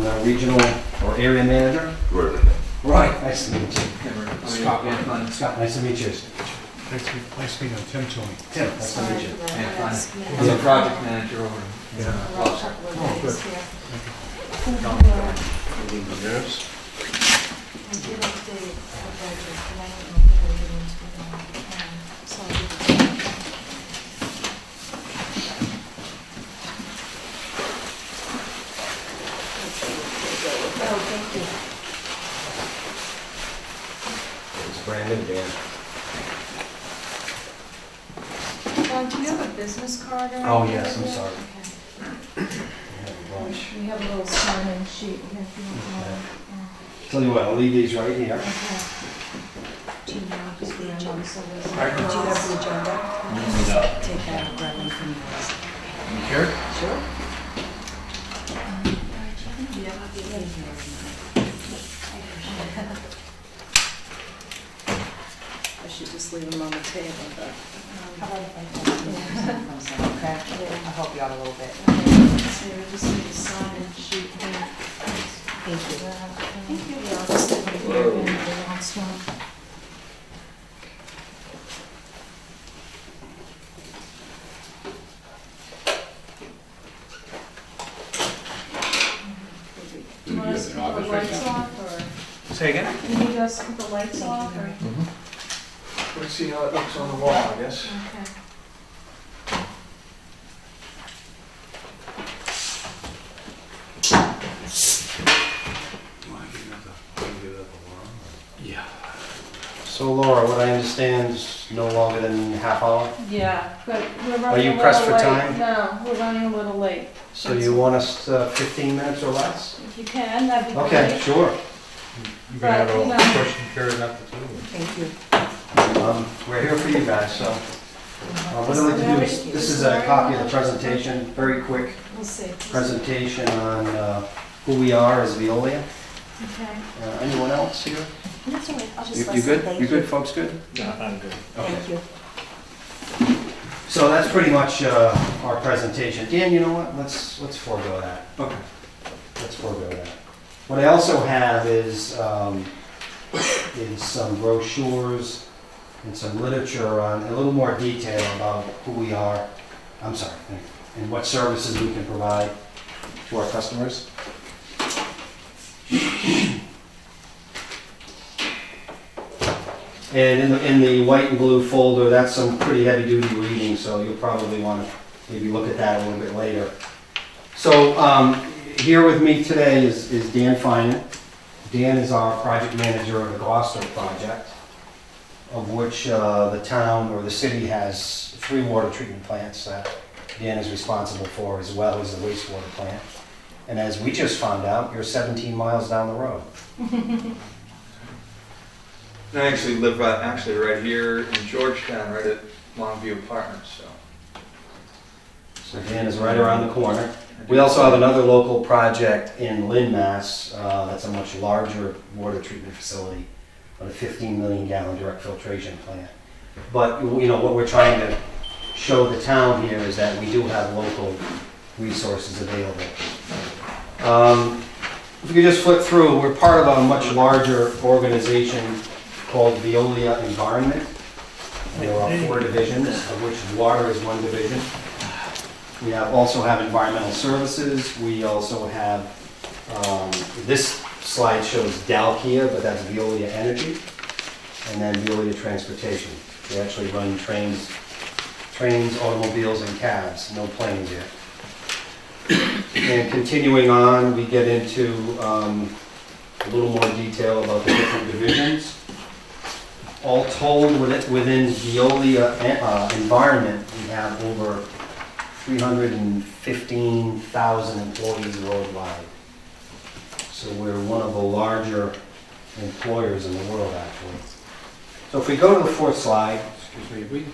I'm the regional or area manager. Right, nice to meet you. Scott, Scott, nice to meet you. Nice to meet you, Tim Tony. Tim, nice to meet you. I'm the project manager over. It's Brandon, Dan. Do you have a business card or anything? Oh, yes, I'm sorry. Okay. We have a little sign-in sheet here if you want to. Tell you what, I'll leave these right here. Okay. Do you want to be on so Do you have the agenda? Take that and grab one from yours. Sure? Sure. I should just leave them on the table, but. Okay. I'll help you out a little bit. So we just need a sign-in sheet here. Thank you. Thank you. Yeah, I'll just leave it here and the last one. Do you want us to put the lights off, or Say again? you need us to put the lights off, or? Let's see how it looks on the wall, I guess. Okay. Yeah. So Laura, what I understand is no longer than half hour. Yeah, but we're Are running you a pressed little for late. time? No, we're running a little late. So you want us 15 minutes or less? If you can, that'd be great. Okay, sure. You can have But, you a know- question period after too. Thank you. We're here for you guys, so what I'd like to do is, this is a copy of the presentation, very quick We'll see. presentation on who we are as Veolia. Okay. Anyone else here? That's all right. I'll just You listen. good? Thank You good, folks, good? Yeah, I'm good. Thank you. So that's pretty much our presentation. Dan, you know what? Let's forego that. Okay. Let's forego that. What I also have is some brochures and some literature on a little more detail about who we are. I'm sorry, and what services we can provide to our customers. And in the white and blue folder, that's some pretty heavy duty reading, so you'll probably want to maybe look at that a little bit later. So here with me today is Dan Finan. Dan is our project manager of the Gloucester project, of which the town or the city has 3 water treatment plants that Dan is responsible for, as well as the wastewater plant. And as we just found out, you're 17 miles down the road. I actually live right here in Georgetown, right at Longview Apartments, so. So Dan is right around the corner. We also have another local project in Lynn, Mass. That's a much larger water treatment facility, but a 15 million gallon direct filtration plant. But you know what we're trying to show the town here is that we do have local resources available. If you could just flip through, we're part of a much larger organization called Veolia Environment. And there are 4 divisions, of which water is one division. We also have environmental services. We also have, this slide shows Dalkia, but that's Veolia Energy, and then Veolia Transportation. We actually run trains, automobiles, and cabs, no planes yet. And continuing on, we get into a little more detail about the different divisions. All told, within Veolia Environment, we have over 315,000 employees worldwide. So we're one of the larger employers in the world, actually. So if we go to the 4th slide. Excuse me, we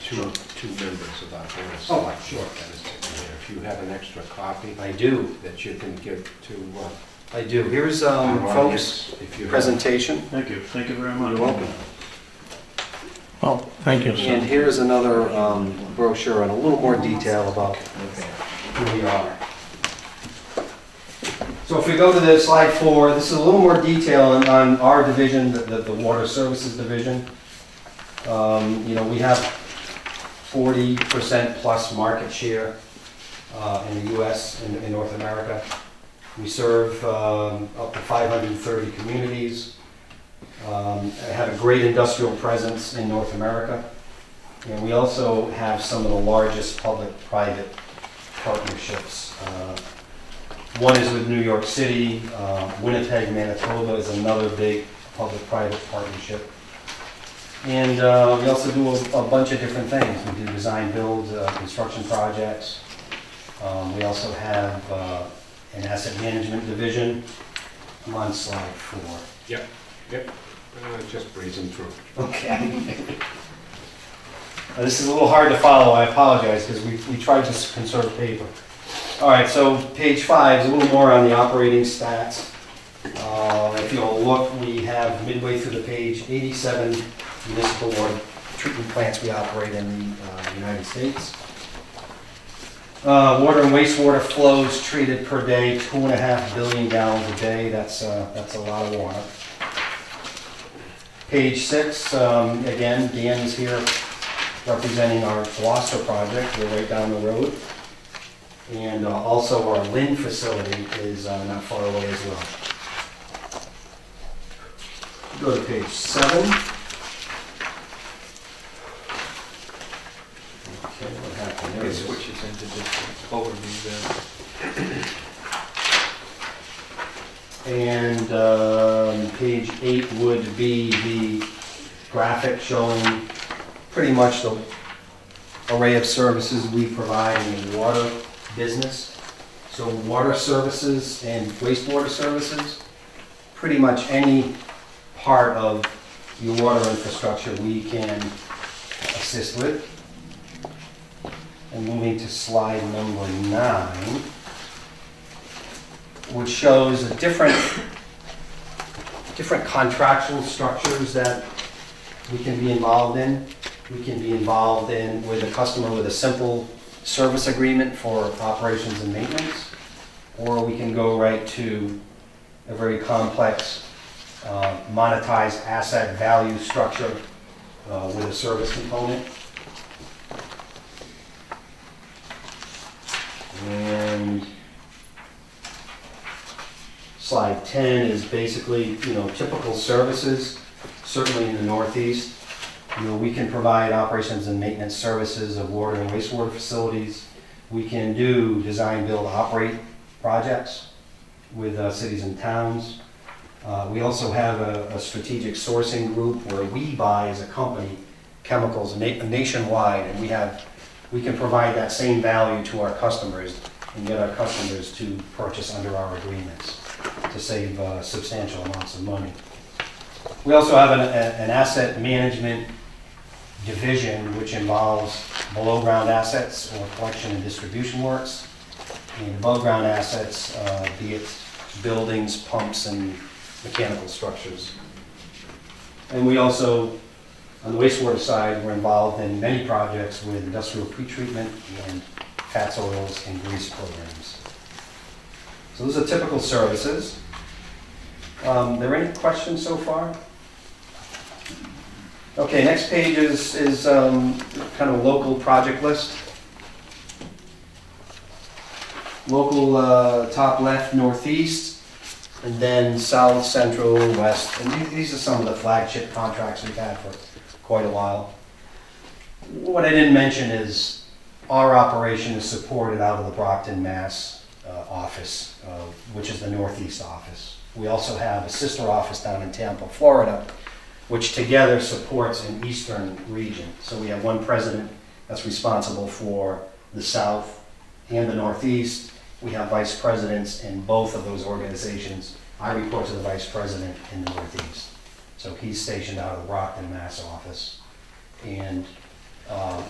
two members of our board. Oh, sure. If you have an extra copy I do. that you can give to I do. Here's our folks' audience, if you have. presentation. Thank you. Thank you very much. You're welcome. Oh, thank you, And sir. here's another brochure on a little more detail about who we are. So if we go to the slide 4, this is a little more detail on our division, the Water Services Division. You know, we have 40% plus market share in the US, in North America. We serve up to 530 communities. Have a great industrial presence in North America. And we also have some of the largest public-private partnerships. One is with New York City. Winnipeg, Manitoba is another big public-private partnership. And we also do a bunch of different things. We do design, build, construction projects. We also have an asset management division. I'm on slide 4. Yep. Just breezing through. Okay. This is a little hard to follow, I apologize, because we tried to conserve paper. All right, so page 5 is a little more on the operating stats. If you'll look, we have midway through the page 87 municipal water treatment plants we operate in the United States. Water and wastewater flows treated per day, 2.5 billion gallons a day. That's a lot of water. Page 6, again, Dan is here representing our Gloucester project. We're right down the road. And also our Lynn facility is not far away as well. Go to page 7. Okay, what happened there? It switches into just overview there. And page 8 would be the graphic showing pretty much the array of services we provide in the water business. So water services and wastewater services, pretty much any part of your water infrastructure we can assist with. And moving to slide number 9, which shows the different contractual structures that we can be involved in. We can be involved in with a customer with a simple service agreement for operations and maintenance, or we can go right to a very complex monetized asset value structure with a service component. And slide 10 is basically, typical services, certainly in the Northeast. We can provide operations and maintenance services of water and wastewater facilities. We can do design, build, operate projects with cities and towns. We also have a strategic sourcing group where we buy as a company chemicals nationwide, and we can provide that same value to our customers and get our customers to purchase under our agreements to save substantial amounts of money. We also have an asset management division which involves below ground assets or collection and distribution works, and above ground assets, be it buildings, pumps, and mechanical structures. And we also, on the wastewater side, we're involved in many projects with industrial pretreatment and fats, oils, and grease programs. So those are typical services. Are there any questions so far? Okay, next page is kind of a local project list. Local top left, northeast, and then south, central, west. And these are some of the flagship contracts we've had for quite a while. What I didn't mention is our operation is supported out of the Brockton, Mass office, which is the northeast office. We also have a sister office down in Tampa, Florida, which together supports an eastern region. So we have one president that's responsible for the south and the northeast. We have vice presidents in both of those organizations. I report to the vice president in the northeast. So he's stationed out of the Brockton, Mass office. And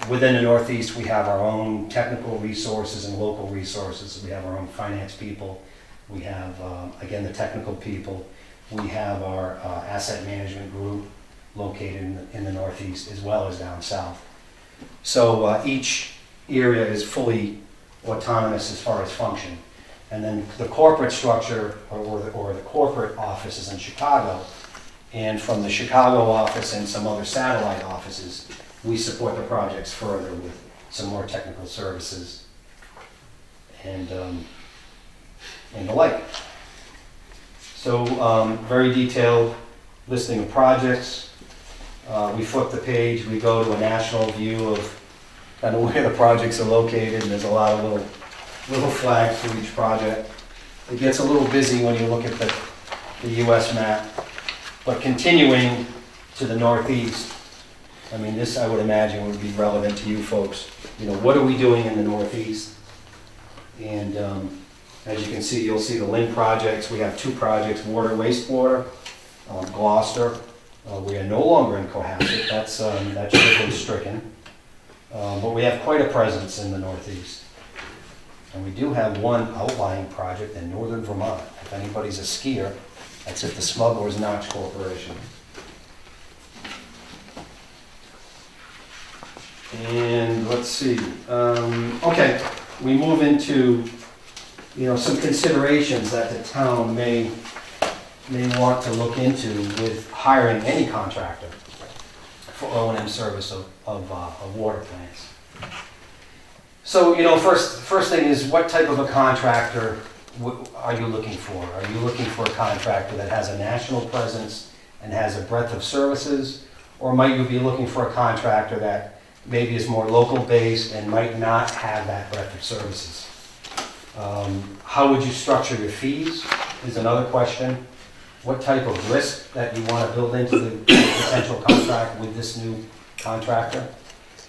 within the northeast, we have our own technical resources and local resources. We have our own finance people. We have, again, the technical people. We have our asset management group located in the northeast as well as down south. So each area is fully autonomous as far as function. And then the corporate structure, or the corporate office is in Chicago. And from the Chicago office and some other satellite offices, we support the projects further with some more technical services and the like. So, very detailed listing of projects. We flip the page, we go to a national view of kind of where the projects are located, and there's a lot of little flags for each project. It gets a little busy when you look at the US map, but continuing to the northeast, I mean, this I would imagine would be relevant to you folks. You know, what are we doing in the northeast? And as you can see, you'll see the Lynn projects. We have 2 projects, water, wastewater, Gloucester. We are no longer in Cohasset. That should have been stricken. But we have quite a presence in the northeast. And we do have one outlying project in northern Vermont. If anybody's a skier, that's at the Smugglers Notch Corporation. And let's see. Okay, we move into, you know, some considerations that the town may want to look into with hiring any contractor for O&M service of water plants. So, you know, first thing is, what type of a contractor are you looking for? Are you looking for a contractor that has a national presence and has a breadth of services? Or might you be looking for a contractor that maybe is more local based and might not have that breadth of services? How would you structure your fees is another question. What type of risk that you want to build into the potential contract with this new contractor?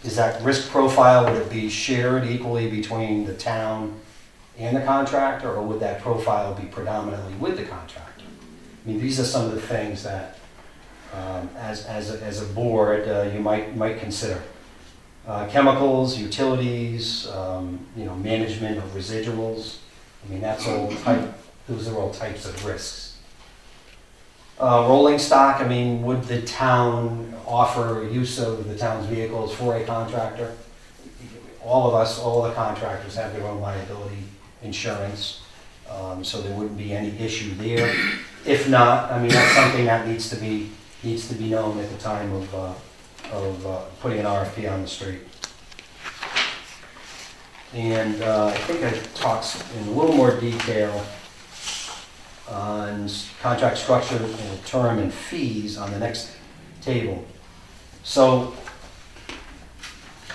Is that risk profile, would it be shared equally between the town and the contractor, or would that profile be predominantly with the contractor? I mean, these are some of the things that, as a board, you might consider. Chemicals, utilities, you know, management of residuals. I mean, those are all types of risks. Rolling stock, I mean, would the town offer use of the town's vehicles for a contractor? All the contractors have their own liability insurance, so there wouldn't be any issue there. If not, I mean, that's something that needs to be known at the time of putting an RFP on the street. And I think I talked in a little more detail on contract structure and term and fees on the next table. So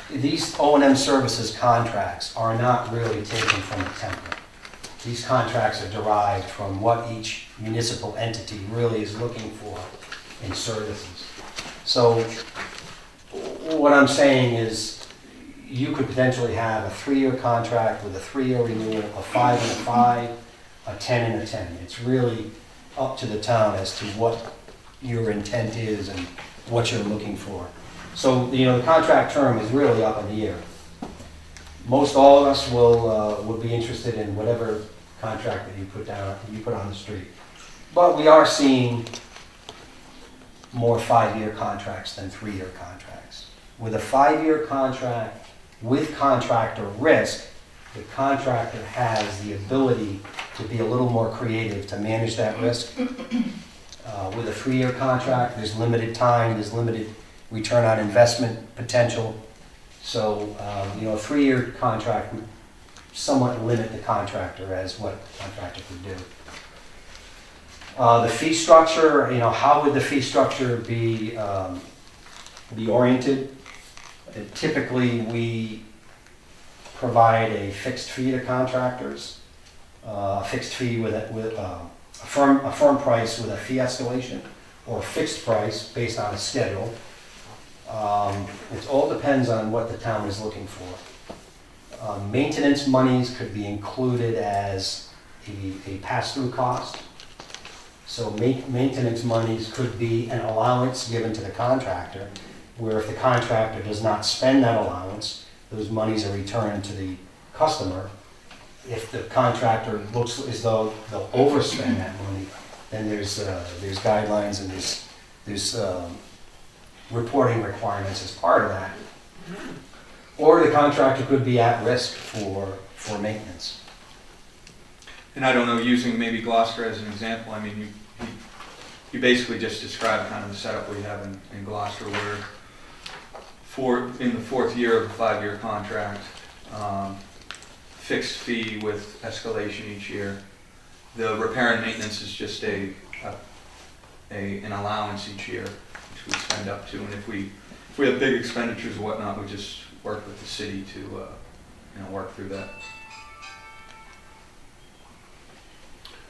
these O&M services contracts are not really taken from a template. These contracts are derived from what each municipal entity really is looking for in services. So what I'm saying is, you could potentially have a 3-year contract with a 3-year renewal, a 5 and a 5, a 10 and a 10. It's really up to the town as to what your intent is and what you're looking for. So, you know, the contract term is really up in the air. Most all of us would be interested in whatever contract that you put on the street. But we are seeing more 5-year contracts than 3-year contracts. With a 5-year contract with contractor risk, the contractor has the ability to be a little more creative to manage that risk. With a 3-year contract, there's limited time, there's limited return on investment potential. So, you know, a 3-year contract would somewhat limit the contractor as what the contractor could do. The fee structure, you know, how would the fee structure be oriented? Typically, we provide a fixed fee to contractors, a fixed fee with a firm price with a fee escalation, or a fixed price based on a schedule. It all depends on what the town is looking for. Maintenance monies could be included as a pass-through cost. So maintenance monies could be an allowance given to the contractor, where if the contractor does not spend that allowance, those monies are returned to the customer. If the contractor looks as though they'll overspend that money, then there's guidelines and there's reporting requirements as part of that. Or the contractor could be at risk for maintenance. And I don't know, using maybe Gloucester as an example, I mean, you basically just described kind of the setup we have in Gloucester, where in the fourth year of a 5-year contract, fixed fee with escalation each year. The repair and maintenance is just an allowance each year, which we spend up to. And if we have big expenditures or whatnot, we just work with the city to work through that.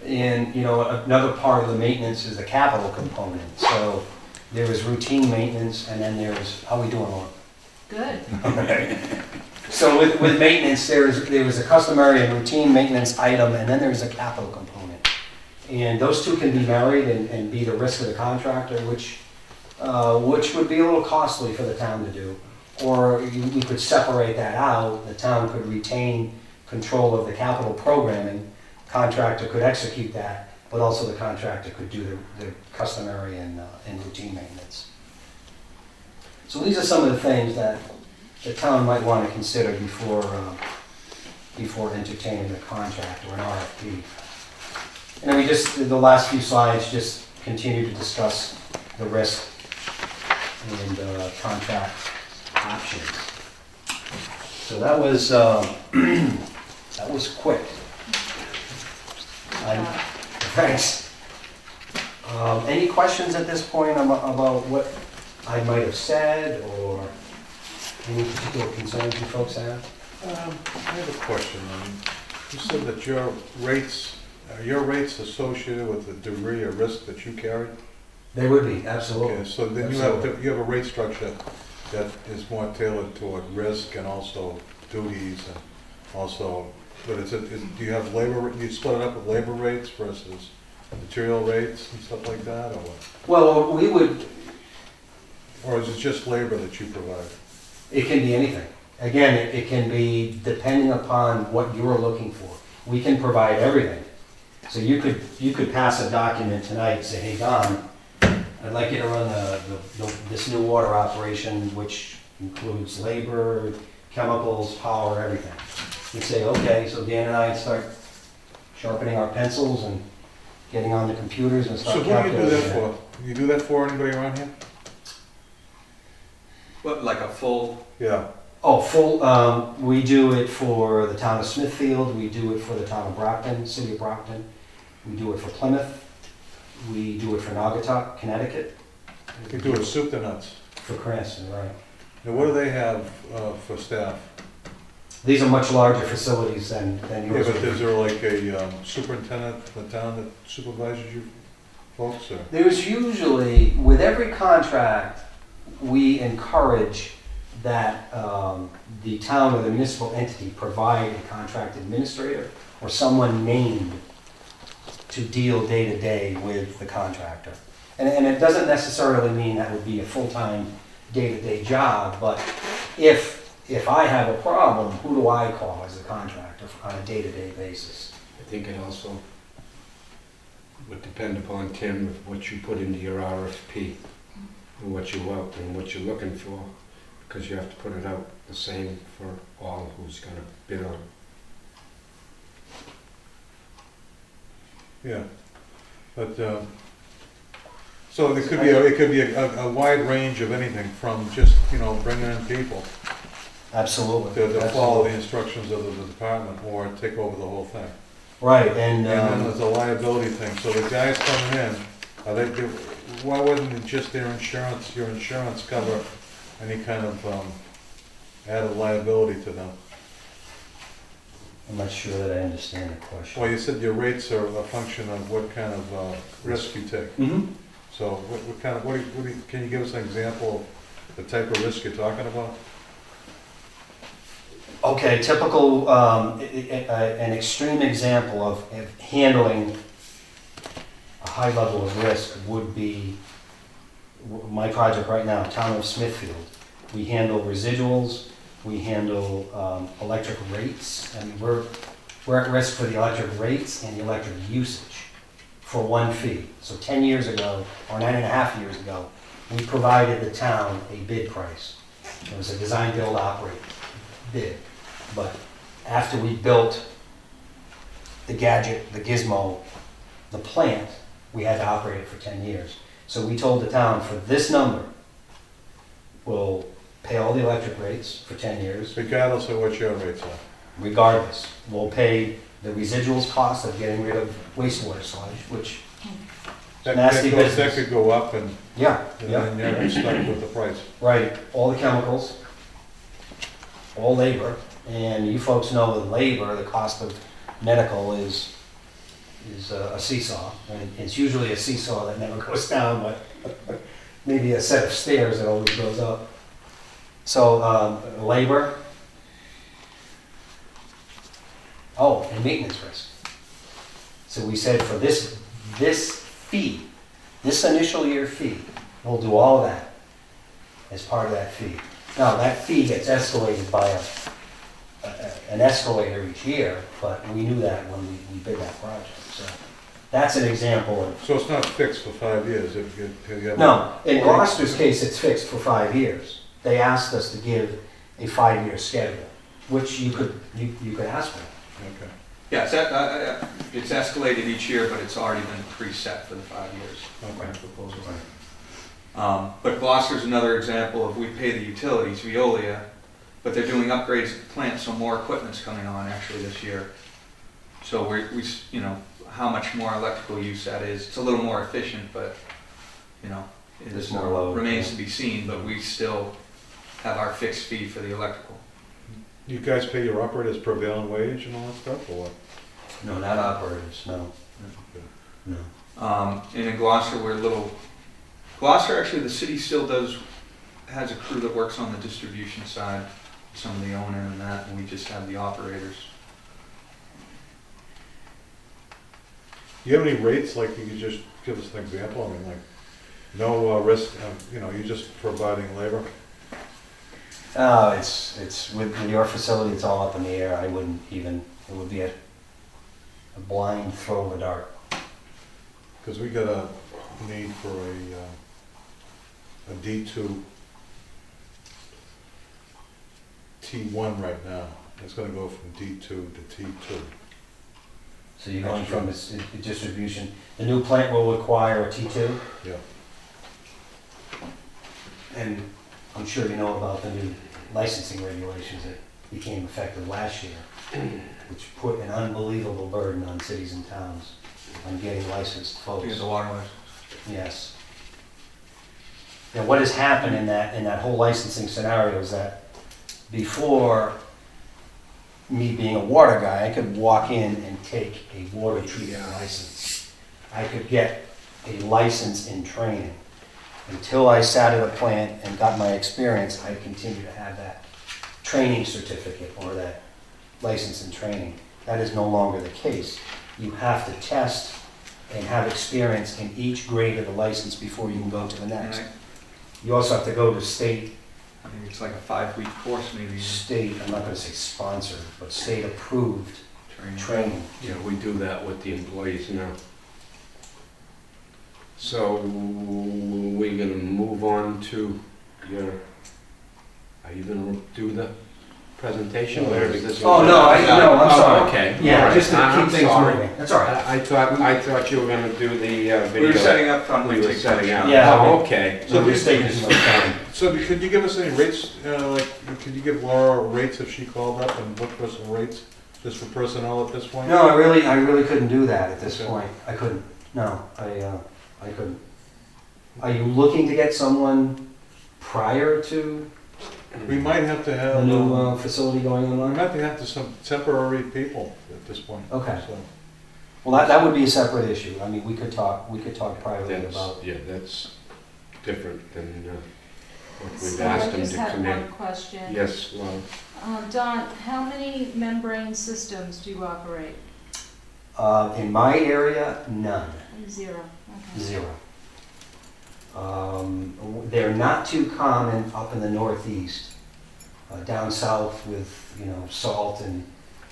And, another part of the maintenance is the capital component. So there is routine maintenance, and then there's, how we doing, Laura? Good. So with maintenance, there is a customary and routine maintenance item, and then there's a capital component. And those two can be married and be the risk of the contractor, which would be a little costly for the town to do. Or we could separate that out. The town could retain control of the capital programming. Contractor could execute that, but also the contractor could do the customary and routine maintenance. So these are some of the things that the town might want to consider before entertaining a contract or an RFP. And then the last few slides just continue to discuss the risk and contract options. So that was quick. Thanks. Any questions at this point about what I might have said, or any particular concerns you folks have? I have a question. You said that your rates associated with the degree of risk that you carry? They would be, absolutely. Okay, so then you have a rate structure that is more tailored toward risk and also duties and also, but do you have labor, you split it up with labor rates versus material rates and stuff like that, or what? Well, we would, Or is it just labor that you provide? it can be anything. Again, it can be depending upon what you're looking for. We can provide everything. So you could pass a document tonight and say, hey, Don, I'd like you to run this new water operation, which includes labor, chemicals, power, everything. You'd say, okay, so Dan and I start sharpening our pencils and getting on the computers and start So what do you do calculating. that for? You do that for anybody around here? What, like a full? Yeah. Oh, we do it for the town of Smithfield, we do it for the town of Brockton, city of Brockton, we do it for Plymouth, we do it for Naugatuck, Connecticut. You do it soup to nuts. For Cranston, right. Now, what do they have for staff? These are much larger facilities than Yeah, yours. but would be. is there like a superintendent in the town that supervises you folks, or? There's usually, with every contract, we encourage that the town or the municipal entity provide a contract administrator or someone named to deal day-to-day with the contractor. And it doesn't necessarily mean that would be a full-time, day-to-day job, but if I have a problem, who do I call as a contractor on a day-to-day basis? I think it also would depend upon, Tim, what you put into your RFP and what you want and what you're looking for, because you have to put it out the same for all who's going to bid on it. Yeah, but, so it could be a wide range of anything from just, bringing in people Absolutely. to follow the instructions of the department or take over the whole thing. Right, And then there's a liability thing, so the guys coming in, why wouldn't it just your insurance cover any kind of added liability to them? I'm not sure that I understand the question. Well, you said your rates are a function of what kind of risk you take. Mm-hmm. So what kind of, can you give us an example of the type of risk you're talking about? Okay, typical, an extreme example of handling a high level of risk would be my project right now, Town of Smithfield. We handle residuals, we handle electric rates. I mean, we're at risk for the electric rates and the electric usage for one fee. So 10 years ago, or 9.5 years ago, we provided the town a bid price. It was a design, build, operate bid. But after we built the gadget, the gizmo, the plant, we had to operate it for 10 years. So we told the town, for this number, we'll pay all the electric rates for 10 years, Regardless of what your rates are. regardless. We'll pay the residuals cost of getting rid of wastewater sludge, which, Nasty That business. could go up and yeah, then yeah, you're stuck with the price. right, all the chemicals, all labor, and you folks know with labor, the cost of medical is a seesaw. And it's usually a seesaw that never goes down, but maybe a set of stairs that always goes up. So, labor. Oh, and maintenance risk. So we said for this fee, this initial year fee, we'll do all of that as part of that fee. Now, that fee gets escalated by an escalator each year, but we knew that when we bid that project, so. That's an example of. So it's not fixed for 5 years if you have. No, in Gloucester's case, it's fixed for 5 years. They asked us to give a 5-year schedule, which you could ask for. Okay. Yeah, it's escalated each year, but it's already been preset for the 5 years. Okay. Proposal. But Gloucester's another example of we pay the utilities, Veolia, but they're doing upgrades at the plant, so more equipment's coming on actually this year. So we you know, how much more electrical use that is. It's a little more efficient, but, you know, it There's is more load, remains yeah. to be seen, but we still have our fixed fee for the electrical. You guys pay your operators prevailing wage and all that stuff, or what? No, not operators, no, Okay. no. And in Gloucester, Gloucester, actually, the city still has a crew that works on the distribution side, some of the owner and that, and we just have the operators. Do you have any rates, like you could just give us an example? I mean, like, no risk, you know, you're just providing labor? It's with your facility, it's all up in the air. I wouldn't even, it would be a blind throw of a dart. Because we got a need for a D2 T1 right now. It's gonna go from D2 to T2. So you're going from this distribution, the new plant will require a T2, Yeah. and I'm sure you know about the new licensing regulations that became effective last year, which put an unbelievable burden on cities and towns on getting licensed To folks. get the water license. Yes. Now, what has happened in that whole licensing scenario is that before me being a water guy, I could walk in and take a water treatment license. I could get a license in training. Until I sat at a plant and got my experience, I continued to have that training certificate or that license in training. That is no longer the case. You have to test and have experience in each grade of the license before you can go to the next. And You also have to go to state, I think it's like a 5-week course maybe. I'm not gonna say sponsored, but state-approved training. Yeah, we do that with the employees now. So we're gonna move on to are you gonna do the presentation, or is this? Oh, no, I'm sorry. Okay. Yeah, All right. just to I'm keep things sorry. moving. That's all right. I thought you were gonna do the video. We were setting up on We were setting up. Yeah. Oh, okay. So we're just taking some time. So could you give us any rates, like, could you give Laura rates if she called up and looked for some rates, just for personnel at this point? No, I really couldn't do that at this Okay. point. I couldn't. No, I couldn't. Are you looking to get someone prior to We might have to have, the new facility going we online? might have to some temporary people at this point. Okay. So, Well, that would be a separate issue. I mean, we could talk privately That's, about. yeah, that's different than what we've So I asked them just to have come one in. question. Yes, well, Don, how many membrane systems do you operate? In my area, none. 0. Okay. 0. They're not too common up in the Northeast. Down south with, salt and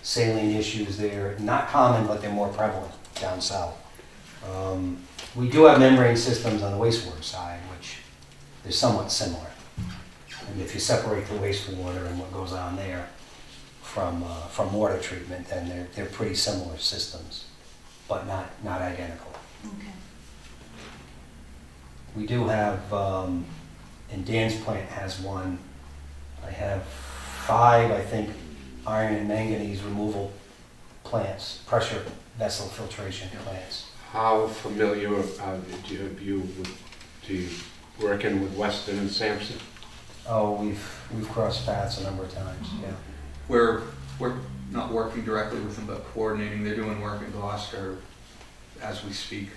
saline issues, they're not common, but they're more prevalent down south. We do have membrane systems on the wastewater side, which is somewhat similar. And if you separate the wastewater and what goes on there from water treatment, and they're pretty similar systems, but not identical. Okay. We do have, and Dan's plant has one. I have 5, I think, iron and manganese removal plants, pressure vessel filtration plants. How familiar do you working with Weston and Sampson? Oh, we've crossed paths a number of times, yeah. We're not working directly with them, but coordinating. They're doing work in Gloucester as we speak.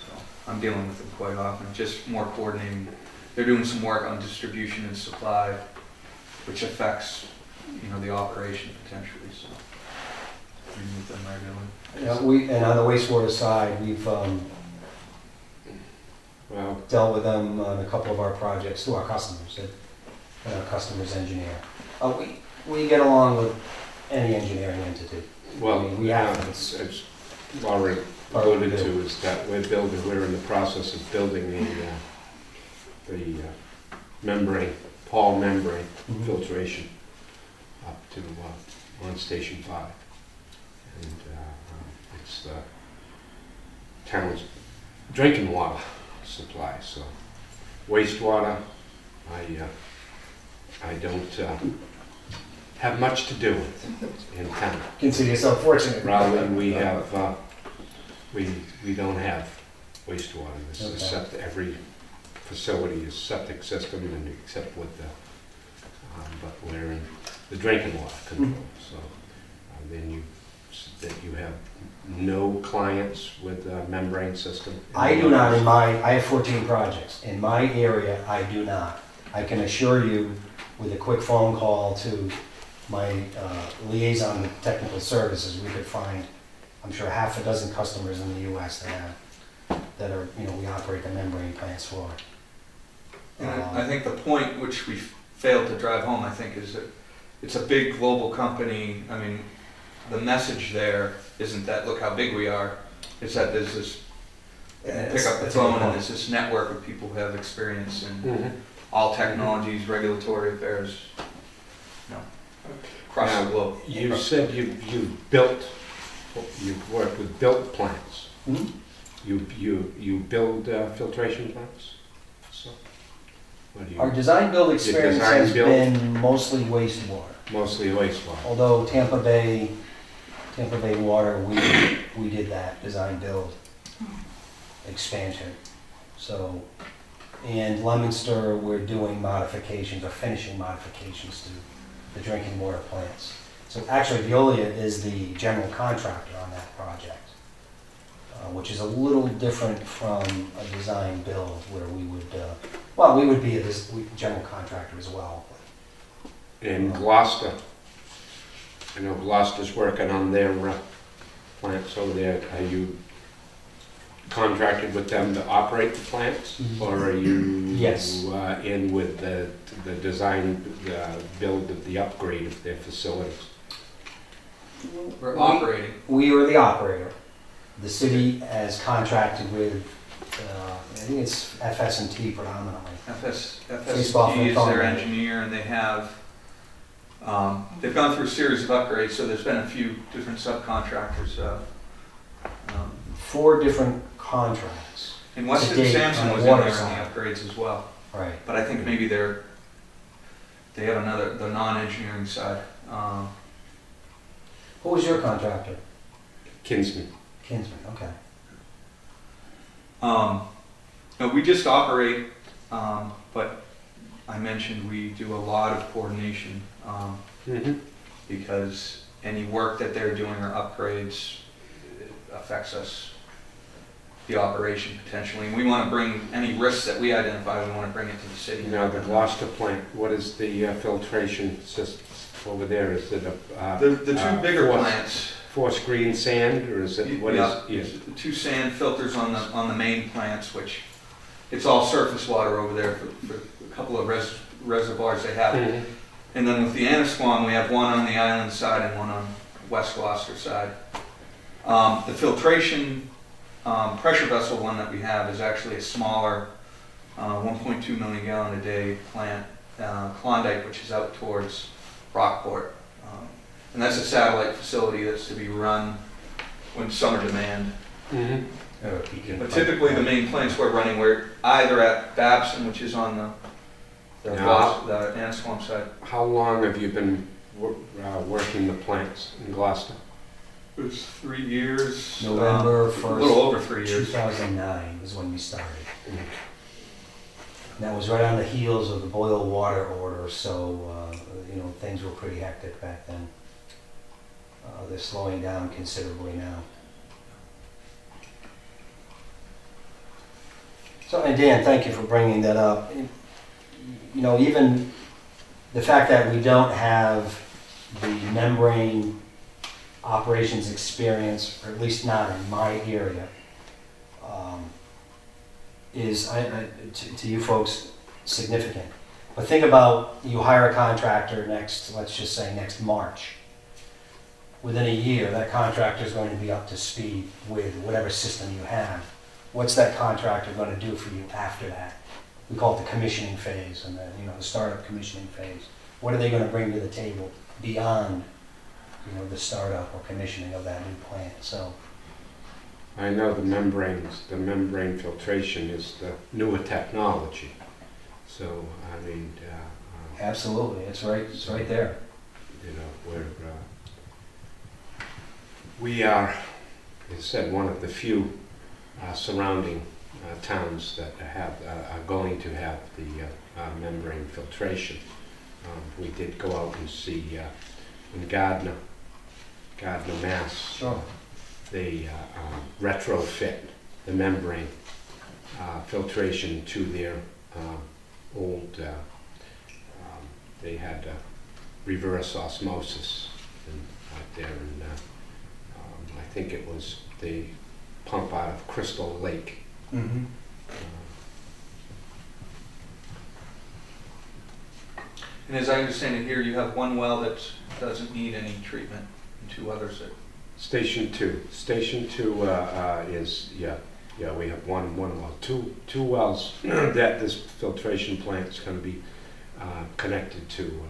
So I'm dealing with them quite often, just more coordinating. They're doing some work on distribution and supply, which affects, the operation potentially, so we meet them regularly. Yeah, and on the wastewater side, we've Well, dealt with them on a couple of our projects through our customers, and our customer's engineer. We get along with any engineering entity. well, We have to. it's already alluded to is that we're in the process of building the membrane, Paul membrane Mhm. filtration up to on Station 5. And it's the town's drinking water supply, so wastewater, I don't have much to do with in town. Consider yourself fortunate. Rather, we have, we don't have wastewater. This is Okay. septic, every facility is septic system, and except with the, but we're in the drinking water control, so then that you have no clients with the membrane system? I do not I have 14 projects. In my area, I do not. I can assure you with a quick phone call to my liaison with technical services, we could find, I'm sure, half a dozen customers in the US that are, we operate the membrane plants for. And I think the point which we failed to drive home, I think, is that it's a big global company. I mean, the message there isn't that look how big we are. It's that there's this pick up the phone and there's this network of people who have experience in Mhm. all technologies, regulatory affairs, across Now, the globe. You said you've worked with built plants. Mhm. You build filtration plants? So, what do Our you, design build experience design has build? been mostly wastewater. mostly wastewater? Although Tampa Bay Water, we did that design build expansion. So, and Leominster, we're doing modifications or finishing modifications to the drinking water plants. So actually Veolia is the general contractor on that project, which is a little different from a design build where we would be a general contractor as well. In Gloucester, I know Gloucester's working on their plants over there. Are you contracted with them to operate the plants? Or are you Yes. In with the design, build of the upgrade of their facilities? We're operating. We were the operator. The city has contracted with, I think it's FS&T predominantly. FST is their engineer, and they have, they've gone through a series of upgrades, so there's been a few different subcontractors. 4 different contracts. And Weston To date, Sampson on was the in water there side. on the upgrades as well, Right. but I think maybe they have the non-engineering side. Who was your contractor? Kinsman. Kinsman, okay. No, we just operate, but I mentioned we do a lot of coordination, Mm-hmm. because any work that they're doing or upgrades affects us, the operation potentially. And we want to bring any risks that we identify, we want to bring it to the city. Now, the Gloucester plant, what is the filtration system over there? Is it The two bigger plants. forced green sand, or is it, what Yeah, is? the 2 sand filters on the main plants, which it's all surface water over there for a couple of reservoirs they have. Mhm. And then with the Annisquam, we have one on the island side and one on West Gloucester side. The filtration pressure vessel one that we have is actually a smaller 1.2 million gallon a day plant, Klondike, which is out towards Rockport. And that's a satellite facility that's to be run when summer demand. But typically the main plants we're running were either at Babson, which is on the Annisquam side. How long have you been working the plants in Gloucester? It was 3 years. November A 1st, little over 3 years. 2009 is when we started. And that was right on the heels of the boil water order, so, things were pretty hectic back then. They're slowing down considerably now. So, and Dan, thank you for bringing that up. Even the fact that we don't have the membrane operations experience, or at least not in my area, is, to you folks, significant. But think about, you hire a contractor let's just say next March. Within a year, that contractor is going to be up to speed with whatever system you have. What's that contractor going to do for you after that? We call it the commissioning phase, and then, the startup commissioning phase. What are they going to bring to the table beyond, the startup or commissioning of that new plant? So, I know the membrane filtration is the newer technology. So, I mean, absolutely, it's right there. We are, as I said, one of the few surrounding towns that are going to have the membrane filtration. We did go out and see in Gardner, Mass. Sure. They retrofit the membrane filtration to their old. They had reverse osmosis out there, and I think it was they pump out of Crystal Lake. Mm-hmm. And as I understand it here, you have one well that doesn't need any treatment and 2 others that... Station 2. Station 2 is, we have one well. Two wells that this filtration plant is going to be connected to.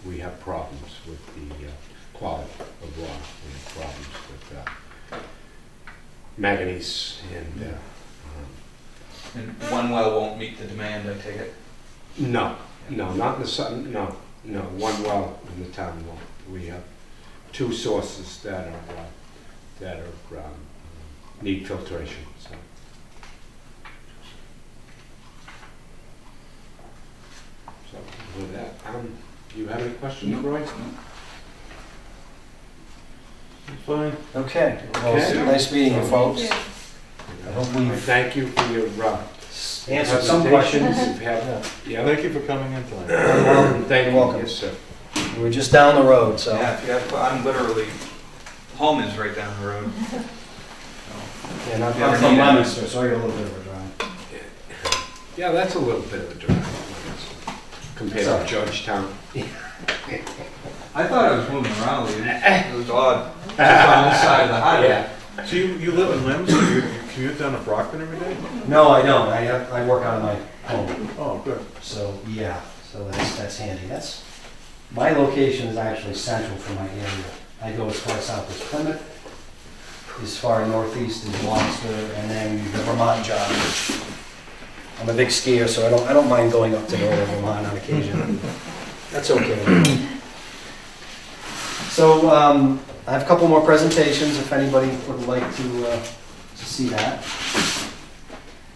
We have problems with the quality of water. We have problems with manganese And one well won't meet the demand, I take it? No, not in the sun. No, one well in the town won't. We have 2 sources that are need filtration. So with that, do you have any questions, Roy? No. Fine. Okay. Well, Okay. nice meeting you, folks. Thank I hope we've Thank you for your answered some questions. Thank you for coming in tonight. Thank you. welcome. Yes, sir. We're just down the road, so. Yeah, if you have, I'm literally, home is right down the road. Yeah, not Yeah, I'm from yeah. Leominster, so I get a little bit of a drive. Yeah, that's a little bit of a drive compared Sorry. to Georgetown. I thought I was moving around, it was odd. Just on this side of the highway. So you live in Leominster, you commute down to Brockton every day? No, I don't. I work out of my home. Oh, good. So, yeah, so that's handy. My location is actually central for my area. I go as far south as Plymouth, as far northeast as Gloucester, and then the Vermont job, which I'm a big skier, so I don't mind going up to northern Vermont on occasion. That's okay. So, I have a couple more presentations if anybody would like to see that.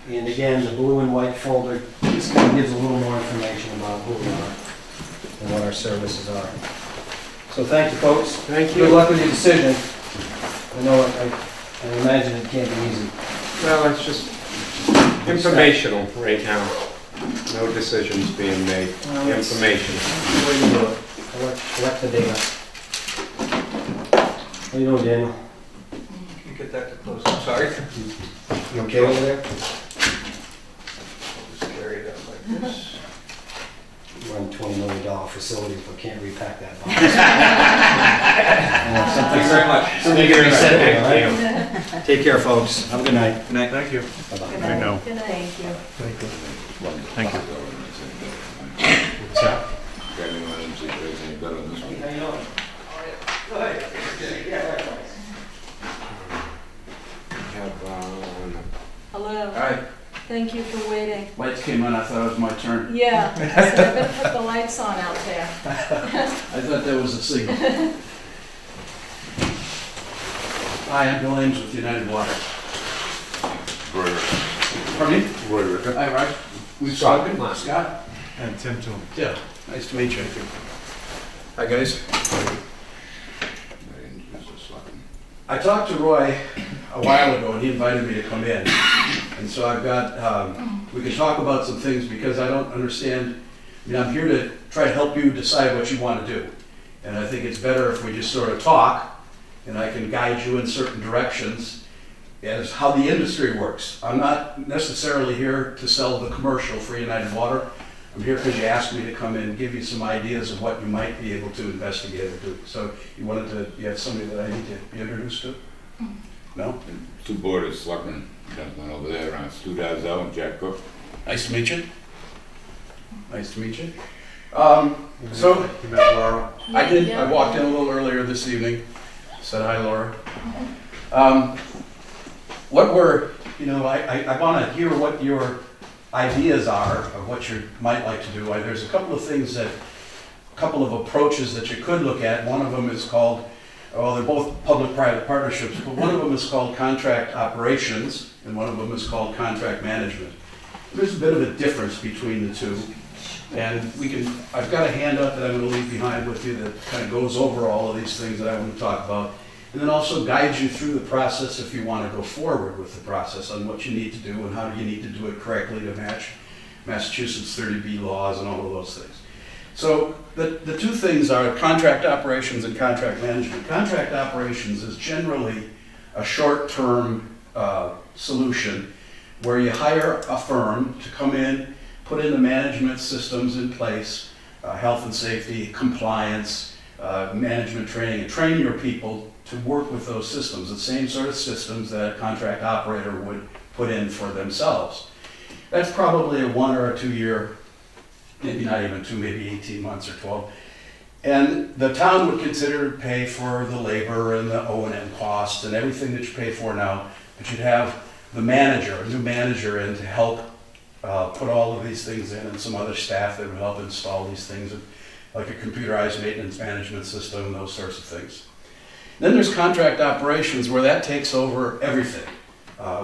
And again, the blue and white folder just kind of gives a little more information about who we are and what our services are. So thank you, folks. Thank you. Good luck with your decision. I know I imagine it can't be easy. Well, it's just informational right now. No decisions being made. Well, it's- Information. The way you do it. Collect the data. How you doing, Daniel? Can you get that to close? I'm sorry. You okay over there? Just carry it up like this. Run $20 million facility, but can't repack that box. Thank you very much. Something can be said, all right? you. Take care, folks. Have a good night. Good night. Thank you. Bye-bye. Good I know. night. Good night. Thank you. Thank you. What's that? Brandon Williams, if there's any Thank you for waiting. Lights came on, I thought it was my turn. Yeah, I said I better put the lights on out there. I thought that was a signal. Hi, I'm Bill Ames with United Water. Pardon me? Roy Ricker. Hi, Roy. We've Scott. spoken. Scott? And Tim too. Yeah, nice to meet you. Hi, guys. I talked to Roy a while ago, and he invited me to come in. And so I've got, we can talk about some things because I don't understand. I mean, I'm here to try to help you decide what you want to do. And I think it's better if we just sort of talk, and I can guide you in certain directions as how the industry works. I'm not necessarily here to sell the commercial for United Water. I'm here because you asked me to come in and give you some ideas of what you might be able to investigate or do. So you have somebody that I need to be introduced to? No? Two board of selectmen, gentlemen over there, Stu Dazzell and Jack Cook. Nice to meet you. Nice to meet you. You met Laura. I did. Yeah. I walked in a little earlier this evening. Said hi, Laura. What were, I want to hear what your ideas are of what you might like to do. There's a couple of approaches that you could look at. One of them is called, they're both public-private partnerships, but one of them is called contract operations, and one of them is called contract management. There's a bit of a difference between the two. And I've got a handout that I'm going to leave behind with you that kind of goes over all of these things that I want to talk about. And then also guides you through the process if you want to go forward with the process on what you need to do and how you need to do it correctly to match Massachusetts 30B laws and all of those things. So the two things are contract operations and contract management. Contract operations is generally a short-term solution where you hire a firm to come in, put in the management systems in place, health and safety, compliance, management training, and train your people to work with those systems, the same sort of systems that a contract operator would put in for themselves. That's probably a 1 or a 2 year, maybe not even 2, maybe 18 months or 12. And the town would consider to pay for the labor and the O&M costs and everything that you pay for now, but you'd have the manager, a new manager in to help put all of these things in, and some other staff that would help install these things, like a computerized maintenance management system, those sorts of things. Then there's contract operations where that takes over everything,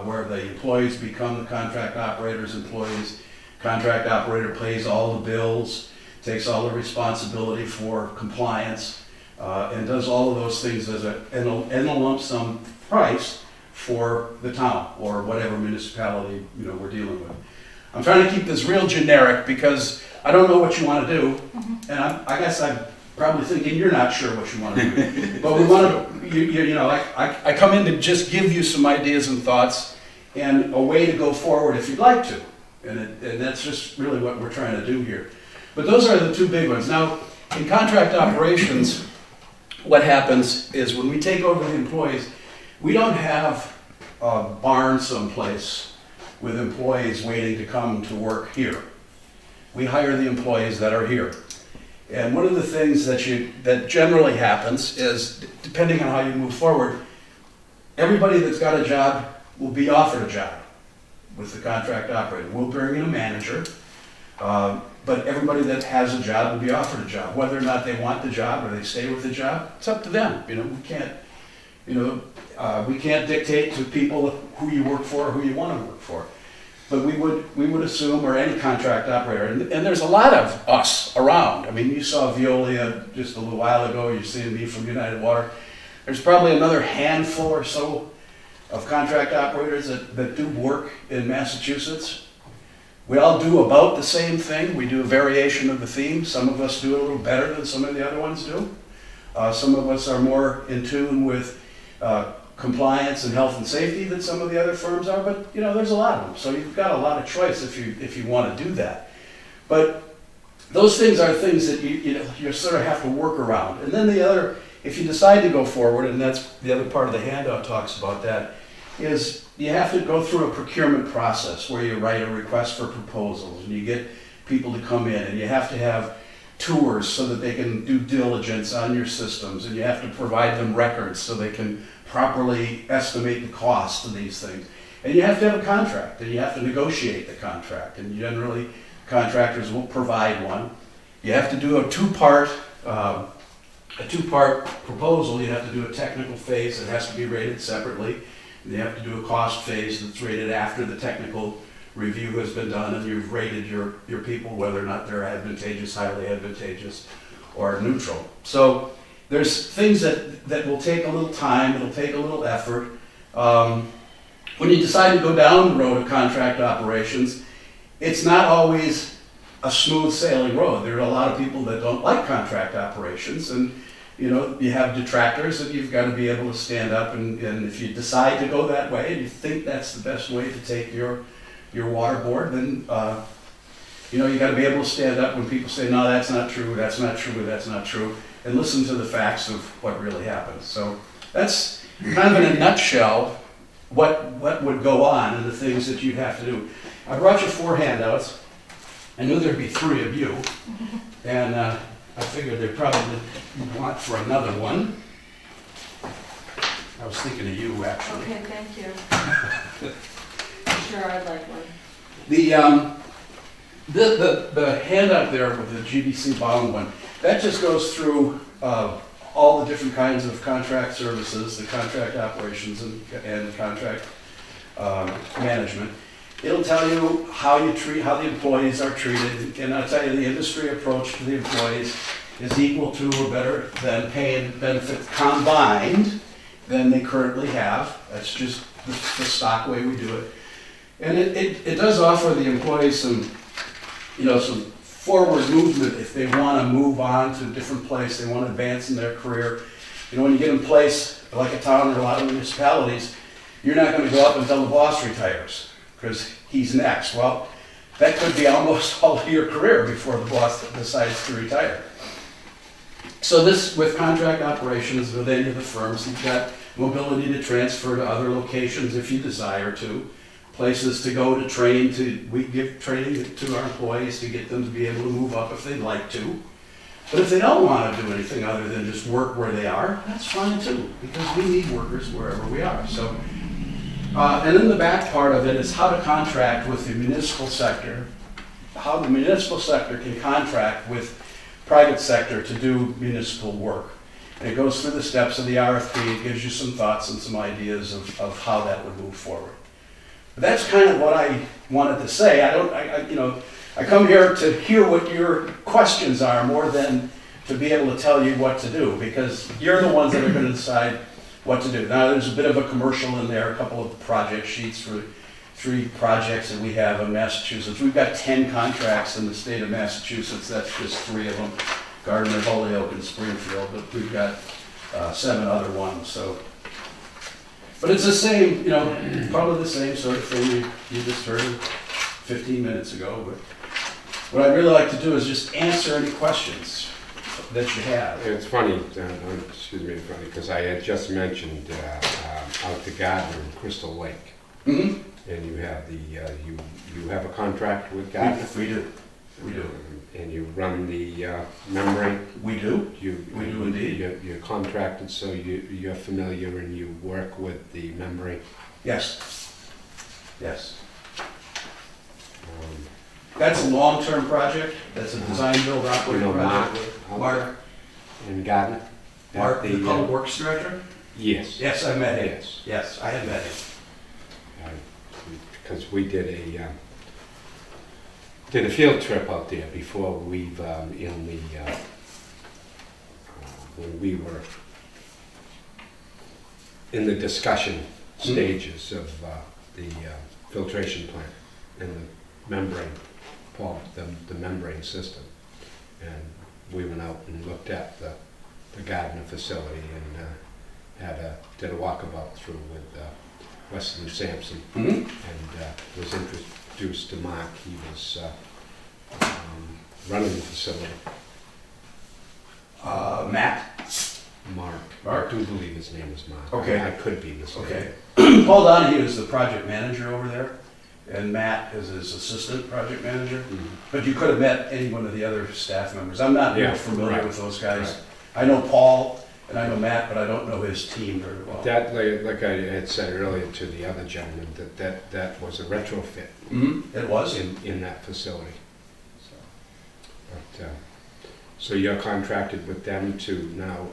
where the employees become the contract operator's employees. Contract operator pays all the bills, takes all the responsibility for compliance, and does all of those things as in a lump sum price for the town or whatever municipality we're dealing with. I'm trying to keep this real generic because I don't know what you want to do, and I guess I'm probably thinking you're not sure what you want to do. But we want to, I come in to just give you some ideas and thoughts and a way to go forward if you'd like to. And that's just really what we're trying to do here. But those are the two big ones. Now, in contract operations, what happens is when we take over the employees, we don't have a barn someplace with employees waiting to come to work here. We hire the employees that are here. And one of the things that generally happens is, depending on how you move forward, everybody that's got a job will be offered a job with the contract operator. We'll bring in a manager, but everybody that has a job will be offered a job. Whether or not they want the job or they stay with the job, it's up to them. We can't dictate to people who you work for or who you want to work for. But we would assume, or any contract operator, and there's a lot of us around. I mean, you saw Veolia just a little while ago, you're seeing me from United Water. There's probably another handful or so of contract operators that do work in Massachusetts. We all do about the same thing. We do a variation of the theme. Some of us do it a little better than some of the other ones do. Some of us are more in tune with compliance and health and safety than some of the other firms are, but there's a lot of them. So you've got a lot of choice if you want to do that. But those things are things that you sort of have to work around. And then if you decide to go forward, and that's the other part of the handout talks about that, is you have to go through a procurement process where you write a request for proposals and you get people to come in, and you have to have tours so that they can do diligence on your systems, and you have to provide them records so they can properly estimate the cost of these things. And you have to have a contract, and you have to negotiate the contract, and generally contractors will provide one. You have to do a two-part proposal. You have to do a technical phase that has to be rated separately. And you have to do a cost phase that's rated after the technical review has been done and you've rated your people, whether or not they're advantageous, highly advantageous, or neutral. So there's things that will take a little time, it'll take a little effort. When you decide to go down the road of contract operations, it's not always a smooth sailing road. There are a lot of people that don't like contract operations, and you know, you have detractors, and you've got to be able to stand up, and if you decide to go that way and you think that's the best way to take your water board, then you know, you got to be able to stand up when people say, no, that's not true, that's not true, that's not true, and listen to the facts of what really happens. So that's kind of in a nutshell what would go on and the things that you'd have to do. I brought you 4 handouts. I knew there'd be 3 of you, and I figured they'd probably want for another one. I was thinking of you, actually. Okay, thank you. I'm sure I'd like one. The handout there with the GBC bond one, that just goes through all the different kinds of contract services, the contract operations and contract management. It'll tell you how the employees are treated, and I'll tell you the industry approach to the employees is equal to or better than pay and benefits combined than they currently have. That's just the stock way we do it. And it does offer the employees some, you know, some forward movement if they want to move on to a different place, they want to advance in their career. You know, when you get in place, like a town or a lot of municipalities, you're not going to go up until the boss retires, because he's next. Well, that could be almost all of your career before the boss decides to retire. So this, with contract operations with any of the firms, you've got mobility to transfer to other locations if you desire to, places to go to train, we give training to our employees to get them to be able to move up if they'd like to. But if they don't want to do anything other than just work where they are, that's fine too, because we need workers wherever we are. So, and then the back part of it is how to contract with the municipal sector, how the municipal sector can contract with private sector to do municipal work. And it goes through the steps of the RFP. It gives you some thoughts and some ideas of how that would move forward. But that's kind of what I wanted to say. I come here to hear what your questions are more than to be able to tell you what to do, because you're the ones that are going to decide what to do. Now, there's a bit of a commercial in there, a couple of project sheets for 3 projects that we have in Massachusetts. We've got 10 contracts in the state of Massachusetts. That's just 3 of them, Gardner, Holyoke, and Springfield, but we've got 7 other ones. So, but it's the same, you know, probably the same sort of thing you just heard 15 minutes ago. But what I'd really like to do is just answer any questions that you have. It's funny, excuse me, because I had just mentioned out to Gardner and Crystal Lake. Mm-hmm. And you have you have a contract with Gardner? We do. We do. And you run the membrane? We do. We do indeed. You're contracted, so you're familiar and you work with the membrane? Yes. Yes. That's a long-term project. That's a design, build, operate project. Mark. In Gardner? Mark, the Public Works Director? Yes. Yes, I met him. Yes. Yes, I have met him. Because we did a field trip out there before we've when we were in the discussion stages of the filtration plant and the membrane, the membrane system, and we went out and looked at the Gardner facility and did a walkabout through with Wesley Sampson, and was introduced to Mark. He was running the facility. Matt? Mark. I do believe his name is Mark. Okay. I could be mistaken. Okay. Paul Donahue is the project manager over there, and Matt is his assistant project manager. Mm-hmm. But you could have met any one of the other staff members. I'm not real familiar with those guys. Right. I know Paul And I know Matt, but I don't know his team very well. That, like I had said earlier to the other gentleman, that was a retrofit It was? in that facility. So, but, so you're contracted with them to now,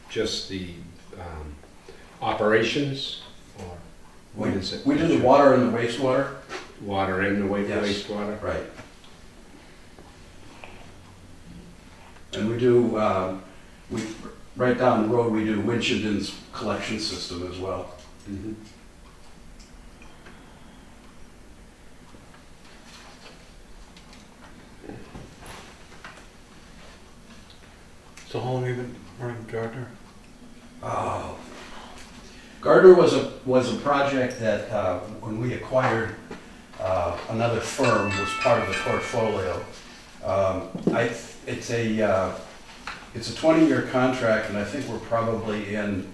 just the operations, or what is it? We do the water and the wastewater. Water and the Yes. wastewater? Right. And we do, right down the road, we do Winchendon's collection system as well. Mhm. So how long have you been running Gardner? Oh. Gardner was a project that, when we acquired another firm, was part of the portfolio. It's a 20-year contract, and I think we're probably in,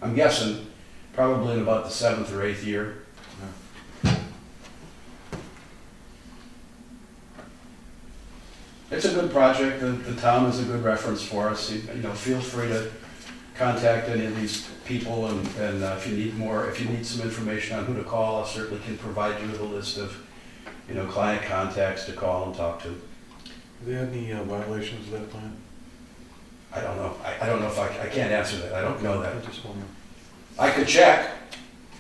I'm guessing, probably in about the 7th or 8th year. It's a good project. The town is a good reference for us. You know, feel free to contact any of these people, and if you need some information on who to call, I certainly can provide you with a list of, client contacts to call and talk to. Have they had any violations of that plan? I don't know. I don't know if I can't answer that. I don't know that. I just wonder. I could check,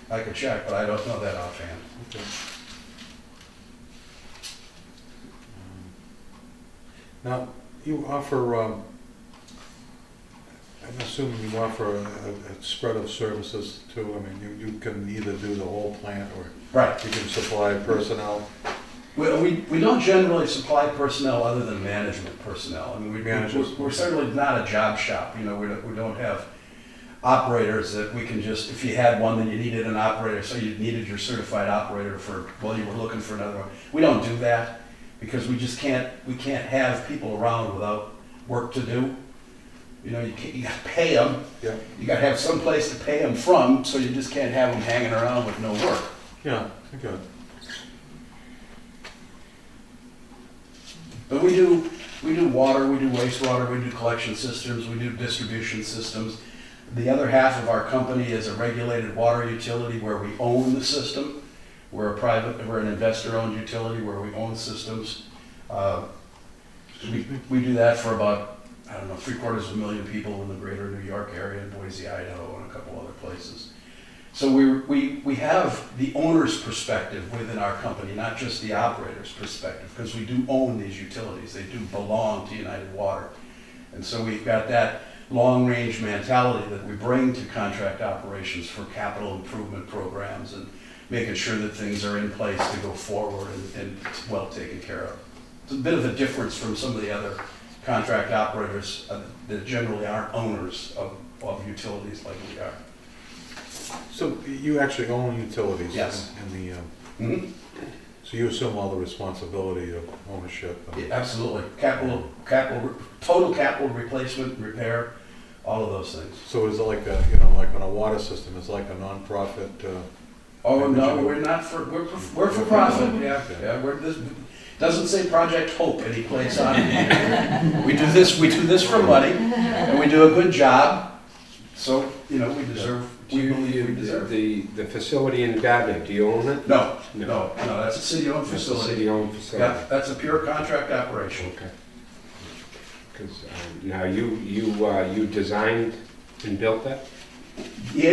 but I don't know that offhand. Okay. Now, you offer, I'm assuming you offer a spread of services too. I mean, you can either do the whole plant, or Right. you can supply personnel. We don't generally supply personnel other than management personnel. I mean, Managers. we're certainly not a job shop. We don't have operators that we can just, if you had one, then you needed an operator, so you needed your certified operator you were looking for another one. We don't do that, because we can't have people around without work to do. You gotta pay them. Yeah. You gotta have some place to pay them from, so you just can't have them hanging around with no work. Yeah, okay. But we do water, we do wastewater, we do collection systems, we do distribution systems. The other half of our company is a regulated water utility where we own the system. We're an investor-owned utility where we own systems. We do that for about, 750,000 people in the greater New York area, Boise, Idaho, and a couple other places. So we have the owner's perspective within our company, not just the operator's perspective, because we do own these utilities. They do belong to United Water. And so we've got that long-range mentality that we bring to contract operations for capital improvement programs and making sure that things are in place to go forward and well taken care of. It's a bit of a difference from some of the other contract operators that generally aren't owners of utilities like we are. So you actually own utilities? Yes. In so you assume all the responsibility of ownership? Yeah, absolutely. Total capital replacement, repair, all of those things. So is it like like on a water system, it's like a nonprofit? Oh, no, we're not we're for profit, yeah. This doesn't say Project Hope anyplace on it. We do this for money, and we do a good job, so, we deserve, we believe we deserve. The facility in Gardner, do you own it? No, that's a city-owned That's a facility. city-owned facility? Yeah, that's a pure contract operation. Okay. Because now you designed and built that? We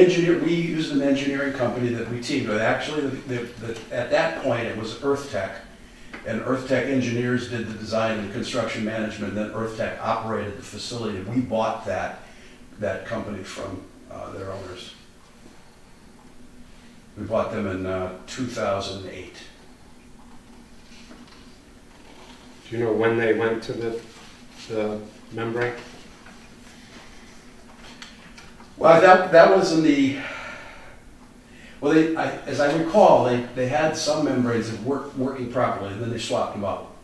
used an engineering company that we teamed with. Actually, at that point, it was EarthTech. And EarthTech engineers did the design and construction management, and then EarthTech operated the facility. We bought that company from their owners. We bought them in 2008. Do you know when they went to the membrane? Well, that was in the, as I recall, they had some membranes that weren't working properly, and then they swapped them out.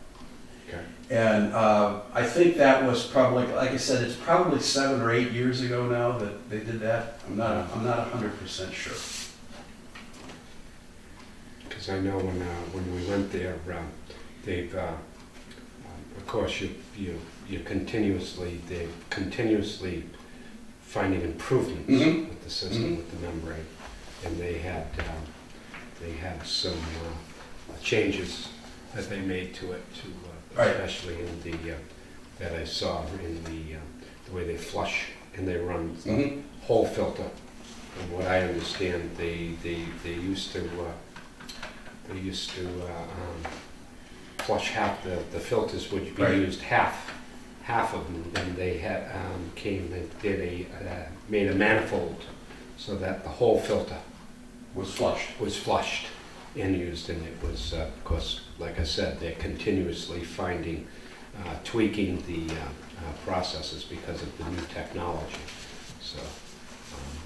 Okay. And I think that was probably, like I said, it's probably 7 or 8 years ago now that they did that. I'm not 100% sure. Because I know when we went there, they've of course, they're continuously finding improvements Mhm. with the system, Mhm. with the membrane. And they had some changes that they made to it, Right. especially in that I saw in the way they flush and they run the Mhm. whole filter. And what I understand, they used to flush half the filters would be Right. used half of them. And they had came and made a manifold so that the whole filter Was flushed. was flushed and used. And it was, of course, like I said, they're continuously finding, tweaking the processes because of the new technology. So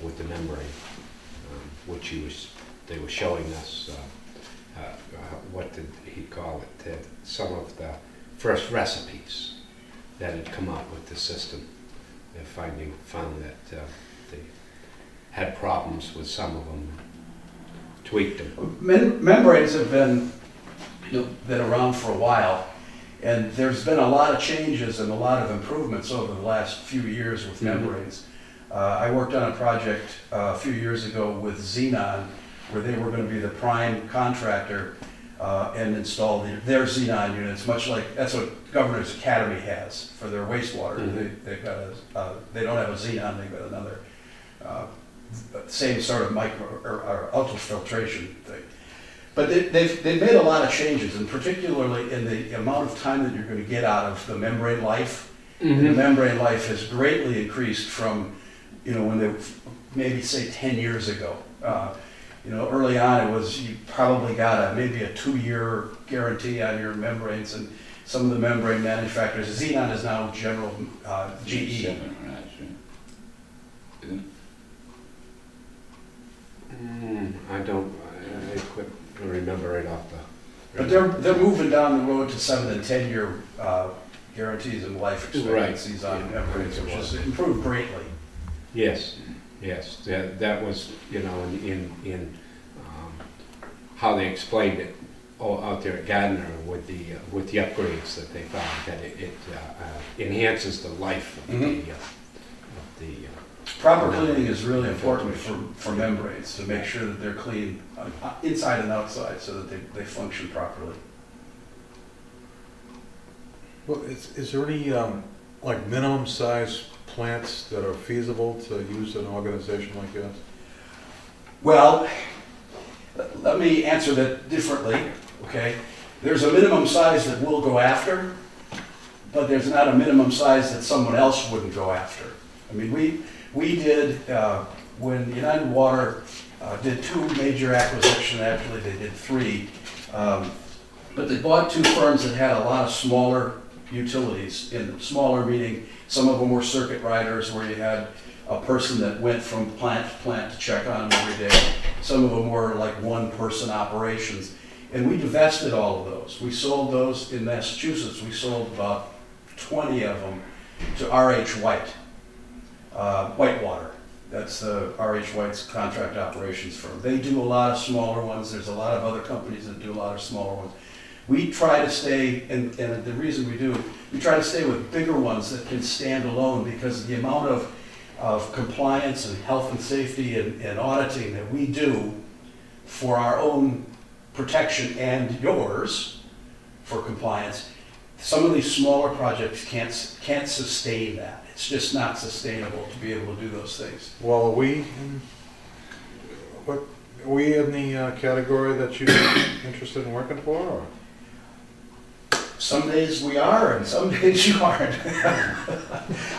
with the membrane, which they were showing us, what did he call it? Some of the first recipes that had come out with the system. They found that they had problems with some of them, tweaked them. Membranes have been around for a while, and there's been a lot of changes and a lot of improvements over the last few years with membranes. I worked on a project a few years ago with Xenon, where they were going to be the prime contractor and install their Xenon units, much like that's what Governor's Academy has for their wastewater. They've got they don't have a Xenon, they've got another same sort of micro or ultrafiltration thing. But they've made a lot of changes, and particularly in the amount of time that you're going to get out of the membrane life. And the membrane life has greatly increased from, when they maybe say 10 years ago. Early on it was you probably got maybe a 2-year guarantee on your membranes, and some of the membrane manufacturers, Xenon is now General GE. 7 or not, sure. Isn't I couldn't remember right off the. But they're moving down the road to 7 and 10 year guarantees and life expectancies on membranes, which has improved greatly. Yes, that was, in how they explained it out there at Gardner with the upgrades that they found, that it enhances the life of the Proper cleaning is really important for membranes, to make sure that they're clean inside and outside so that they function properly. Well, is there any, like minimum size plants that are feasible to use in an organization like this? Well, let me answer that differently, okay? There's a minimum size that we'll go after, but there's not a minimum size that someone else wouldn't go after. I mean, we did, when United Water did 2 major acquisitions, actually they did 3, but they bought 2 firms that had a lot of smaller utilities. Smaller meaning some of them were circuit riders, where you had a person that went from plant to plant to check on them every day. Some of them were like 1-person operations. And we divested all of those. We sold those in Massachusetts. We sold about 20 of them to R.H. White, Whitewater. That's R.H. White's contract operations firm. They do a lot of smaller ones. There's a lot of other companies that do a lot of smaller ones. We try to stay, and the reason we try to stay with bigger ones that can stand alone, because the amount of compliance and health and safety and auditing that we do for our own protection and yours for compliance, some of these smaller projects can't sustain that. It's just not sustainable to be able to do those things. Well, are we in the category that you're interested in working for, or? Some days we are, and some days you aren't.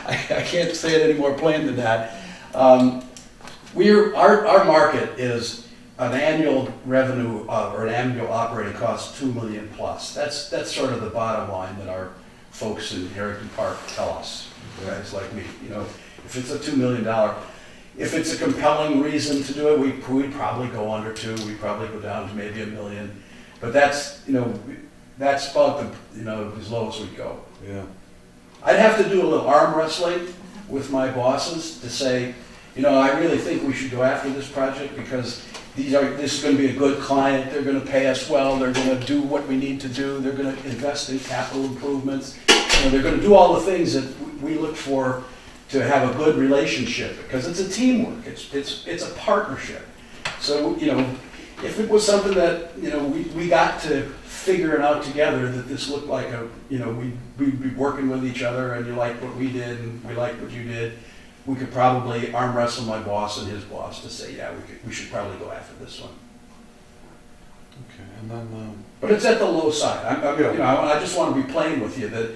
I can't say it any more plain than that. Our market is an annual revenue or an annual operating cost $2 million plus. That's sort of the bottom line that our folks in Harrington Park tell us. Guys like me, if it's a $2 million, if it's a compelling reason to do it, we'd probably go under 2. We'd probably go down to maybe $1 million. But that's about as low as we go. Yeah. I'd have to do a little arm wrestling with my bosses to say, I really think we should go after this project, because this is going to be a good client. They're going to pay us well. They're going to do what we need to do. They're going to invest in capital improvements. they're gonna do all the things that we look for to have a good relationship, because it's a teamwork, it's a partnership. So, if it was something that, we got to figure it out together, that this looked like we'd be working with each other, and you liked what we did, and we liked what you did, we could probably arm wrestle my boss and his boss to say, yeah, we should probably go after this one. Okay, and then, But it's at the low side. I just want to be plain with you that,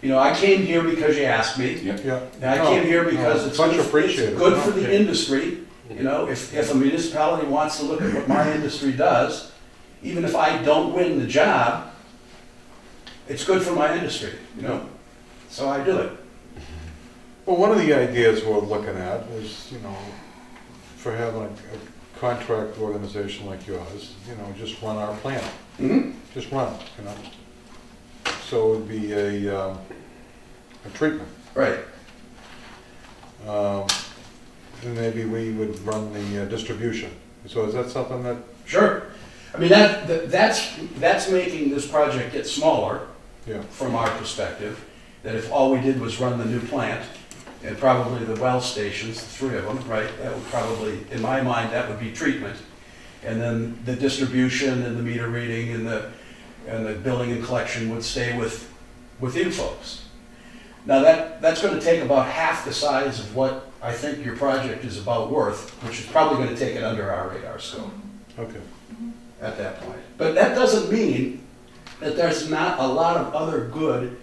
I came here because you asked me. yeah. And I came here because it's much good, appreciated. it's good for the industry. If a municipality wants to look at what my industry does, even if I don't win the job, it's good for my industry, So I do it. Well, one of the ideas we're looking at is, for having a contract organization like yours, just run our plant. Mm-hmm. Just run it, So it would be a treatment. Right. And maybe we would run the distribution. So is that something that, Sure. I mean, that's making this project get smaller. yeah, From our perspective, that if all we did was run the new plant, and probably the well stations, the 3 of them, right, that would probably, in my mind, that would be treatment. And then the distribution and the meter reading and the billing and collection would stay with you folks. Now that's gonna take about half the size of what I think your project is about worth, which is probably gonna take it under our radar scope okay. at that point. But that doesn't mean that there's not a lot of other good,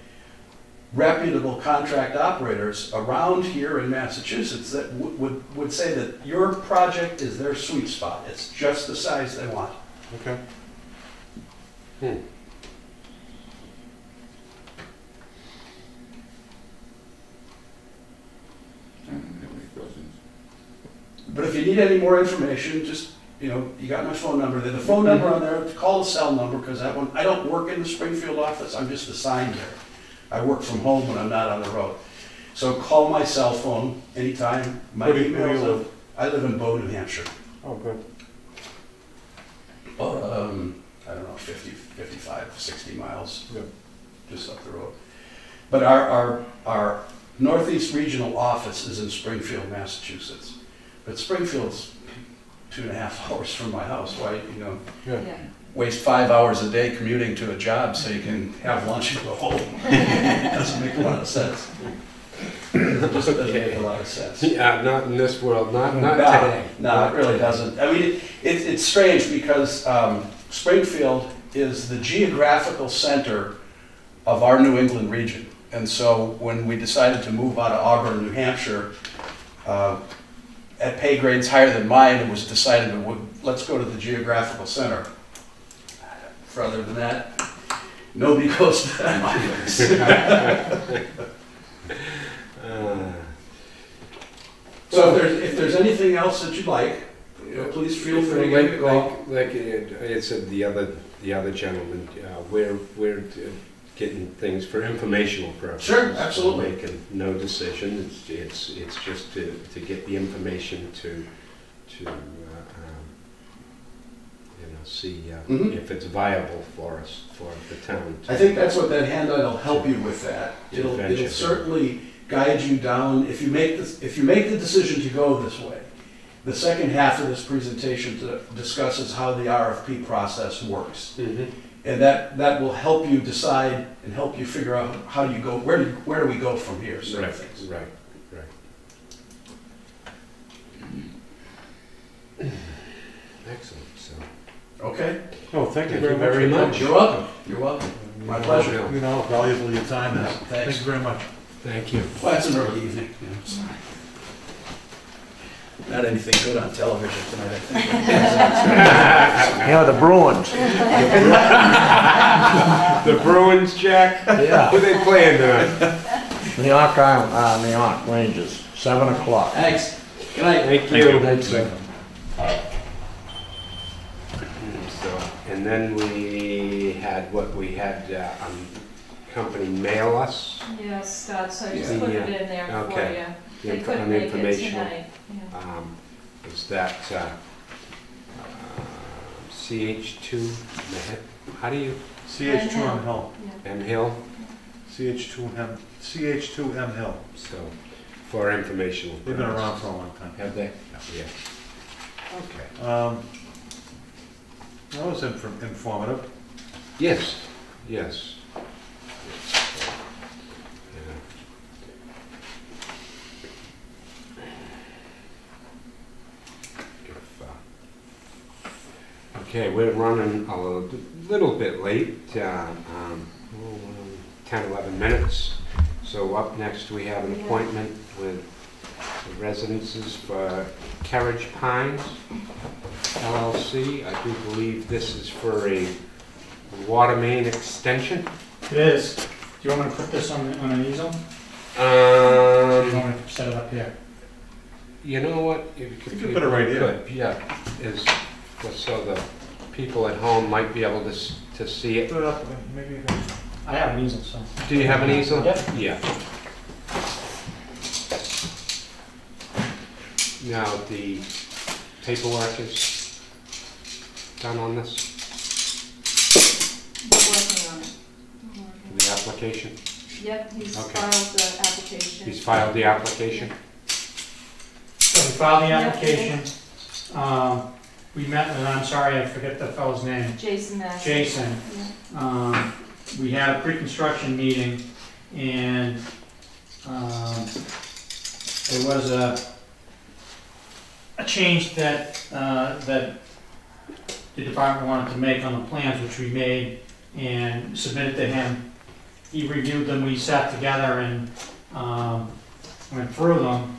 reputable contract operators around here in Massachusetts that would say that your project is their sweet spot. It's just the size they want. Okay. I don't have any questions. But if you need any more information, just, you got my phone number there. The phone number on there, call the cell number, because that one, I don't work in the Springfield office, I'm just assigned there. I work from home when I'm not on the road. So call my cell phone anytime. My Where do you email, live? I live in Bow, New Hampshire. Oh, good. I don't know, 50, 55, 60 miles, Yeah. just up the road. But our Northeast Regional Office is in Springfield, Massachusetts. But Springfield's 2.5 hours from my house. Why, Yeah. Yeah. waste 5 hours a day commuting to a job so you can have lunch and go home? It doesn't make a lot of sense. It just doesn't make a lot of sense. Yeah, not in this world, not No, today. no, it really doesn't. I mean, it's strange because Springfield is the geographical center of our New England region. And so when we decided to move out of Auburn, New Hampshire, at pay grades higher than mine, it was decided let's go to the geographical center. Further than that, nobody goes to that place. So if there's anything else that you'd like, please feel free to give me a call. Like it said the other gentleman, we're getting things for informational purposes. Sure, absolutely. We're making no decision. It's just to get the information to see Mhm. if it's viable for us, for the town. I think that's what that handout will help you with that. It'll Adventure. certainly guide you down, if you make the decision to go this way. The second half of this presentation discusses how the RFP process works. Mhm. And that will help you decide and help you figure out how do you go, where do we go from here, sort of things. Right. Excellent. So. Okay? Oh, thank you Thank you very very much. much. You're welcome. You're welcome. My pleasure. You know how valuable your time is. Thanks. Thank you very much. Thank you. Well, it's an early evening. Not anything good on television tonight, I think. Yeah, the Bruins. The Bruins, Jack. Yeah. Who they playing tonight? New York Island, New York Rangers, 7 o'clock. Thanks. Good night. Thank you. Thanks, sir. So, and then we had company mail us Yes, Scott, so I just Yeah. put it in there for Okay. you. They couldn't an make it informational. tonight. Yeah. Is that CH2? How do you? CH2 on Hill. Yeah. M Hill CH2M Hill. So, for informational. They've been purposes. around for a long time. Have they? Yeah. Okay. That was informative. Yes, yes. Okay, we're running a little bit late, 10, 11 minutes. So up next, we have an appointment with the residences for Carriage Pines LLC. I do believe this is for a water main extension. It is. Do you want me to put this on an easel? Or do you want me to set it up here? You know what? If You could put it right here. Yeah, is so the people at home might be able to see it. Put it up, maybe you can. I have an easel, so. Do you have an easel? Yep. Yeah. Now, the paperwork is done on this, We're working on it. the application? Yep, he's Okay. filed the application. He's filed the application? So we filed the Yeah. application. We met, and I'm sorry, I forget the fellow's name. Jason Massey. Jason. Yeah. We had a pre-construction meeting, and there was a change that the department wanted to make on the plans, which we made and submitted to him. He reviewed them, we sat together and went through them.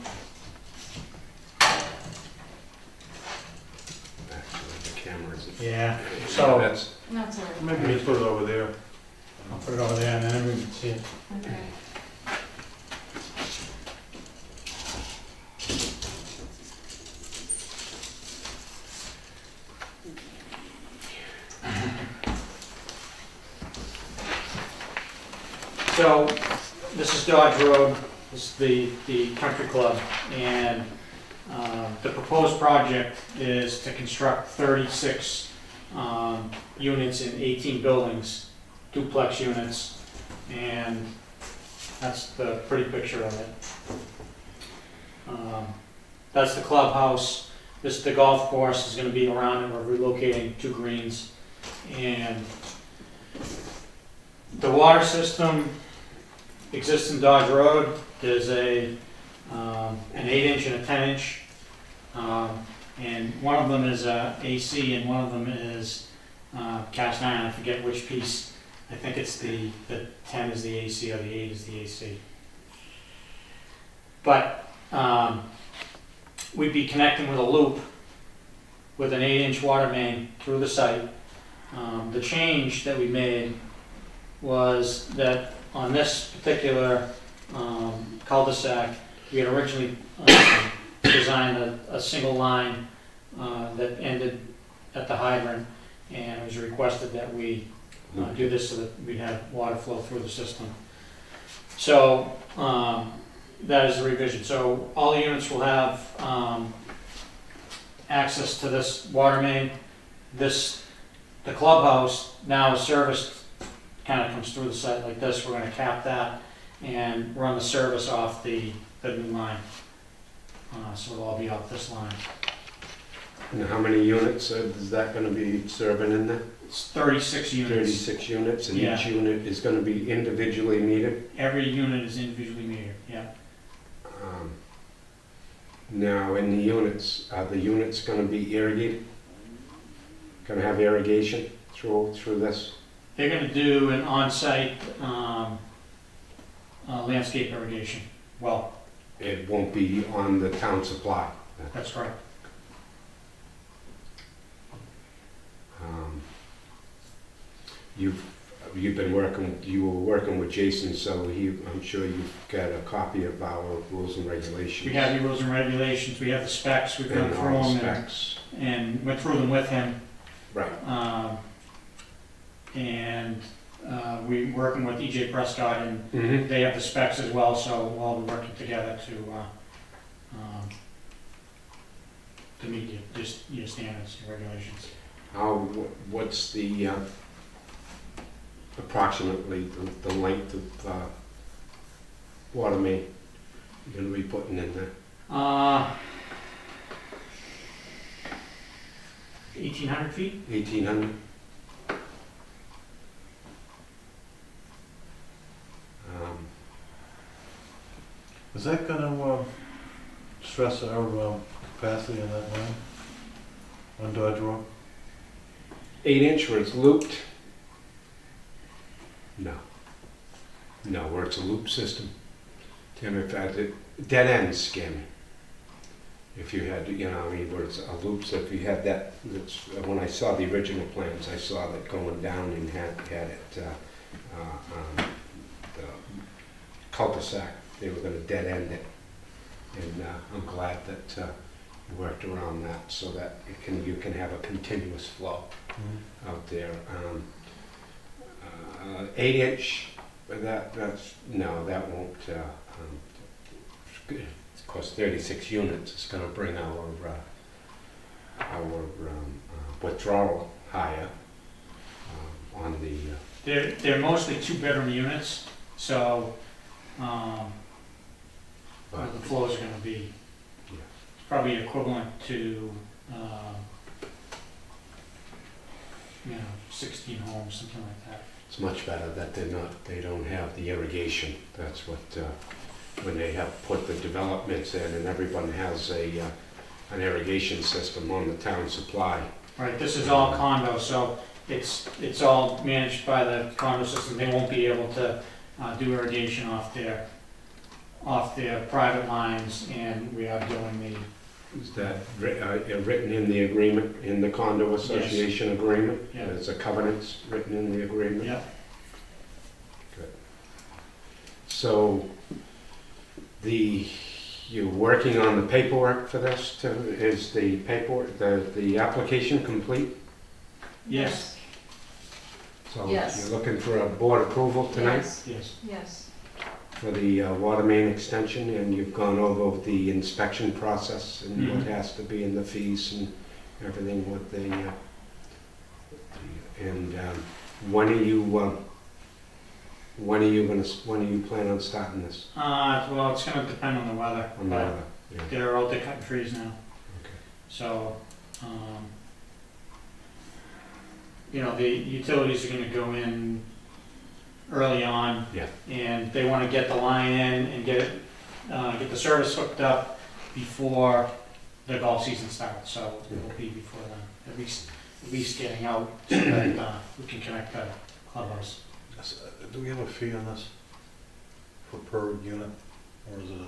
Actually, the cameras. Yeah, so That's, That's all right. Maybe just put it over there. I'll put it over there and then everyone can see it. Okay. So, this is Dodge Road, this is the country club, and the proposed project is to construct 36 units in 18 buildings, duplex units, and that's the pretty picture of it. That's the clubhouse, this is the golf course, is gonna be around it, we're relocating 2 greens, and the water system exists in Dodge Road. There's an 8-inch and a 10-inch, and one of them is AC and one of them is cast iron. I forget which piece. I think it's the 10 is the AC or the 8 is the AC. But we'd be connecting with a loop with an 8-inch water main through the site. The change that we made was that on this particular cul-de-sac, we had originally designed a single line that ended at the hydrant, and it was requested that we do this so that we'd have water flow through the system. So that is the revision. So all the units will have access to this water main. The clubhouse now is serviced, kind of comes through the site like this. We're going to cap that and run the service off the new line. So it'll all be off this line. and how many units is that gonna be serving in there? It's 36 units. 36 units, and Yeah. each unit is gonna be individually metered? Every unit is individually metered, yeah. Now, in the units, are the units gonna be irrigated? Gonna have irrigation through this? They're going to do an on-site landscape irrigation. Well, It won't be on the town supply? that's right. You've been working, you were working with Jason, so I'm sure you've got a copy of our rules and regulations. We have the rules and regulations, we have the specs, we've gone And through all the them specs. and went through them with him. Right. And we're working with EJ Prescott, and Mm-hmm. they have the specs as well, so we'll all be working together to meet your standards and regulations. What's the approximately the length of water main you're gonna be putting in there? 1,800 feet? 1,800? Is that gonna stress our capacity in that line on Dodge Road? 8-inch where it's looped? No. No, where it's a loop system. Tim, in fact, dead ends scare me. If you had, you know, I mean, where it's a loop, so if you had that, when I saw the original plans, I saw that going down and had it, the cul-de-sac, they were gonna dead end it. And I'm glad that you worked around that so that you can have a continuous flow out there. 8-inch, no, that won't. It costs 36 units. It's going to bring our withdrawal higher on the. They're mostly 2-bedroom units, so the flows are going to be probably equivalent to 16 homes, something like that. It's much better that they don't have the irrigation. That's what, when they have put the developments in and everyone has an irrigation system on the town supply. Right, this is all condo, so it's all managed by the condo system. They won't be able to do irrigation off their private lines, and we are doing the. Is that written in the agreement, in the condo association agreement? Yeah. There's a covenants written in the agreement? Yeah. Good. So, you're working on the paperwork for this too? Is the paperwork, the application complete? Yes. So Yes. you're looking for a board approval tonight? Yes. Yes. Yes. For the water main extension, and you've gone over the inspection process and what has to be in the fees and everything with the, and when are you plan on starting this? Well, it's going to depend on the weather. On the but weather? Yeah. They're out there cutting trees now. Okay. So, the utilities are going to go in early on. Yeah. And they want to get the line in and get the service hooked up before the golf season starts. So it'll be before then, at least getting out so that we can connect the clubhouse. Do we have a fee on this for per unit, or is it a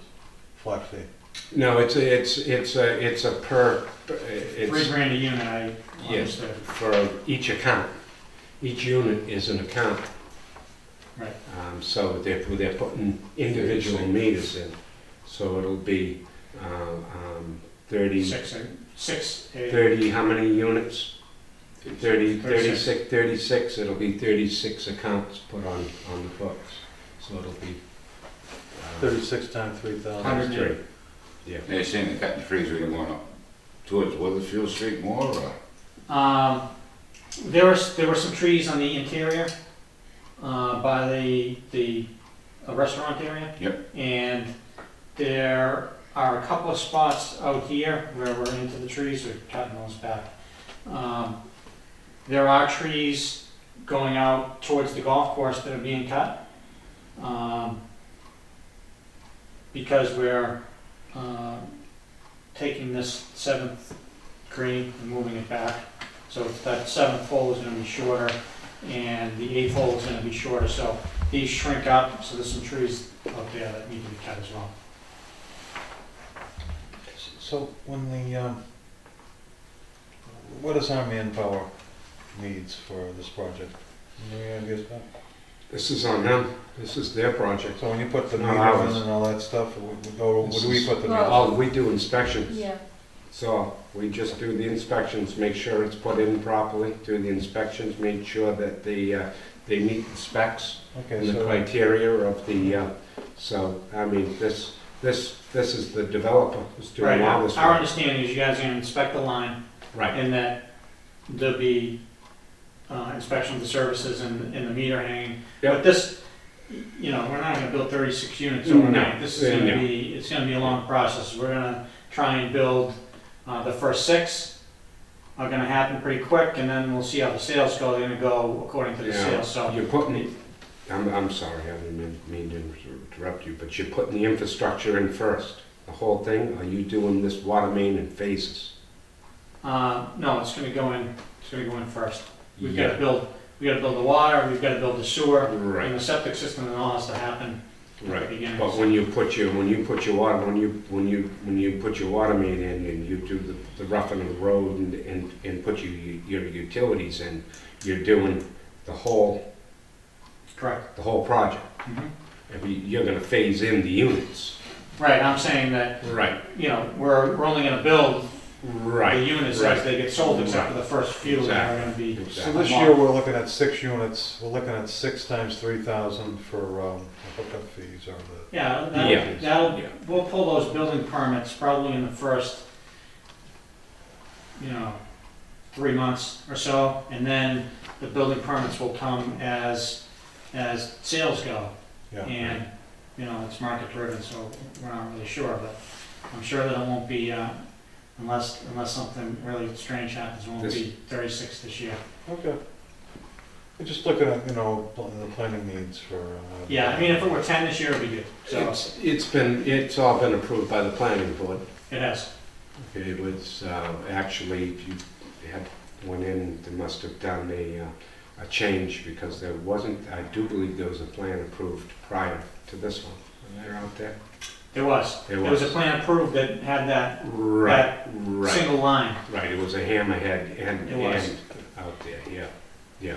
flat fee? No, it's a per. It's, $3,000 a unit, I yes, understood. for each account. Each unit is an account. Right. So they're putting individual meters in. So it'll be 30. 30. How many units? 36. It'll be 36 accounts put on the books. So it'll be 36 times 3,000. 103. Yeah. They're saying they're cutting trees, we're going up towards Weathersfield Street more, or? There were some trees on the interior by the restaurant area. Yep. And there are a couple of spots out here where we're into the trees. We're cutting those back. There are trees going out towards the golf course that are being cut because we're taking this 7th green and moving it back. So that 7th hole is going to be shorter and the 8th hole is going to be shorter. So these shrink up, so there's some trees out there that need to be cut as well. So when what is our manpower needs for this project? Any ideas about? This is on them. This is their project. So when you put the No, meter ours. in and all that stuff, or do we put the meter? Well- Oh, we do inspections. Yeah. So we just do the inspections, make sure it's put in properly, do the inspections, make sure that they meet the specs Okay, and the so criteria of the, so, I mean, this is the developer who's doing Right. all this Our work. understanding is you guys are going to inspect the line Right, and that there'll be inspection of the services and the meter hanging. Yep. But this, you know, we're not gonna build 36 units overnight. This is gonna No. be, it's gonna be a long process. We're gonna try and build, the first 6 are gonna happen pretty quick, and then we'll see how the sales go. They're gonna go according to the Yeah. sales, so. You're putting, I'm sorry, I didn't mean to interrupt you, but you're putting the infrastructure in first, the whole thing? Are you doing this water main in phases? No, it's gonna go in first. We've Yeah. gotta build the water, we've gotta build the sewer, and Right, the septic system and all has to happen at the right. beginning. But when you put your water main in and you do the roughing of the road and put your utilities in, you're doing the whole Correct. project. Mhm. You're gonna phase in the units. Right, I'm saying that, Right. you know, we're only gonna build the Right. units right. as they get sold, except for the first few that are gonna be. So this year, we're looking at 6 units, we're looking at 6 times 3,000 for hookup fees or the. Yeah, Yeah. Yeah. we'll pull those building permits probably in the first, 3 months or so, and then the building permits will come as sales go. Yeah. And, it's market driven, so we're not really sure, but I'm sure that it won't be, unless something really strange happens, it won't be 36 this year. Okay. We're just looking at, the planning needs for. Yeah, I mean, if it were 10 this year, it'd be good, so It's all been approved by the planning board. it has. Okay, it was, actually, if you had went in, they must have done a change because there wasn't, I do believe there was a plan approved prior to this one. Were they out there? There was. There There was a was. plan approved that had that Right, right, single line. right. It was a hammerhead and It was. out there, yeah.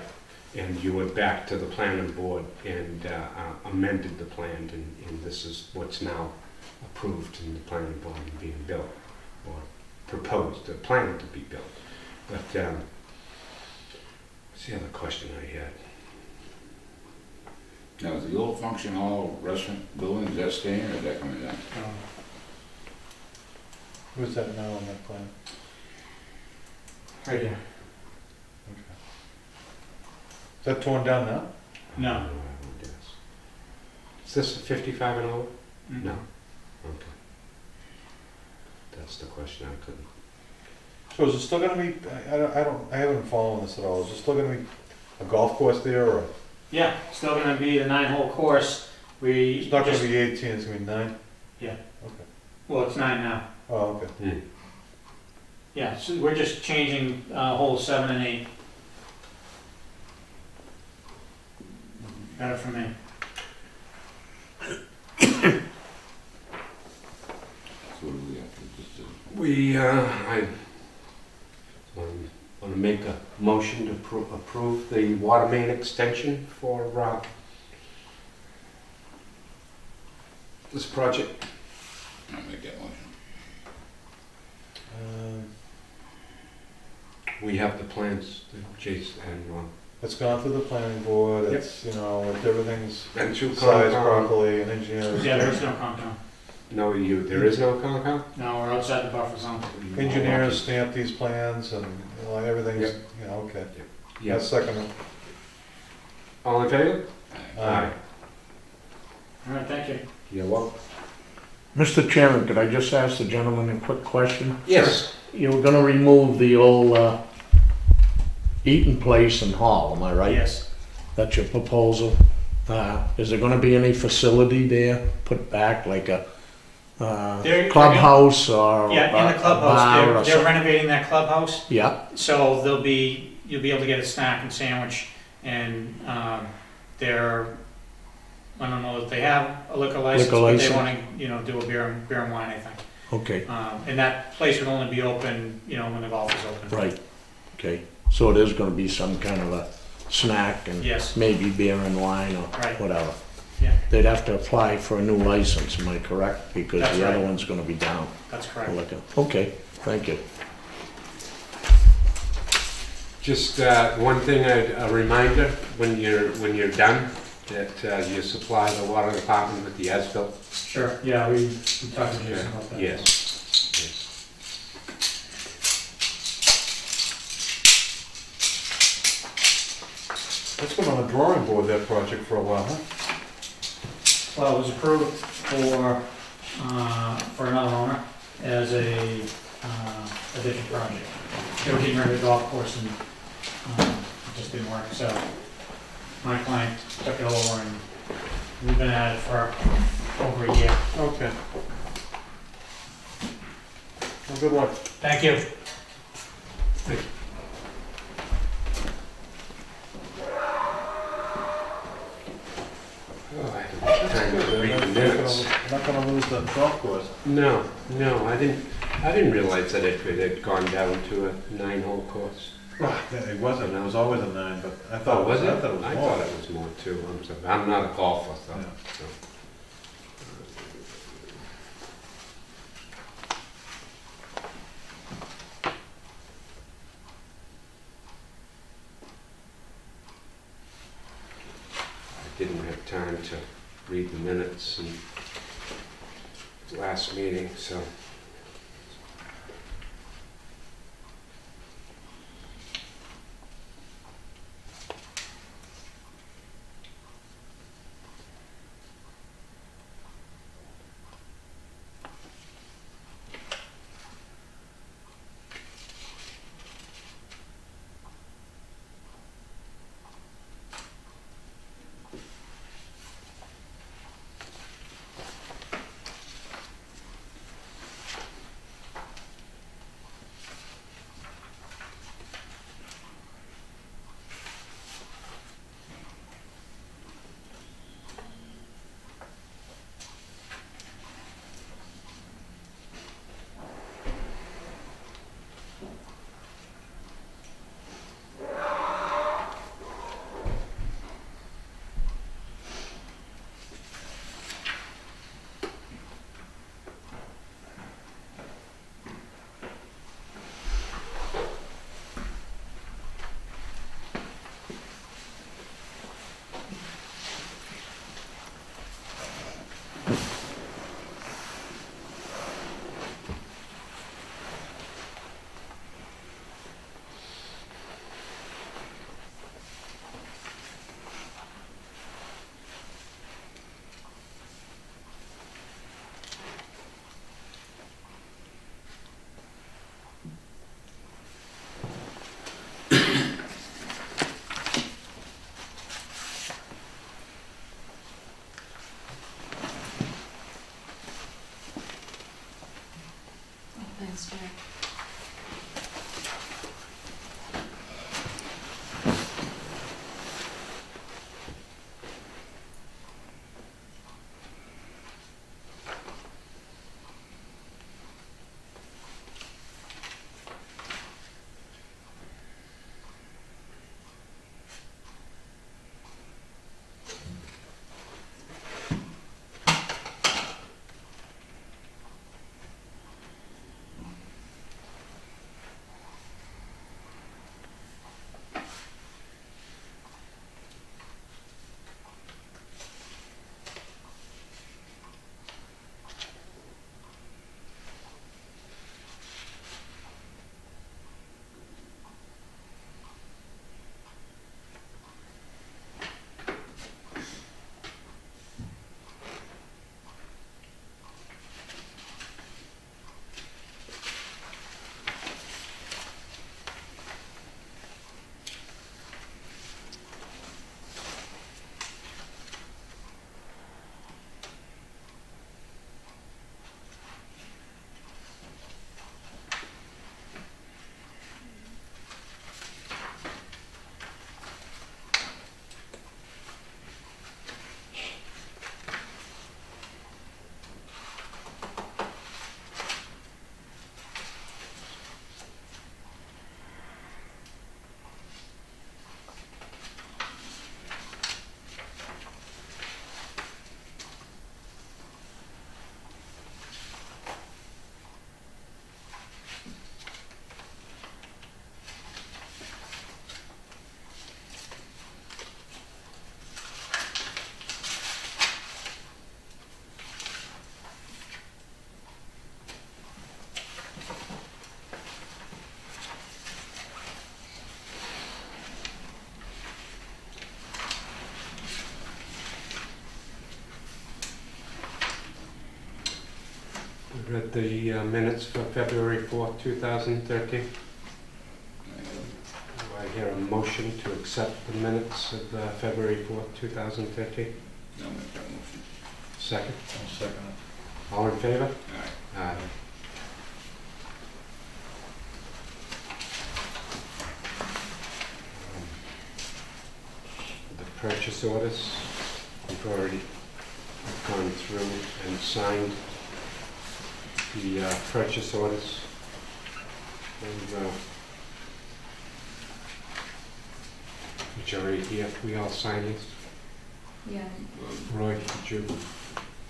And you went back to the planning board and amended the plan, and this is what's now approved in the planning board and being built, or proposed, planned to be built. But, what's the other question I had? Now, is the old function hall restaurant building, is that staying or is that coming down? Who's that now on that plan? Right here. Okay. Is that torn down now? No. I would guess. Is this 55 and over? No. Okay. That's the question I couldn't. So is it still gonna be, I haven't followed this at all, is it still gonna be a golf course there, or? Yeah, still gonna be the 9-hole course. We It's not gonna just, be 18, it's gonna be 9? Yeah. Okay. well, it's 9 now. Oh, okay. Yeah, so we're just changing holes 7 and 8. Better for me. So what do we have to just do? I want to make a motion to approve the water main extension for this project. I'll make that motion. We have the plans, Jason, and It's gone through the planning board, it's, everything's through sized Concom. properly, and engineers. Yeah, there is no Concom. No, there is no Concom? No, we're outside the buffer zone. Engineers stamp these plans, and, everything's, okay. Yeah. Second it. All in favor? Aye. All right, thank you. You're welcome. Mr. Chairman, could I just ask the gentleman a quick question? Yes. You were gonna remove the old eating place and hall, am I right? Yes. That's your proposal. Is there gonna be any facility there put back, like a They're- clubhouse or Yeah, in the a bar clubhouse, or they're something? renovating that clubhouse. Yeah, So you'll be able to get a snack and sandwich, and I don't know if they have a liquor license, Liquor but license. they want to do a beer and wine, I think. okay, And that place would only be open, when the golf is open. right, okay. So it is gonna be some kind of a snack and Yes, maybe beer and wine or Right. whatever. Yeah. They'd have to apply for a new license, am I correct? Because That's the other right. one's gonna be down. that's correct. Liquor. Okay, thank you. Just one thing, a reminder, when you're done, that you supply the water department with the as-built. Sure, yeah, we talked to Jason about that. Yes. It's been on the drawing board, that project, for a while, huh? Well, it was approved for another owner as a addition project. They were getting rid of the golf course and it just didn't work, so my client took it over and we've been at it for over a year. Okay. Well, good luck. Thank you. Oh, I haven't time to read the minutes. You're not gonna lose the golf course. No, I didn't realize that it had gone down to a 9-hole course. It wasn't, it was always a 9, but I Oh, thought, was it? I thought it was I more. thought it was more too. I'm sorry. I'm not a golfer, so. Yeah. so. I didn't have time to read the minutes and last meeting, so. read the minutes for February 4th, 2013. Do I hear a motion to accept the minutes of February 4th, 2013? I'll make that motion. Second? I'll second it. All in favor? Aye. Aye. The purchase orders, we've already gone through and signed the purchase orders. And, which are right here, we all sign these. Yeah. Roy, did you?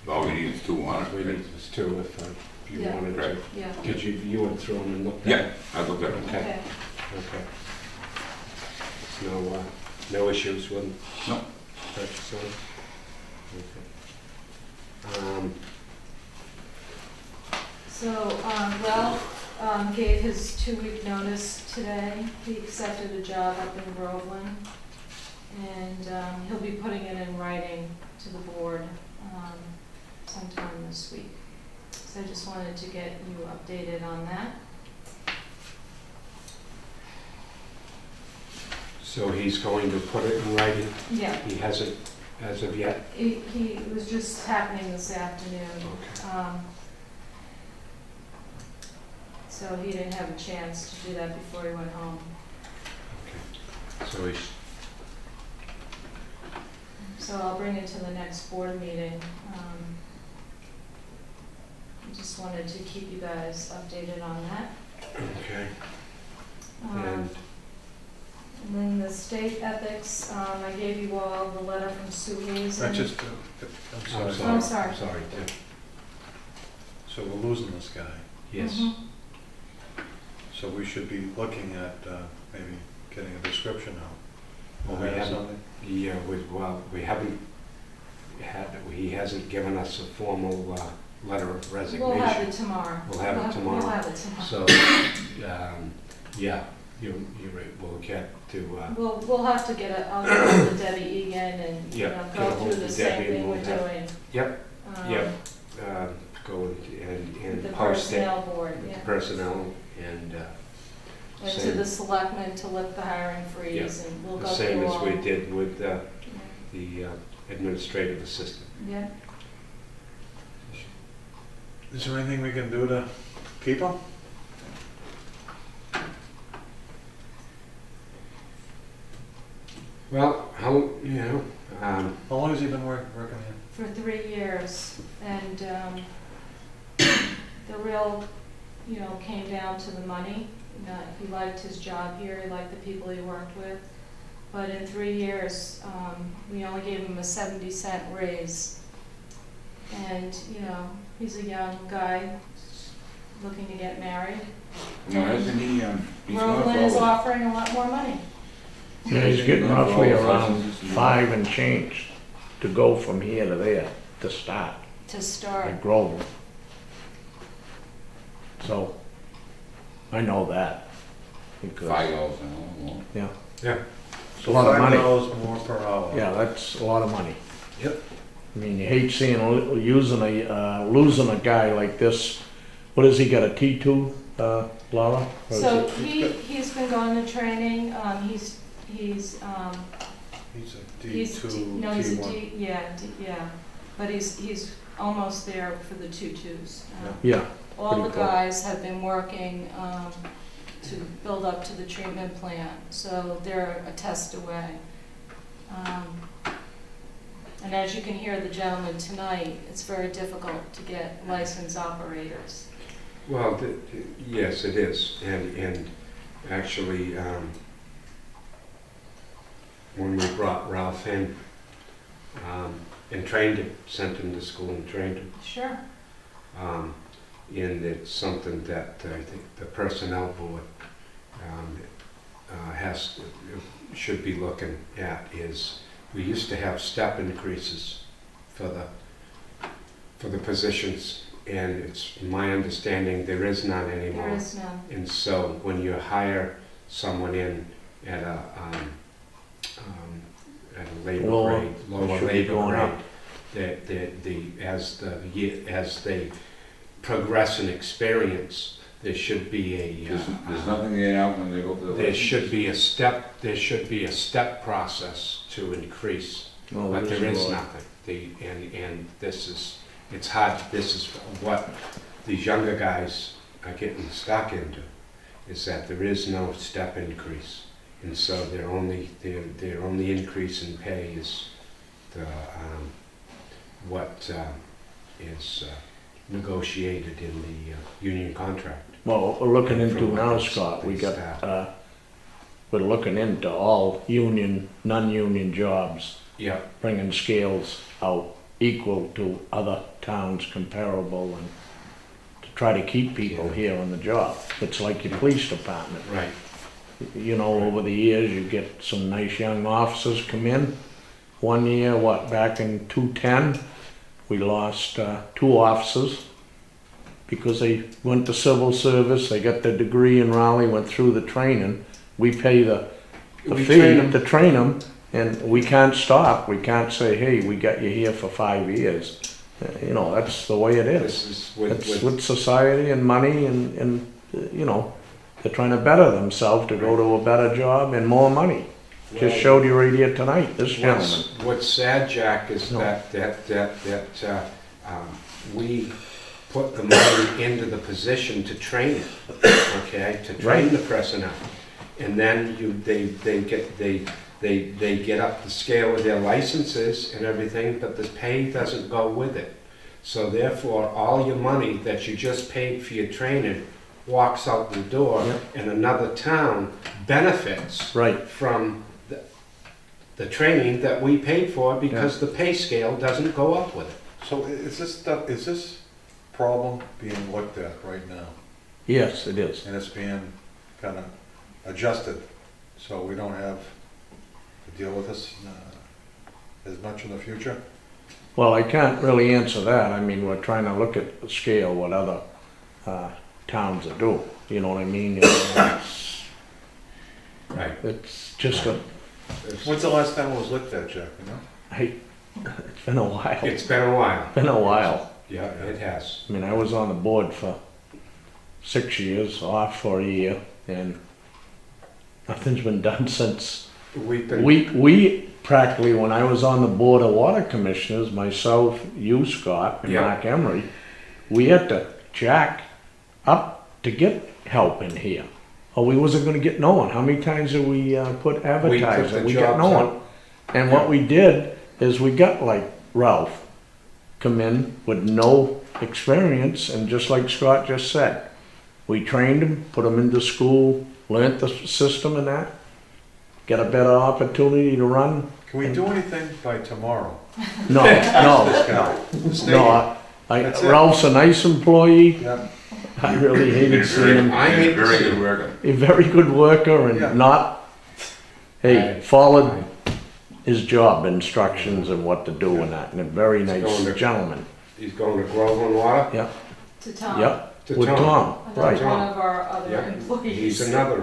All we need is two on We it. need this too if you Yeah. wanted to. Right. Yeah. Did you went through them and looked at Yeah, them? I looked at it. Okay. Okay. Okay. There's no issues with them? No. Purchase order? Okay. So, Ralph gave his 2-week notice today. He accepted a job up in Groveland. And he'll be putting it in writing to the board sometime this week. So I just wanted to get you updated on that. So he's going to put it in writing? Yeah, He hasn't as of yet? it was just happening this afternoon. Okay. So he didn't have a chance to do that before he went home. Okay. So he's, So I'll bring it to the next board meeting. I just wanted to keep you guys updated on that. okay. Um, And And then the state ethics, I gave you all the letter from Sue Hazen. I'm sorry. I'm sorry. I'm sorry, Tim. So we're losing this guy. Yes. Mhm. So we should be looking at maybe getting a description of. Well, we haven't, yeah, we haven't had, he hasn't given us a formal letter of resignation. We'll have it tomorrow. We'll have it tomorrow. We'll have it tomorrow. So, yeah, you're right, we'll get to, We'll have to I'll get ahold of Debbie Egan and, Yeah, go get ahold through of the same Debbie and thing we're we'll have- doing. Yep, Um, yep. Go The and post it. personnel board, With yeah. the personnel and And to same- the selectmen to lift the hiring freeze, and we'll the go same through as all. we did with Yeah. the administrative assistant. Yeah. Is there anything we can do to keep him? Well, How long has he been working here? For 3 years, and the real, came down to the money. He liked his job here, he liked the people he worked with, but in 3 years, we only gave him a 70-cent raise. And, he's a young guy looking to get married. No, hasn't he, he's gone Groveland is for all offering a lot more money Yeah, he's getting Not roughly all around licenses and 5 and change to go from here to there to start to start. at Groveland. So, I know that. Because, $5 an hour more. yeah, it's a lot of money. $5 more per hour. Yeah, that's a lot of money. Yep. I mean, you hate seeing, losing a guy like this. What has he got, a T2, Laura? Or is So it- he's been going to training, he's He's a He's D2, no, he's a T1. D, yeah, but he's almost there for the 2-2s. Yeah, All the pretty close. guys have been working to build up to the treatment plant, so they're a test away. And as you can hear the gentleman tonight, it's very difficult to get licensed operators. well, yes, it is, and actually, when we brought Ralph in, and trained him, sent him to school and trained him, Sure. and it's something that I think the personnel board should be looking at is, we used to have step increases for the positions, and it's my understanding there is none anymore. There is none. And so when you hire someone in at a labor Lower, grade, it lower should be labor going grade, up. as they progress in experience, there should be a, There's nothing in out when they go for the. there should be a step process to increase, Well, but there is a lot. nothing. And this is, it's hard, this is what these younger guys are getting stuck into, is that there is no step increase. And so their only increase in pay is the, what is negotiated in the union contract. Well, what we're looking into From what now, they- Scott, we they got, start. we're looking into all union, non-union jobs, Yeah, bringing scales out equal to other towns comparable, and to try to keep people Yeah. here on the job. It's like your police department. right. You know, over the years, you get some nice young officers come in. One year, back in 2010, we lost 2 officers because they went to civil service, they got their degree in Raleigh, went through the training. We pay the We fee train 'em. to train them, and we can't stop. We can't say, hey, we got you here for 5 years. You know, that's the way it is. This is with, It's with society and money and you know, they're trying to better themselves to go to a better job and more money. Just showed you right here tonight, this gentleman. What's sad, Jack, is No. that we put the money into the position to train it, okay, to train Right. the personnel. And then they get up the scale with their licenses and everything, but the pay doesn't go with it. So therefore, all your money that you just paid for your training walks out the door, Yep. and another town benefits Right, from the training that we paid for because the pay scale doesn't go up with it. So is this problem being looked at right now? yes, it is. And it's being kind of adjusted, so we don't have to deal with this as much in the future? Well, I can't really answer that. I mean, we're trying to look at the scale, what other towns are doing. You know what I mean? Right. It's just a, When's the last time it was looked at, Jack, you know? it's been a while. It's been a while. Been a while. Yeah, it has. I mean, I was on the board for 6 years, off for a year, and nothing's been done since. We've been. We practically, when I was on the board of water commissioners, myself, you, Scott, and Yeah. Mark Emery, we had to jack up to get help in here. Or we wasn't gonna get no one. How many times did we put advertising? the We got no jobs one. out. And what we did is we got like Ralph come in with no experience, and just like Scott just said, we trained him, put him into school, learned the system and that, get a better opportunity to run. Can we do anything by tomorrow? No, no, That's it. Ralph's a nice employee. Yeah. I really hated seeing him. I hate Very to good see worker. A very good worker Yeah. and not, hey, Right. followed his job instructions and what to do and that, and a very He's nice going to- gentleman. He's going to Groveland Water. Yep, To Tom. yep, To with Tom, Another right. one of our other Yeah. employees. He's another,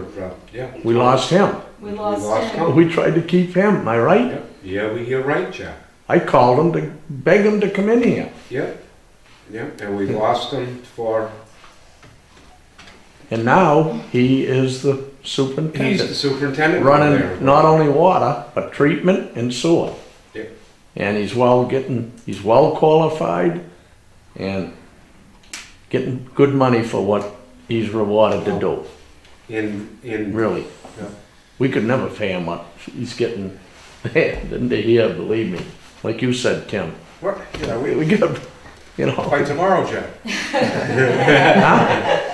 yeah. We lost him. We We lost lost him. Tom. We tried to keep him, am I right? Yeah, you're right, Jack. I called him to beg him to come in here. Yeah, yeah, and we lost him for, And now he is the he's the superintendent, superintendent. over there. running not only water, but treatment and sewer. Yeah. And he's well qualified and getting good money for what he's rewarded to do, In, really. Yeah. We could never pay him what he's getting here, believe me. Like you said, Tim, What, you know, we get, you know. by tomorrow, Jack.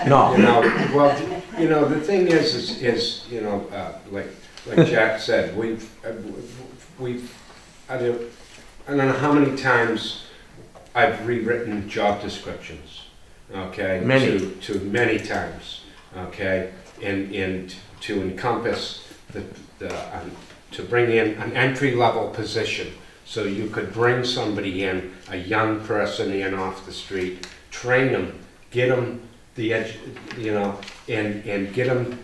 No, you know, well, you know, the thing is, you know, like Jack said, I don't know how many times I've rewritten job descriptions, okay? Many. To many times, okay? And to encompass to bring in an entry-level position. So you could bring somebody in, a young person in off the street, train them, get them the edge, you know, and get them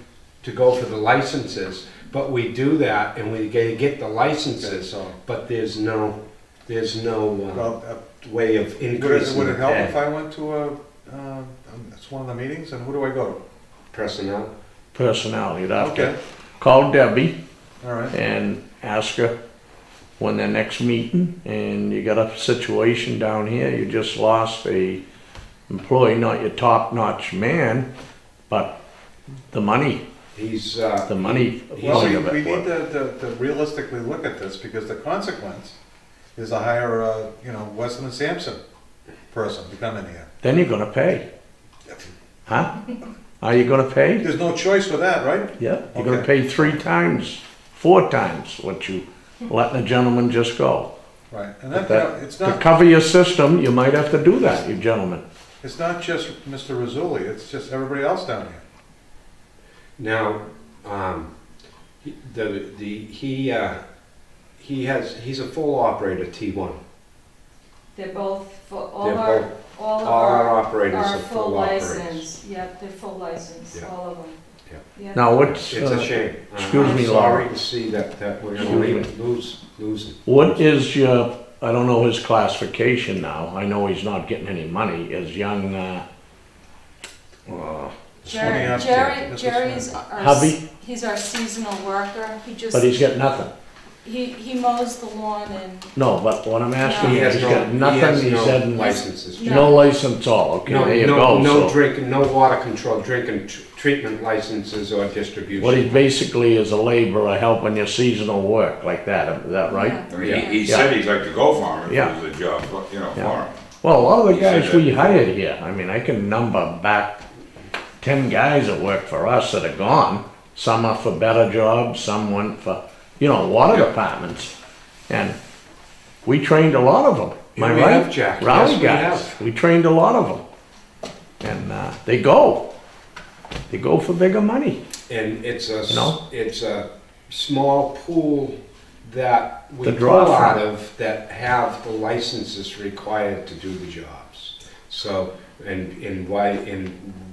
to go for the licenses. But we do that and we get the licenses, So, but there's no well, way of increasing would it the help pay. if I went to it's one of the meetings, and who do I go to? Personnel. Personnel, you'd have Okay, to call Debbie all right. and ask her when their next meeting, and you got a situation down here, you just lost a employee, not your top-notch man, but the money, He's, the money Well, part we of need it. to realistically look at this, because the consequence is to hire, Weston and Sampson person to come in here. Then you're gonna pay. Huh? Are you gonna pay? There's no choice with that, right? Yeah, you're gonna Okay. pay 3 times, 4 times what you letting a gentleman just go. Right, and But it's To not, cover your system, you might have to do that, you gentlemen. it's not just Mr. Rizzuli, it's just everybody else down here. now, he's a full operator T1. They're both, all They're our, both- all of All our our, operators are are full full operators. license. Yep, they're full license, Yeah. all of them. Yeah. Yeah. Now, what's, It's a shame. excuse me, I'm sorry Laura. to see that we're Excuse gonna me. lose him. What is your, I don't know his classification now, I know he's not getting any money, is young, Jerry, Sweeney Jerry, Mr. Jerry's Sweeney. our, hubby, he's our seasonal worker. He just, but he's got nothing. he mows the lawn and, No, but what I'm asking, He you, has he's no, got he nothing, has he no said, licenses. No. no license at all, okay, No, there you no, go, no so. drinking, no water control, drinking treatment licenses or distribution. What he basically is a laborer helping your seasonal work, like that, is that right? yeah. I mean, Yeah. he said he'd like to go for him if Yeah. it was a job, for Yeah. him. Well, a lot of the He said guys that we before. hired here, I mean, I can number back 10 guys that work for us that are gone. Some are for better jobs, some went for, water Yeah. departments. And we trained a lot of them, am I Yeah, we right? have, Jack. Rowdy Yes, we guys, have. we trained a lot of them. And they go for bigger money. And it's No. it's a small pool that we To pull draw from. out of that have the licenses required to do the jobs. So,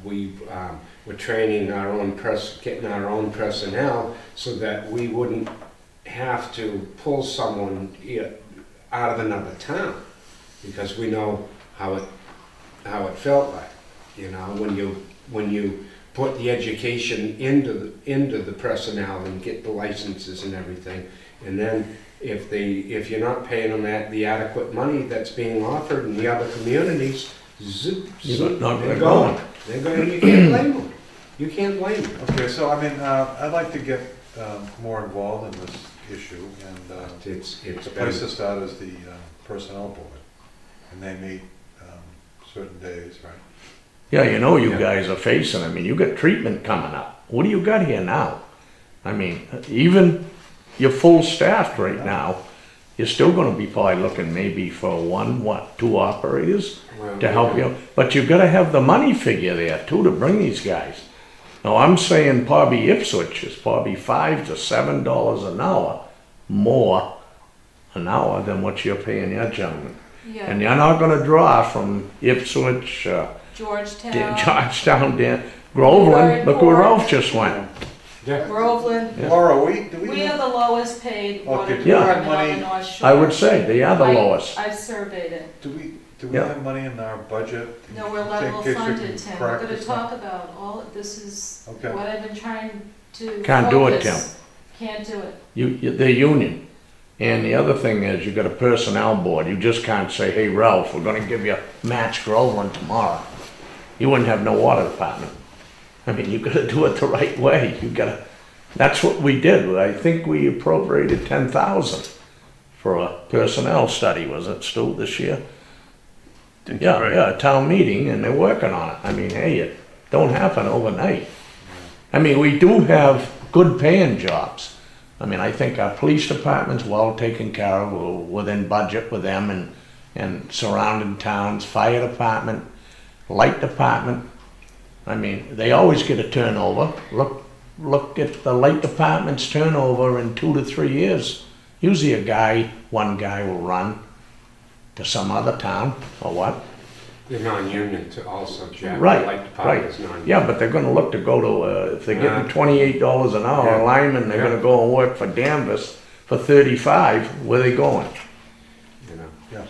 we're training our own getting our own personnel so that we wouldn't have to pull someone out of another town, because we know how it felt like, when you put the education into the personnel and get the licenses and everything, and then if you're not paying them the adequate money that's being offered in the other communities, zip, You're zip, not they're gonna going. go. They're going. You can't blame them. You can't blame them. Okay, so I'd like to get more involved in this issue, and It's the been, place to start is the personnel board, and they meet certain days, right? Yeah, you Yeah. guys are facing, I mean, you got treatment coming up. What do you got here now? I mean, even you're full staffed right now, you're still gonna be probably looking maybe for 2 operators to help you. But you've gotta have the money figure there too to bring these guys. Now, I'm saying probably Ipswich is probably $5 to $7 an hour more an hour than what you're paying your gentleman. Yeah, And you're not gonna draw from Ipswich, Georgetown, Georgetown, Groveland, look where Ralph just went. Groveland. Yeah. Laura, do we We are have, the lowest paid water do we have department on the money- North Shore. I would say they are the lowest. I've surveyed it. do we Yeah. have money in our budget? No, we're In level case we funded, can Tim. We're gonna practice talk about this is Okay. what I've been trying to Can't do it, focus. Can't do it. They're union. And the other thing is, you got a personnel board, you just can't say, hey Ralph, we're gonna give you match Groveland tomorrow. You wouldn't have no water department. I mean, you gotta do it the right way, that's what we did, I think we appropriated 10,000 for a personnel study, was it, Stu, this year? Yeah, a town meeting, and they're working on it, I mean, hey, it don't happen overnight. I mean, we do have good paying jobs. I mean, I think our police department's well taken care of, we're within budget with them and surrounding towns, fire department, light department. I mean, they always get a turnover. Look at the light department's turnover in 2 to 3 years. Usually one guy will run to some other town, or what? they're non-union to also, Jack. Right, Light department is non-union. Yeah, but they're gonna look to go to, if they're getting $28 an hour, Yeah. a lineman, they're gonna go and work for Danvers for 35, where they going? You know. Yeah.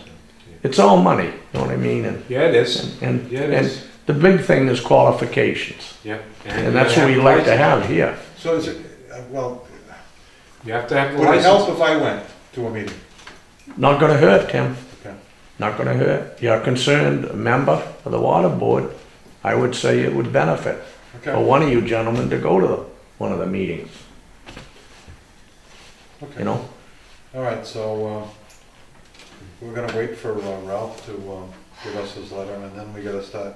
It's all money, you know what I mean? Yeah, it is. And Yeah, it and is. The big thing is qualifications, Yep. and that's what we like to have here. So is it, well, You have to have a would it help license. if I went to a meeting? Not gonna hurt, Tim. Okay. Not gonna hurt. You're a concerned member of the water board. I would say it would benefit for Okay, one of you gentlemen to go to one of the meetings, you okay. know? All right, so, we're gonna wait for Ralph to, give us his letter, and then we gotta start.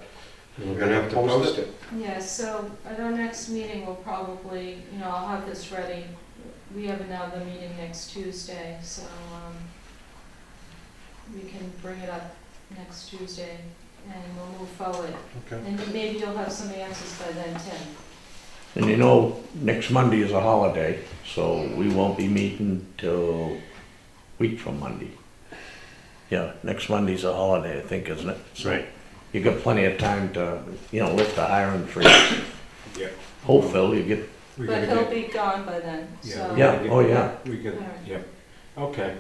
We're gonna have to post it. Yeah, so at our next meeting, we'll probably, I'll have this ready. We have another meeting next Tuesday, so, we can bring it up next Tuesday and we'll move forward. Okay. And maybe you'll have some answers by then, Tim. And you know, next Monday is a holiday, so we won't be meeting till week from Monday. Yeah, next Monday's a holiday, I think, isn't it? So Right. you got plenty of time to, lift the hiring freeze. Yeah. Hopefully you get, We But gotta he'll get- be gone by then, Yeah, so. we Yeah, gotta get- oh, yeah. We could, Alright. yep. Okay.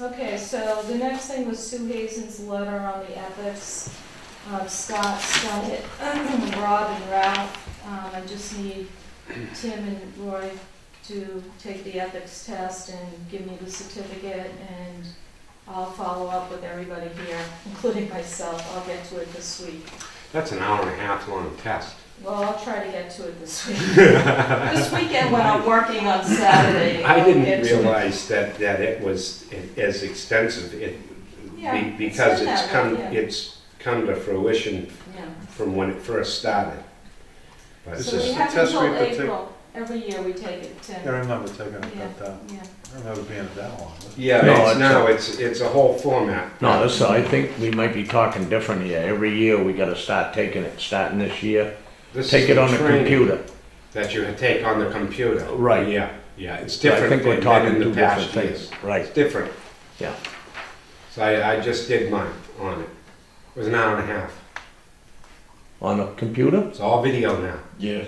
Okay, so the next thing was Sue Hazen's letter on the ethics. Scott sent it, Rob and Ralph. I just need Tim and Roy to take the ethics test and give me the certificate, and I'll follow up with everybody here, including myself. I'll get to it this week. That's an hour and a half long test. Well, I'll try to get to it this week. This weekend when I'm working on Saturday. I I'll didn't get to it. realize that it was as extensive, Yeah, because been that way, yeah. it's come to fruition Yeah. from when it first started. But This So is we the have test until we could take- April. Every year we take it, Tim. I remember taking it, Yeah, but, yeah. I remember being it that long. Yeah, No, it's a whole format. no, this, I think we might be talking different here. Every year we gotta start taking it, starting this year. This Take is it on the training computer. That you take on the computer. Right. Yeah, yeah, it's So I different think we're than talking in two the past different years. things. Right, It's different. yeah. So I just did mine on it. It was an hour and a half. On a computer? It's all video now. Yes.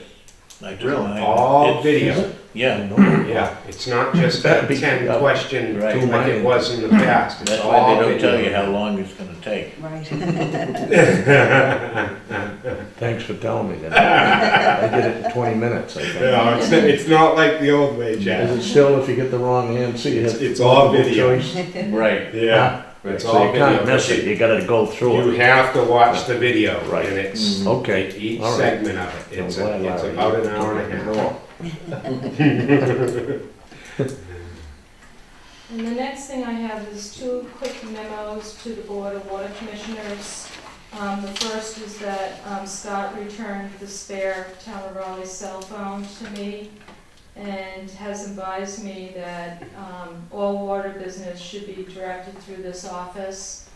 I do Really? mine. All It's- video. Yeah, Yeah, it's not just Better a be- 10-question Right. like it was in the past. It's that's all why they don't video. tell you how long it's gonna take. Right. Thanks for telling me that. I did it in 20 minutes, I think. No, it's not like the old way, Is Jack. it still, if you get the wrong answer, you hit It's all multiple video. choice? Right. Yeah, Right, it's so all you can't video. miss it, you gotta go through You it. have to watch the video, Right. and it's Okay, each all right. segment of it. I'm It's glad, it's Larry, about you an hour and a told me half. more. And the next thing I have is two quick memos to the Board of Water Commissioners. The first is that Scott returned the spare Town of Raleigh cell phone to me and has advised me that all water business should be directed through this office.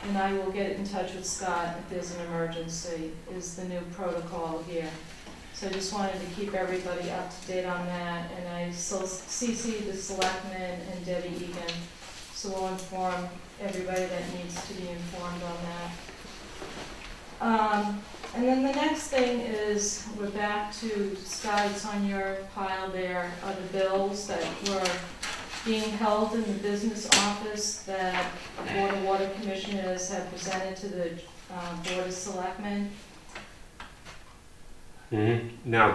And I will get in touch with Scott if there's an emergency, is the new protocol here. So I just wanted to keep everybody up to date on that, and I CC the selectmen and Debbie Egan, so we'll inform everybody that needs to be informed on that. And then the next thing is, we're back to, Scott, it's on your pile there, are the bills that were being held in the business office that the Board of Water Commissioners have presented to the Board of Selectmen. Mhm. Now,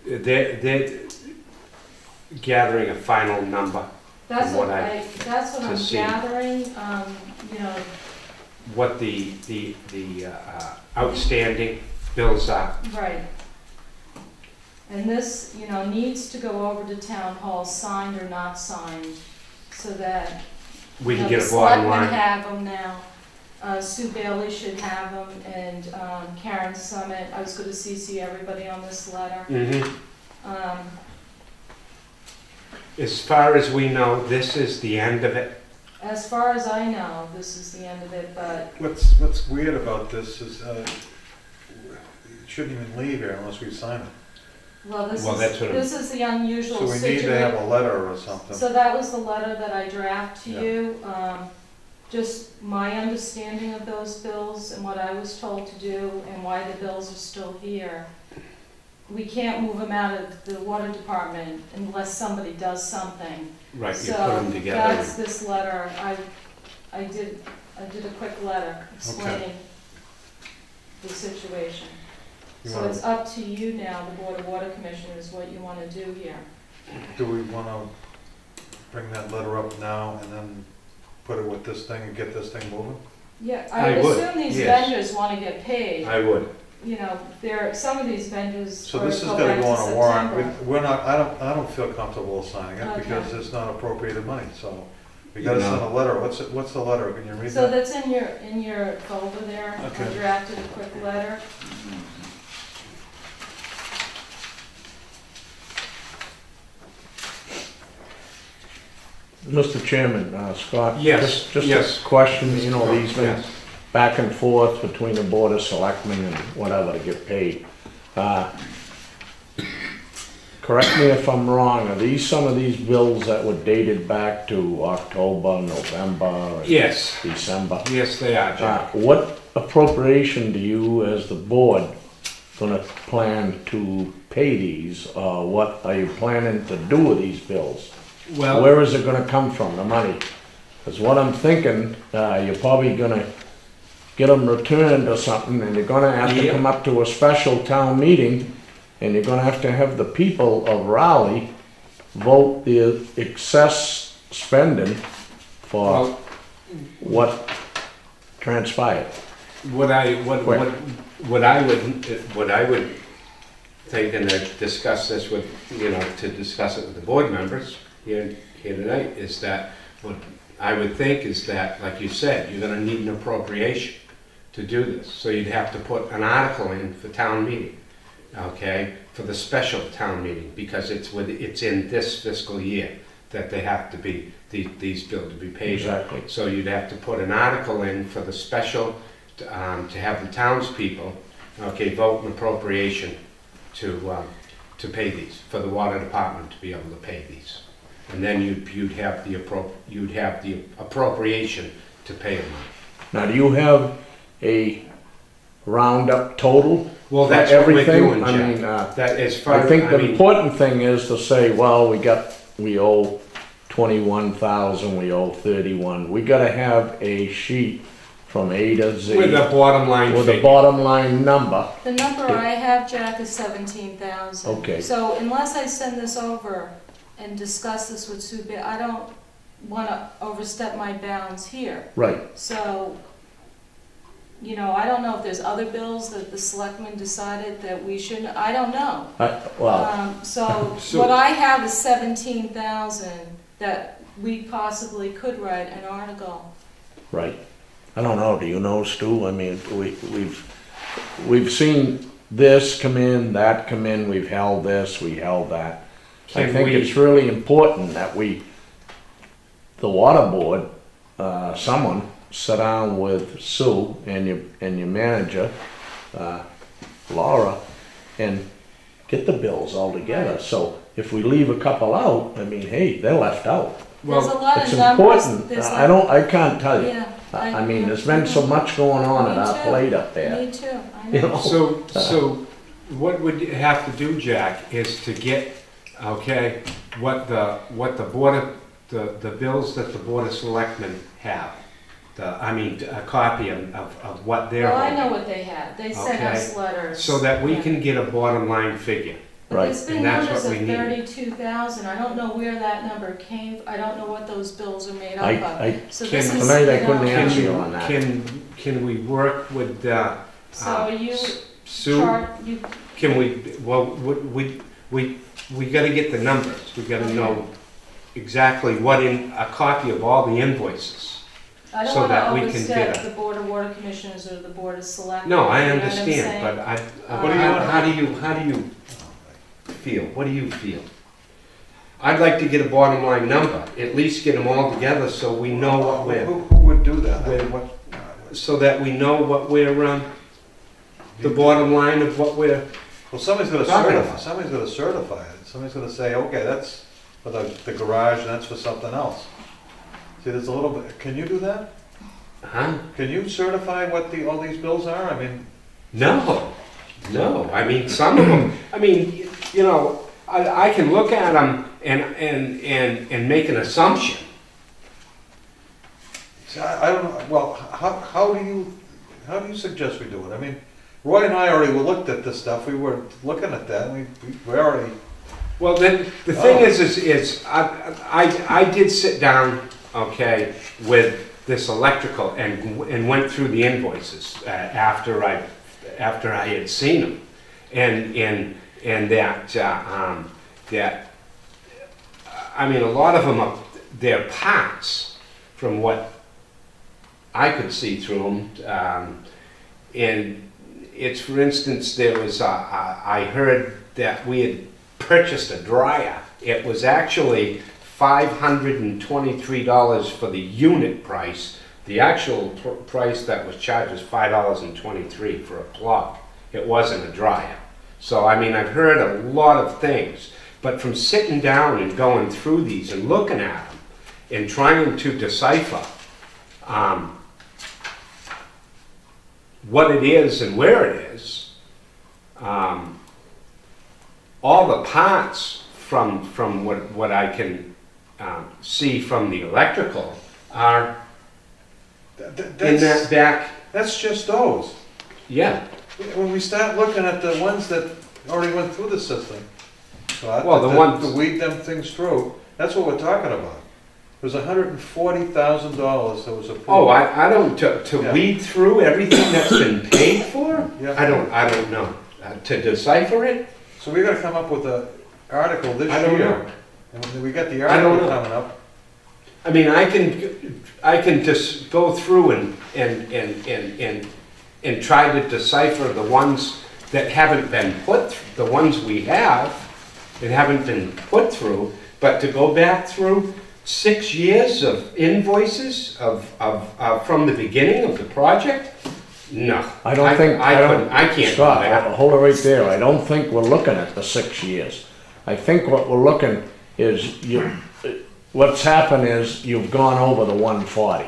they're gathering a final number. That's What what I- that's what to I'm see. gathering, What the outstanding bills are. right. And this, needs to go over to town hall, signed or not signed, so that, We can get a the bottom selectmen line. have them now. Sue Bailey should have them, and Karen Summit, I was gonna CC everybody on this letter. Mhm. Um, As far as we know, this is the end of it. As far as I know, this is the end of it, but What's weird about this is, it shouldn't even leave here unless we sign it. Well, Well, that's what I'm- this is the unusual So we situation. need to have a letter or something. So that was the letter that I drafted to Yeah. you. Just my understanding of those bills and what I was told to do and why the bills are still here. We can't move them out of the water department unless somebody does something. Right, you put them So together. that's this letter. I did I did a quick letter explaining the situation. You So wanna- it's up to you now, the Board of Water Commissioners, what you want to do here. Do we want to bring that letter up now and then put it with this thing and get this thing moving? Yeah, I I would, assume these yes. vendors want to get paid. I would. You know, some of these vendors So are this is go gonna back go to on a warrant. September. We're not, I don't feel comfortable signing it Okay. because it's not appropriated money, so we gotta You know. send a letter. What's the letter? Can you read So that? that's in your folder there. Okay. I drafted a quick letter. Mr. Chairman, Scott? Yes, Just yes. a question, you know, these been Yes. back and forth between the Board of Selectmen and whatever to get paid. Correct me if I'm wrong, are these some of these bills that were dated back to October, November, and Yes, December? yes, they are, Jack. What appropriation do you, as the board, gonna plan to pay these? Or what are you planning to do with these bills? Well, Where is it gonna come from, the money? Because what I'm thinking, you're probably gonna get them returned or something, and you're gonna have to Yeah. come up to a special town meeting, and you're gonna have to have the people of Raleigh vote the excess spending for well, what transpired. what I Quick. would think, and I discuss this with, to discuss it with the board members here tonight, is that what I would think is that, like you said, you're gonna need an appropriation to do this. So you'd have to put an article in for town meeting, okay, for the special town meeting, because it's in this fiscal year that they have to be, these bills to be paid. Exactly. So you'd have to put an article in for the special, to have the townspeople, okay, vote an appropriation to pay these, for the water department to be able to pay these. And then you'd have the appropriation to pay them. Now, do you have a roundup total? Well, for that's what we're everything? doing, I Jack. mean, That as far, I think the mean, important thing is to say, well, we owe 21,000, we owe 31. We gotta have a sheet from A to Z with a bottom line with a figure. bottom line number. The number I have, Jack, is 17,000. Okay. So unless I send this over and discuss this with Sue, I don't want to overstep my bounds here. Right. So, I don't know if there's other bills that the selectmen decided that we shouldn't, I don't know. Well, So So- what I have is 17,000 that we possibly could write an article. right. I don't know, do you know, Stu? I mean, we've seen this come in, that come in, we've held this, we held that. I Can think we- it's really important that the water board, someone sit down with Sue and your manager, Laura, and get the bills all together. Right. So if we leave a couple out, I mean, hey, they're left out. There's a Well, lot It's of numbers. important. There's I can't tell you. Yeah. I mean, there's been so much going on at Me our too. plate up there. Me too, I You know. know? so what would you have to do, Jack, is to get, okay, what the board of, the bills that the Board of Selectmen have. A copy of what they're Well, I know holding, what they have. They sent us letters. so that we Yeah. can get a bottom line figure. But there's been And that's numbers what of we need. 32,000. I don't know where that number came, I don't know what those bills are made up of. I, So this Can- is, tonight I you couldn't know, answer you on that. Can we work with, So are you Sue? you, Can we gotta get the numbers, we gotta know exactly what a copy of all the invoices. I don't So want that to we can overstep get the Board of Water Commissioners or the Board of Selectmen. No, I you know what I'm understand, saying? but What do you how do you feel? What do you feel? I'd like to get a bottom line number, at least get them all together so we know what we're, Who would do that? Wait, so that we know what we're, the bottom line of what we're, Well, somebody's gonna Talking certify, about. somebody's gonna certify it. Somebody's gonna say, okay, that's for the garage and that's for something else. See, there's a little bit, can you do that? huh? Can you certify what all these bills are? I mean, No, I mean, some of them, I can look at them and make an assumption. see, I don't know, well, how do you suggest we do it? I mean, Roy and I already looked at this stuff, we were looking at that, we already, Well, then, the thing is I did sit down, okay, with this electrical and went through the invoices after I had seen them, and that I mean, a lot of them they're parts from what I could see through them, and it's, for instance, there was I heard that we had purchased a dryer. It was actually $523 for the unit price. The actual price that was charged was $5.23 for a plug. It wasn't a dryer. So, I mean, I've heard a lot of things, but from sitting down and going through these and looking at them and trying to decipher what it is and where it is, all the parts from what I can see from the electrical are in that back. that's just those. Yeah. When we start looking at the ones that already went through the system, Well, the ones- to weed them things through, that's what we're talking about. It was $140,000 that was approved. Oh, I don't, to Yeah. weed through everything that's been paid for? Yeah. I don't know. To decipher it? So we gotta come up with an article this I don't year. know. And when we got the I don't article know. coming up, I mean, I can just go through and try to decipher the ones that haven't been the ones we have that haven't been put through, but to go back through 6 years of invoices from the beginning of the project? No. I don't think, I can't do Scott, that. hold it right there. I don't think we're looking at the 6 years. I think what we're looking is what's happened is you've gone over the 140.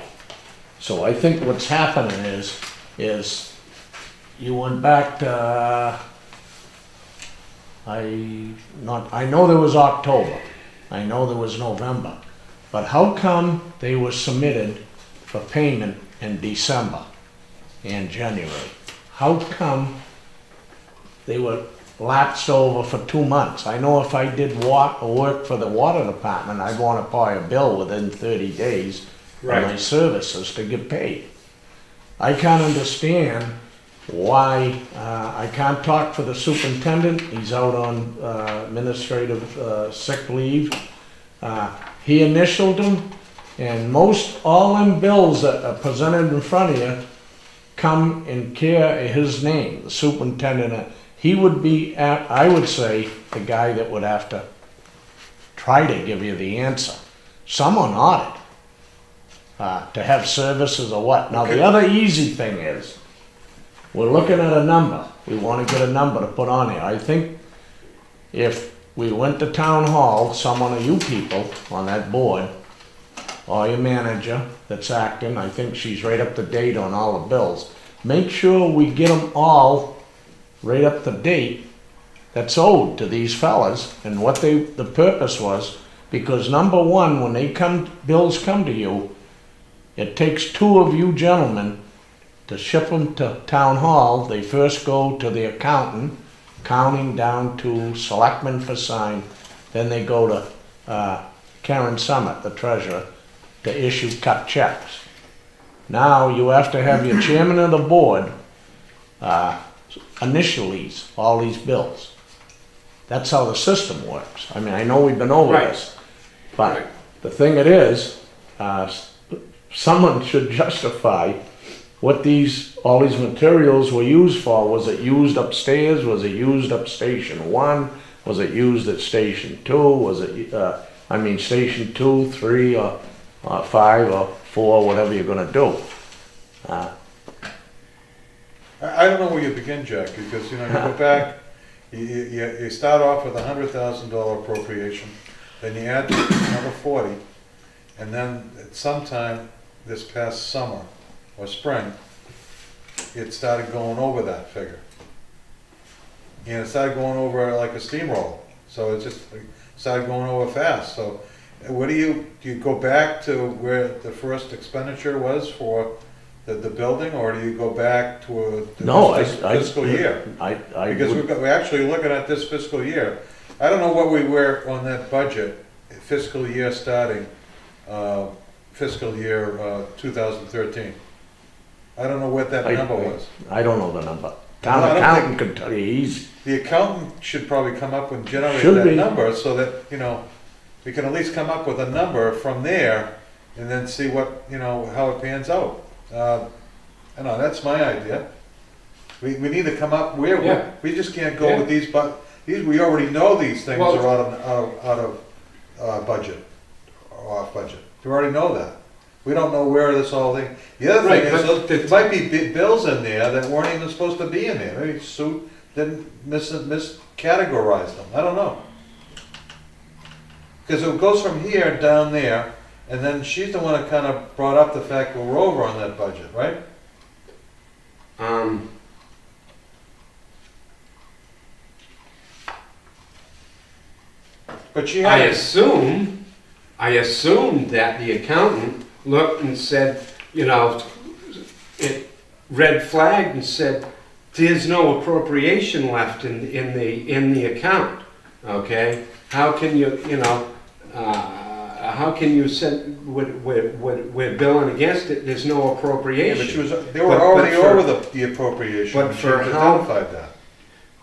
So I think what's happening is you went back to, I know there was October. I know there was November. But how come they were submitted for payment in December and January? How come they were lapsed over for 2 months? I know if I did work for the water department, I'd want to pay a bill within 30 days for my Right. services to get paid. I can't understand why, I can't talk for the superintendent, he's out on administrative sick leave. He initialed them, and all them bills that are presented in front of you come in care of his name, the superintendent. He would be, I would say, the guy that would have to try to give you the answer. Someone ought it, to have services or what. Now, the other easy thing is, we're looking at a number. We want to get a number to put on there. I think if we went to town hall, someone of you people on that board, or your manager that's acting, I think she's right up to date on all the bills. Make sure we get them all right up to date that's owed to these fellas and what the purpose was. Because number one, when bills come to you, it takes 2 of you gentlemen to ship them to town hall. They first go to the accountant, counting down to selectmen for sign, then they go to Karen Summit, the treasurer, to issue cut checks. Now you have to have your chairman of the board initial all these bills. That's how the system works. I mean, I know we've been over Right. this, but the thing it is, someone should justify what all these materials were used for. Was it used upstairs? Was it used up station 1? Was it used at station 2? Was it, station 2, 3, or 5, or 4, whatever you're gonna do. I don't know where you begin, Jack, because, you go back, you start off with $100,000 appropriation, then you add another 40, and then at some time this past summer or spring, it started going over that figure. And it started going over like a steamroller, so it just started going over fast. So what do you go back to where the first expenditure was for the building, or do you go back to a No, fiscal year? Because we're actually looking at this fiscal year. I don't know what we were on that budget, fiscal year starting, fiscal year 2013. I don't know what that number was. I don't know the number. No, I Town don't accountant could tell you, The accountant should probably come up and generate Should that be. number so that, we can at least come up with a number from there and then see what, how it pans out. I know, that's my idea. We need to come up, Yeah. we just can't go with these, but we already know these things Well- are out of budget, or off budget. We already know that. We don't know where this whole thing, the other Right, thing is, but there might be bills in there that weren't even supposed to be in there. Maybe Sue didn't miscategorize them, I don't know. Because it goes from here down there, and then she's the one that kind of brought up the fact we're over on that budget, right? But she I had, assume that the accountant looked and said, it red flagged and said, there's no appropriation left in the account, okay? How can you, how can you say we're billing against it, there's no yeah, appropriation? but they were But already for- over the appropriation. but She for how- identified that.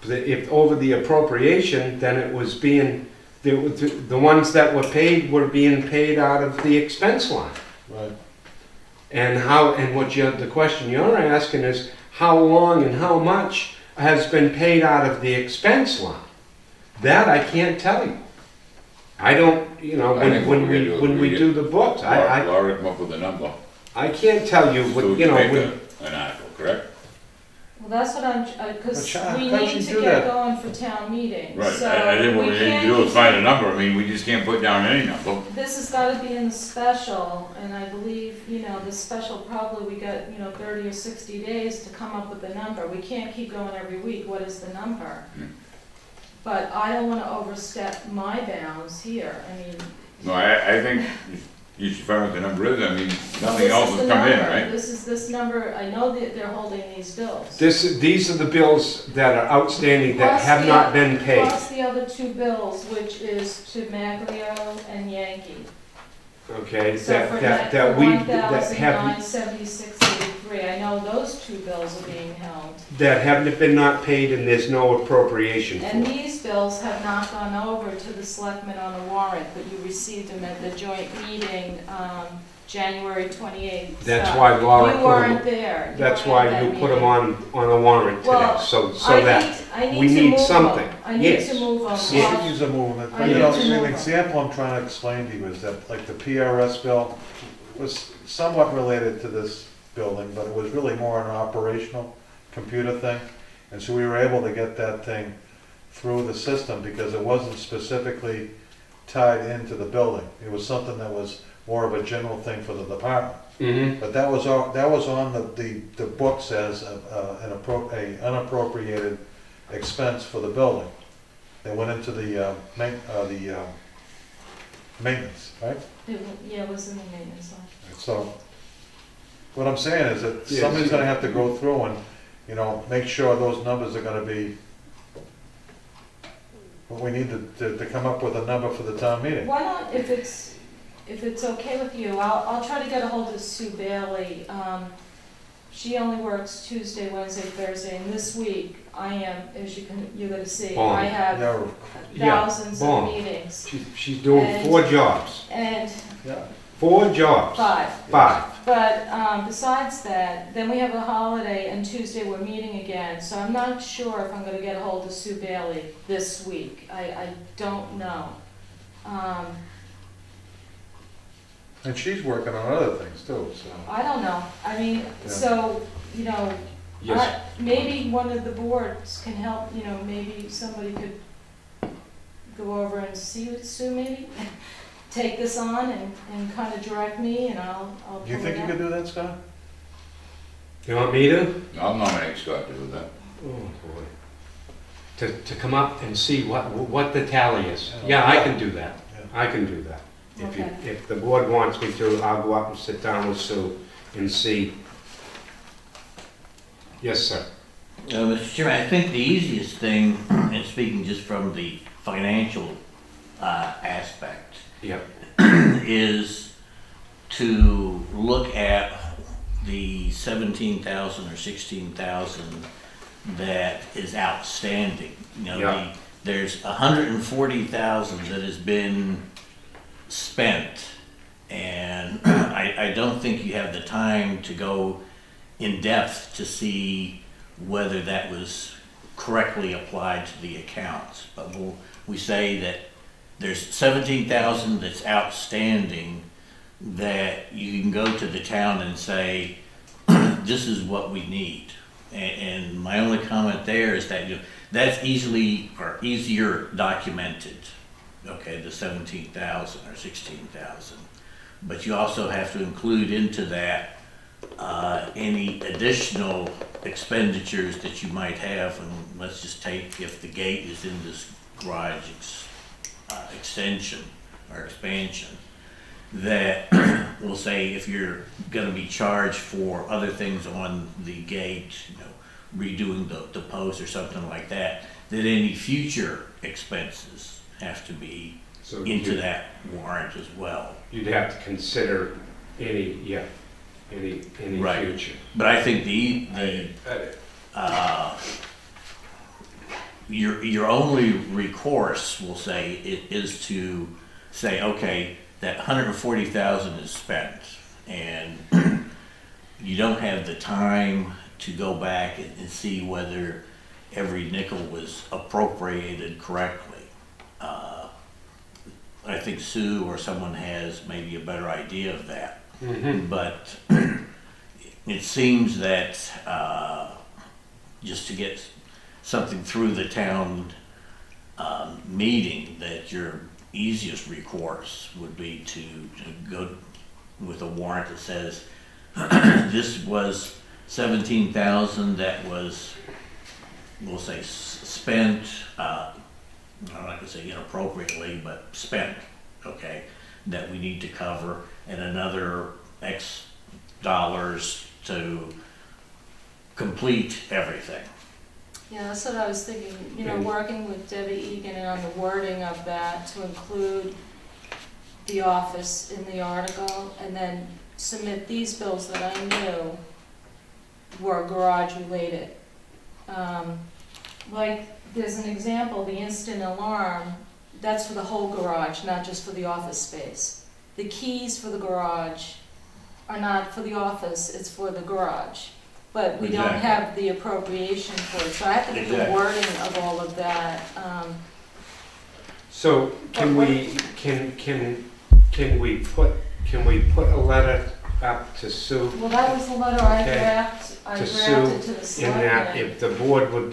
If over the appropriation, then it was being, the ones that were paid were being paid out of the expense line. Right. And the question you're asking is, how long and how much has been paid out of the expense line? That I can't tell you. I don't, I think what we're gonna do is when we we do the books, Laura come up with a number, I can't tell you so we what, can make when, an article, correct? Well, that's what because But we how'd need you to do get that? going for town meeting. Right, So I think what we need to can't do is keep- find a number, I mean, we just can't put down any number. This has got to be in the special, and I believe, the special probably we got, 30 or 60 days to come up with the number. We can't keep going every week, what is the number? Hmm. But I don't want to overstep my bounds here, I mean. No, I think you should find out what the number is, I mean, nothing this else is has the come in, number. right? This is this number, I know that they're holding these bills. these are the bills that are outstanding that Plus have the- not been paid. Plus the other two bills, which is to Maglio and Yankee. Okay, So for that we, that have, $1,976.83, I know those two bills are being held. that haven't been not paid and there's no appropriation And for. these bills have not gone over to the selectmen on a warrant, but you received them at the joint meeting, January 28th. That's So why Laura You put weren't them, there. You that's weren't at why that you put them meeting. on a warrant today, Well, so I that need we to need move something. them. I need Yes. to move them. She needs a movement, I but need to move an them. example I'm trying to explain to you is that, like, the PRS bill was somewhat related to this building, but it was really more an operational computer thing. And so we were able to get that thing through the system because it wasn't specifically tied into the building. It was something that was more of a general thing for the department. Mm-hmm. But that was on the books as an unappropriated expense for the building. They went into the maintenance, right? Yeah, it was in the maintenance line. So, what I'm saying is that Yes. somebody's gonna have to go through and, make sure those numbers are gonna be, what we need to come up with a number for the town meeting. Why not, if it's okay with you, I'll try to get a hold of Sue Bailey. She only works Tuesday, Wednesday, Thursday, and this week I am, as you're gonna see, Bon. I have Yeah, thousands bon. of meetings. She's doing 4 jobs, And yeah. 4 jobs. 5. 5. But besides that, then we have a holiday, and Tuesday we're meeting again, so I'm not sure if I'm gonna get a hold of Sue Bailey this week. I don't know. And she's working on other things too, so. I don't know. I mean, Yeah. so, Yes. maybe one of the boards can help, maybe somebody could go over and see with Sue maybe, take this on and kind of direct me, and I'll Do you pull think it you up. could do that, Scott? You want me to? I'll nominate Scott to do that. Oh, boy. To come up and see what the tally is. Yeah, I can do that. Yeah. I can do that. Okay. If the board wants me to, I'll go up and sit down with Sue and see Yes, sir. Mr. Chairman, I think the easiest thing, and speaking just from the financial aspect, Yep. is to look at the 17,000 or 16,000 that is outstanding. You know, Yeah. there's 140,000 that has been spent, and I don't think you have the time to go in depth to see whether that was correctly applied to the accounts. But we say that there's 17,000 that's outstanding, that you can go to the town and say, this is what we need. And my only comment there is that that's easily or easier documented. Okay, the 17,000 or 16,000. But you also have to include into that any additional expenditures that you might have. And let's just take, if the gate is in this garage extension or expansion, that we'll say if you're going to be charged for other things on the gate, you know, redoing the post or something like that, that any future expenses have to be So into that warrant as well. you'd have to consider any Right. future. But I think your only recourse, we'll say, is to say, okay, that 140,000 is spent, and you don't have the time to go back and see whether every nickel was appropriated correctly. I think Sue or someone has maybe a better idea of that. Mm-hmm. But it seems that just to get something through the town meeting, that your easiest recourse would be to go with a warrant that says this was 17,000 that was, we'll say, spent, I'm not gonna say inappropriately, but spent, okay, that we need to cover, and another X dollars to complete everything. Yeah, that's what I was thinking, you know, working with Debbie Egan and on the wording of that to include the office in the article, and then submit these bills that I knew were garage related. Like, there's an example, the instant alarm, that's for the whole garage, not just for the office space. The keys for the garage are not for the office, it's for the garage. But we don't Exactly. have the appropriation for it, so I have to get the Exactly. wording of all of that. So can we put a letter up to Sue Well, that was the letter I Okay. drafted To to Sue the in that selectmen.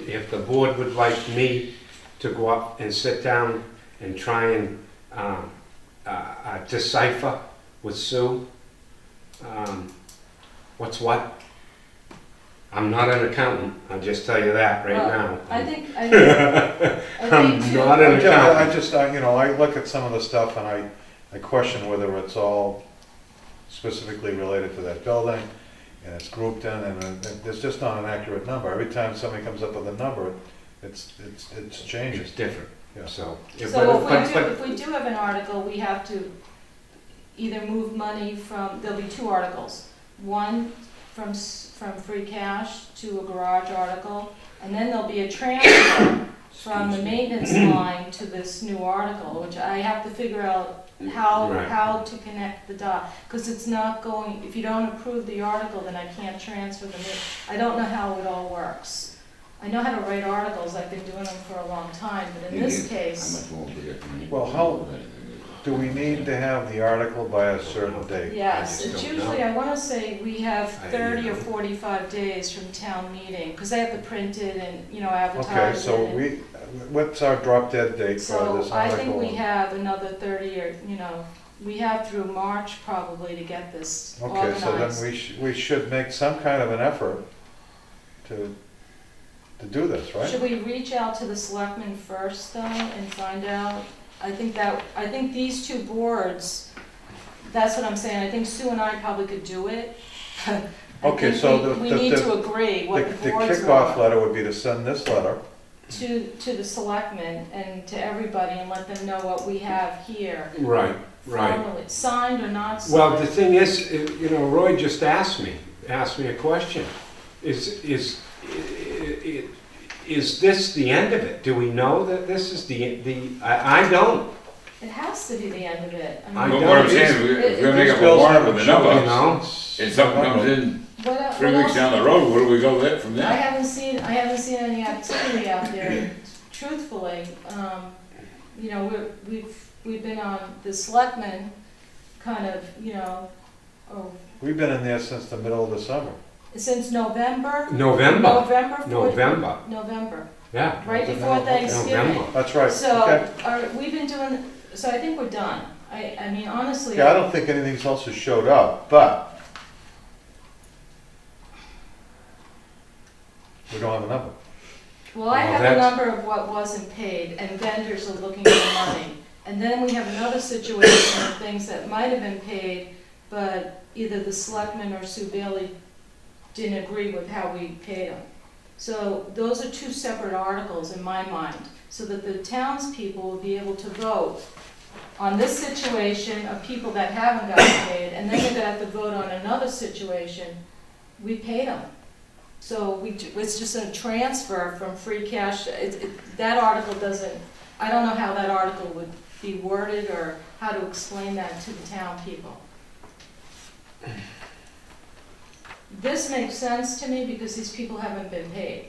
if the board would like me to go up and sit down and try and decipher with Sue what's what? I'm not an accountant, I'll just tell you that right Well, now. I think I'm too. not an accountant. I just, you know, I look at some of the stuff and I question whether it's all specifically related to that building, and it's grouped in, and there's just not an accurate number. Every time somebody comes up with a number, it's changing. It's different, Yeah. so. So but- if we do have an article, we have to either move money from, there'll be two articles. One from free cash to a garage article, and then there'll be a transfer from the maintenance line to this new article, which I have to figure out Right. how to connect the dot. Because it's not going, if you don't approve the article, then I can't transfer the new. I don't know how it all works. I know how to write articles, I've been doing them for a long time, but in this case, Well, how- Do we need to have the article by a certain date? yes, I just it's don't usually, know. I wanna say we have I 30 or know. 45 days from town meeting, because they have to print it and, you know, Okay, advertise it. so and- what's our drop dead date for So this I article? think we have another 30 or, you know, we have through March probably to get this Okay, so then organized. we should make some kind of an effort to do this, right? Should we reach out to the selectmen first though and find out? I think these two boards, that's what I'm saying, I think Sue and I probably could do it. Okay, so We need to agree what the the boards kickoff want letter would be to send this letter. to the selectmen and to everybody and let them know what we have here. Right, right. Formally, signed or not signed. Well, the thing is, you know, Roy just asked me a question. Is this the end of it? Do we know that this is I don't, It has to be the end of it. I But don't- what I'm saying, if we're gonna make up a warrant with the you numbers, know? and something comes in What 3 weeks else? down the road, where do we go there from I there? haven't seen any activity out there, truthfully. You know, we've been on the selectmen, kind of, you know, We've been in there since the middle of the summer. since November. November, November. 4th? November, November, yeah, right before Thanksgiving. November. That's right, So, okay. we've been doing, so I think we're done. I mean, honestly. Yeah, I don't think anything else has showed up, but we don't have a number. Well, I Well, have a that's- number of what wasn't paid, and vendors are looking for money. And then we have another situation of things that might have been paid, but either the selectmen or Sue Bailey didn't agree with how we paid them. So those are two separate articles in my mind, so that the townspeople will be able to vote on this situation of people that haven't gotten paid, and then they're gonna have to vote on another situation, we paid them. So it's just a transfer from free cash, that article doesn't, I don't know how that article would be worded or how to explain that to the town people. This makes sense to me because these people haven't been paid.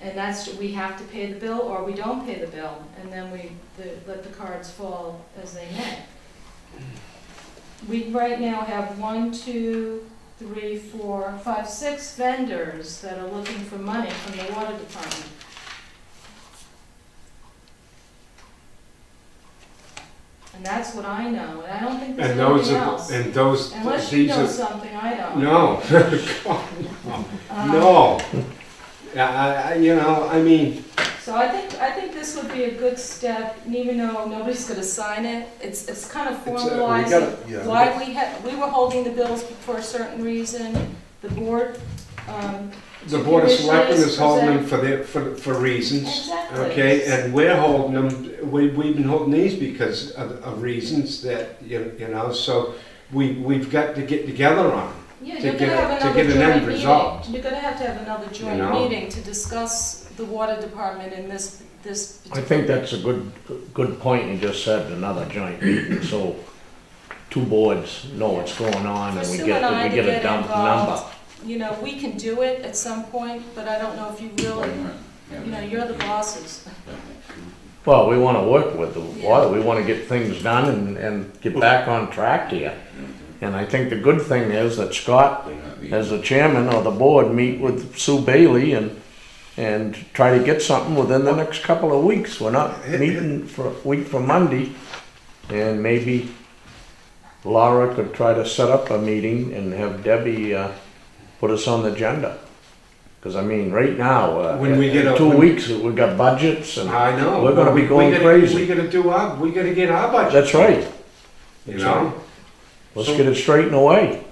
And we have to pay the bill or we don't pay the bill, and then let the cards fall as they may. We right now have 1, 2, 3, 4, 5, 6 vendors that are looking for money from the water department. And that's what I know, and I don't think there's And those anything are, else. and those, Unless you these know are, something I don't. no, no. You know, I mean, So I think this would be a good step, and even though nobody's gonna sign it, it's kind of We formalizing gotta- yeah, why we were holding the bills for a certain reason, the board, the Board of Selectmen is Commissioners holding them for reasons. exactly. Okay, and we're holding them, we've been holding these because of reasons that, you know, so we've got to get together on them. Yeah, to you're get gonna a- have to another get an end joint result. meeting. You're gonna have to have another joint know? meeting to discuss the water department in this I think that's a good point you just said, another joint meeting, so two boards know what's going on For and we Sue get, and I we to get a get dump involved. number. You know, we can do it at some point, but I don't know if you really, you know, you're the bosses. Well, we wanna work with the Yeah. water, we wanna get things done and get back on track here. And I think the good thing is that Scott, as the chairman of the board, meet with Sue Bailey and try to get something within the next couple of weeks. We're not meeting for a week from Monday, and maybe Laura could try to set up a meeting and have Debbie, put us on the agenda. Cause I mean, right now, When we get in a- 2 when- weeks, we got budgets and I know. we're gonna be going We crazy. gotta we gotta get our budget. That's right. You know? Let's get it straightened away.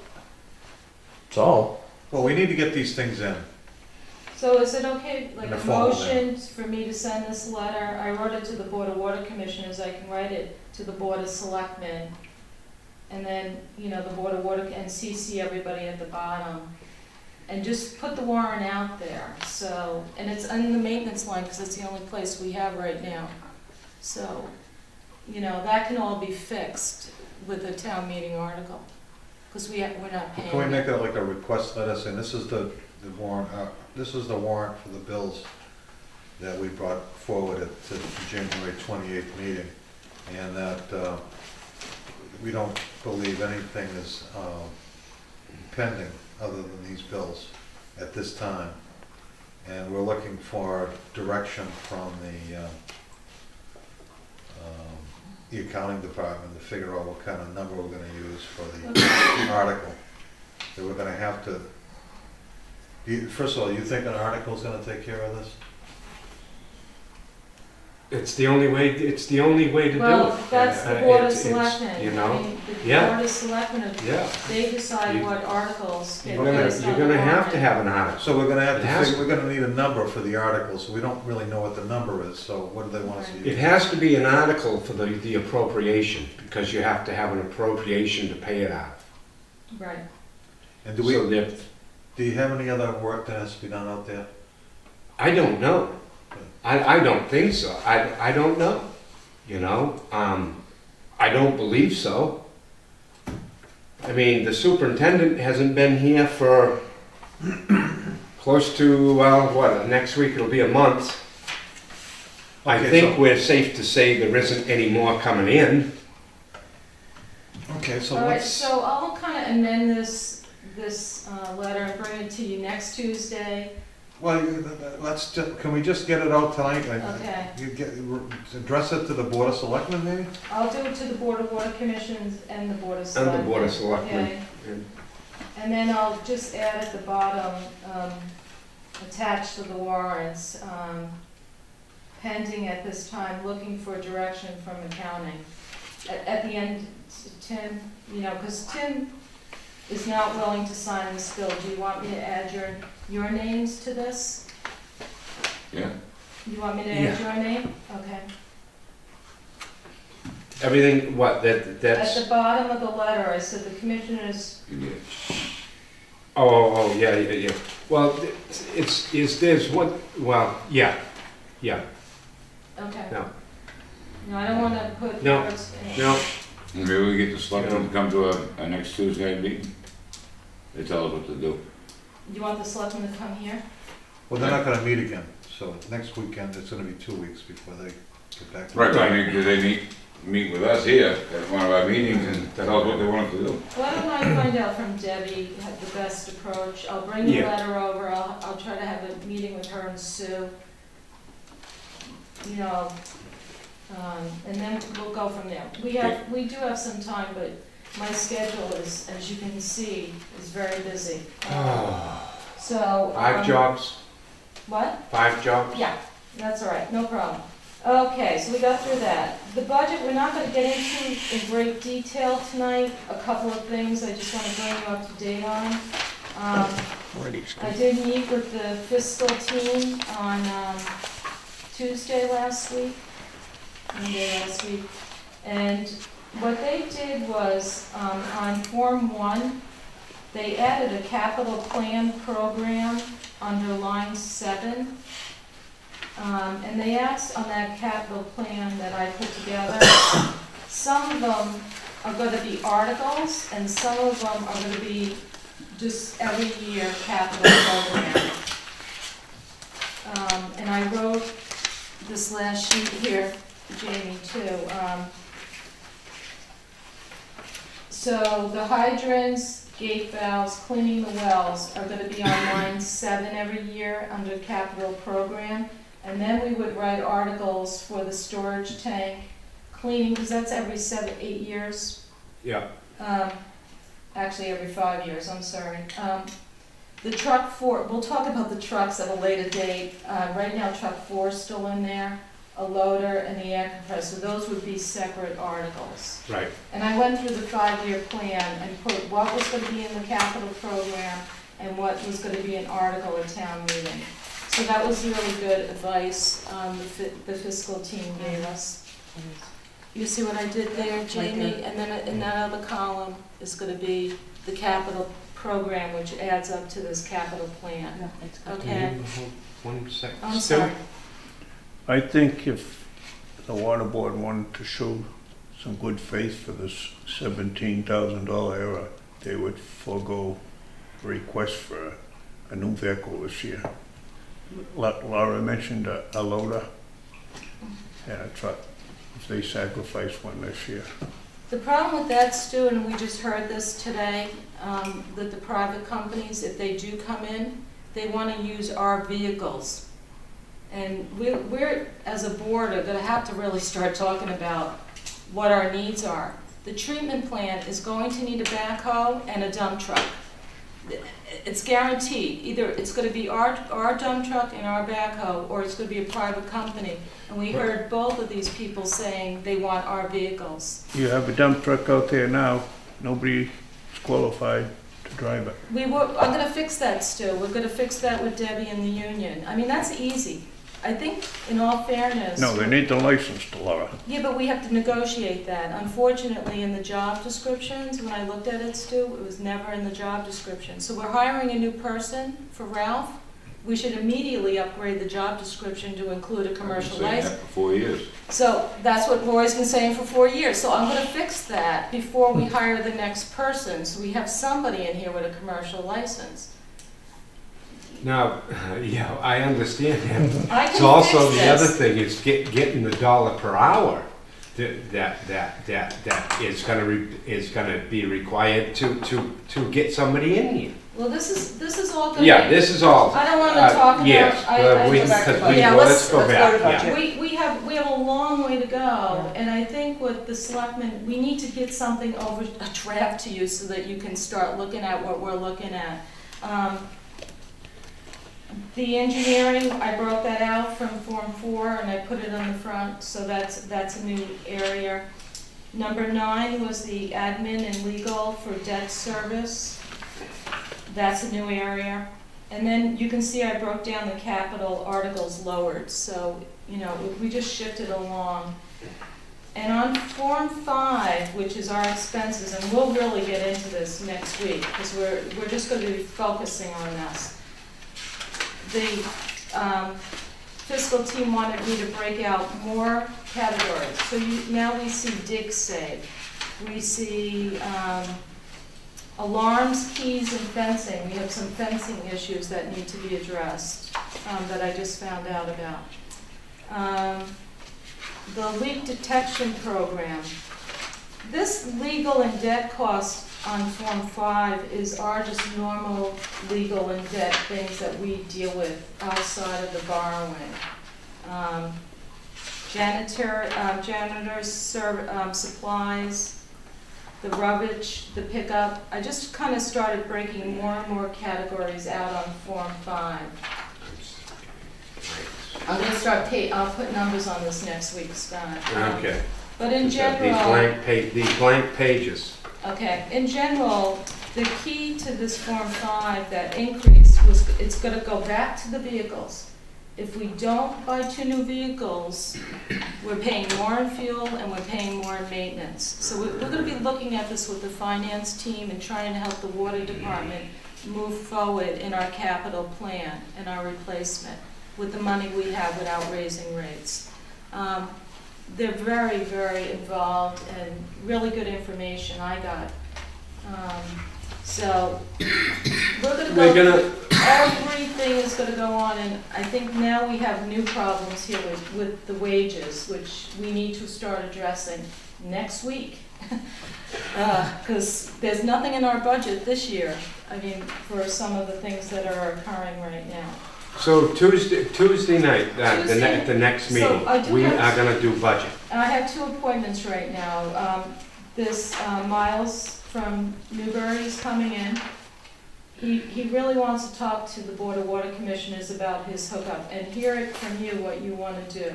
That's all. Well, we need to get these things in. So is it okay, like In a the fall, motion for me to send this letter? I wrote it to the Board of Water Commissioners, I can write it to the Board of Selectmen. And then, you know, the Board of Water, and CC everybody at the bottom. And just put the warrant out there, so, and it's on the maintenance line, because it's the only place we have right now. So, you know, that can all be fixed with a town meeting article, because we're not paying. Can we make that like a request letter saying this is the warrant, this is the warrant for the bills that we brought forward at the January 28th meeting, and that we don't believe anything is pending other than these bills at this time. And we're looking for direction from the accounting department to figure out what kind of number we're gonna use for the article. That we're gonna have to, first of all, you think an article's gonna take care of this? It's the only way to do it. Well, that's the Board of It's, Selectmen. you I know, mean, the yeah. Board of Selectmen, yeah. they decide You- what articles get You're placed on the gonna have to warrant. have an article. So we're gonna have It has to, to. we're gonna need a number for the articles, so we don't really know what the number is, so what do they want us to It use? has to be an article for the appropriation, because you have to have an appropriation to pay it out. Right. And do So we, that, do you have any other work that has to be done out there? I don't know. I don't think so. I don't know. You know, I don't believe so. I mean, the superintendent hasn't been here for close to, well, what, next week it'll be a month. I Okay, think so- we're safe to say there isn't any more coming in. Okay, so All right, let's, so I'll kind of amend this letter and bring it to you next Tuesday. well, let's, can we just get it out tonight? Okay. You get, address it to the Board of Selectmen, maybe? I'll do it to the Board of Water Commissions and the Board of And Selectmen. the Board of Selectmen. Okay. And then I'll just add at the bottom, attached to the warrants, pending at this time, looking for direction from accounting. At the end, Tim, you know, because Tim is not willing to sign this bill. Do you want me to add your names to this? Yeah. You want me to add your name? Okay. Everything, what, At that's, the bottom of the letter, I said the commissioners, You did. oh, yeah. Well, there's one, well, yeah. okay. No. No, I don't want to put No. words in. No, Maybe we get the selectmen to come to a next Tuesday meeting. They tell us what to do. You want the selectmen to come here? Well, they're not gonna meet again, so next weekend, it's gonna be 2 weeks before they get back. to Right, I mean, do they meet with us here at one of our meetings and tell us what they want us to do? Why don't I find out from Debbie the best approach? I'll bring the Yeah. letter over, I'll try to have a meeting with her and Sue. You know, and then we'll go from there. We do have some time, but my schedule is, as you can see, is very busy. So. 5 jobs, What? 5 jobs? Yeah, that's all right, no problem. Okay, so we got through that. The budget, we're not gonna get into in great detail tonight. A couple of things I just wanna bring you up to date on. I did meet with the fiscal team on Tuesday last week, Monday last week. And what they did was, on Form 1, they added a capital plan program under line 7. And they asked on that capital plan that I put together, some of them are gonna be articles, and some of them are gonna be just every year capital program. And I wrote this last sheet here, Jamie, too. So the hydrants, gate valves, cleaning the wells are gonna be on line 7 every year under capital program. And then we would write articles for the storage tank, cleaning, because that's every 7-8 years. Yeah. Actually, every 5 years, I'm sorry. The truck 4, we'll talk about the trucks at a later date. Right now, truck 4 is still in there, a loader and the air compressor. Those would be separate articles. Right. And I went through the 5-year plan and put what was going to be in the capital program and what was going to be an article at town meeting. So that was really good advice the fiscal team gave us. You see what I did there, Jamie? And then in that other column is going to be the capital program, which adds up to this capital plan. Okay? One second. I'm sorry. I think if the water board wanted to show some good faith for this $17,000 error, they would forego a request for a new vehicle this year. Laura mentioned a loader and a truck, if they sacrifice one this year. The problem with that, Stu, and we just heard this today, that the private companies, if they do come in, they want to use our vehicles. And we're, as a board, are going to have to really start talking about what our needs are. The treatment plant is going to need a backhoe and a dump truck. it's guaranteed. Either it's gonna be our dump truck and our backhoe, or it's gonna be a private company. And we heard both of these people saying they want our vehicles. You have a dump truck out there now, nobody is qualified to drive it. I'm gonna fix that, Stu. We're gonna fix that with Debbie and the union. I mean, that's easy. I think, in all fairness. No, they need the license to Laura. Yeah, but we have to negotiate that. Unfortunately, in the job descriptions, when I looked at it, Stu, it was never in the job description. So we're hiring a new person for Ralph. We should immediately upgrade the job description to include a commercial I've been saying license. that for 4 years. So that's what Roy's been saying for 4 years. So I'm gonna fix that before we hire the next person. So we have somebody in here with a commercial license. Now, yeah, I understand that. I can It's also, fix the other this. thing is getting the dollar per hour that is gonna be required to get somebody in here. Well, this is all gonna Yeah, be- this is all. I don't wanna talk about. Yes, let's go back, yeah. We have a long way to go, and I think with the selectmen, we need to get something over, a draft to you so that you can start looking at what we're looking at. The engineering, I broke that out from Form 4 and I put it on the front, so that's a new area. Number 9 was the admin and legal for debt service. That's a new area. And then you can see I broke down the capital articles lowered, so, you know, we just shifted along. And on Form 5, which is our expenses, and we'll really get into this next week, because we're just going to be focusing on this. The fiscal team wanted me to break out more categories. So now we see dig save. We see alarms, keys, and fencing. We have some fencing issues that need to be addressed that I just found out about. The leak detection program. This legal and debt cost on Form 5 is our just normal legal and debt things that we deal with outside of the borrowing. Janitor's supplies, the rubbish, the pickup. I just kind of started breaking more and more categories out on Form 5. I'm going to start I'll put numbers on this next week, Scott. Okay. But in These general. blank pages. Okay, in general, the key to this Form 5 that increased was, it's gonna go back to the vehicles. If we don't buy 2 new vehicles, we're paying more in fuel and we're paying more in maintenance. So we're gonna be looking at this with the finance team and trying to help the water department move forward in our capital plan and our replacement with the money we have without raising rates. They're very, very involved and really good information I got. So we're gonna everything is gonna go on, and I think now we have new problems here with the wages, which we need to start addressing next week. Because there's nothing in our budget this year, I mean, for some of the things that are occurring right now. So Tuesday night, the next So meeting, I do we have- are gonna do budget. I have 2 appointments right now. This Miles from Newbury is coming in. He really wants to talk to the Board of Water Commissioners about his hookup and hear it from you what you want to do.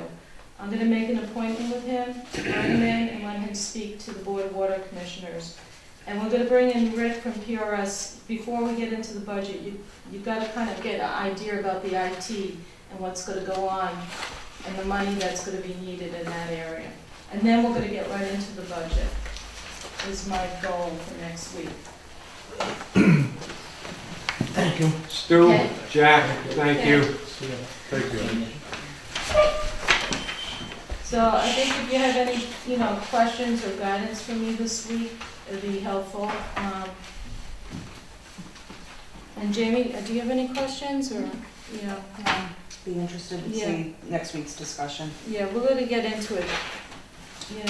I'm going to make an appointment with him, bring him in, and let him speak to the Board of Water Commissioners. And we're going to bring in Rick from PRS. Before we get into the budget, you've got to kind of get an idea about the IT and what's going to go on and the money that's going to be needed in that area. And then we're going to get right into the budget, is my goal for next week. Thank you. Stu, Okay. Jack, thank you. Thank you. So I think if you have any, questions or guidance for me this week, it'd be helpful. And Jamie, do you have any questions or, Be interested to Yeah. see next week's discussion. Yeah, we're gonna get into it,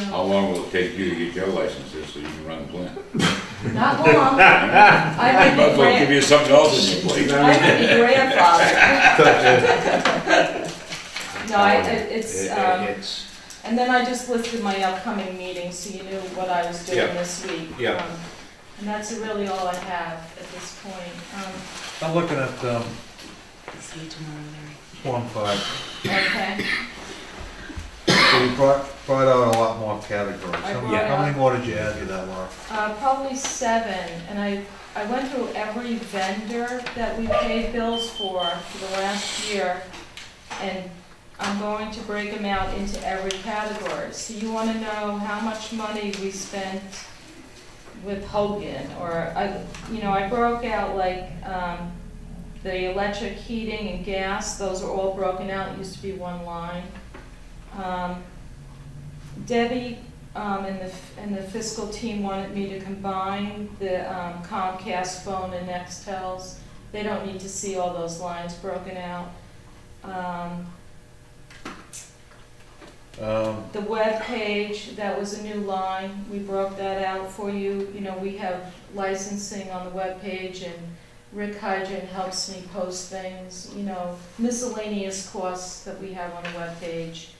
How long will it take you to get your licenses so you can run the plant? Not long. I might Might as well give be you something else in your plate. grandfathered. No, it's, It's, and then I just listed my upcoming meetings, so you knew what I was doing Yeah. this week. Yeah. And that's really all I have at this point. I'm looking at, See you tomorrow, Larry. Form 5. Okay, So you brought out a lot more categories. I How brought many- how out- many more did you add to that, Laura? probably 7, and I went through every vendor that we paid bills for the last year, and I'm going to break them out into every category. So you want to know how much money we spent with Hogan, or I broke out like the electric, heating, and gas. Those are all broken out. It used to be one line. Debbie and the fiscal team wanted me to combine the Comcast phone and Nextels. They don't need to see all those lines broken out. The web page, that was a new line. We broke that out for you. You know, we have licensing on the web page, and Rick Hydrant helps me post things, you know, miscellaneous costs that we have on the web page.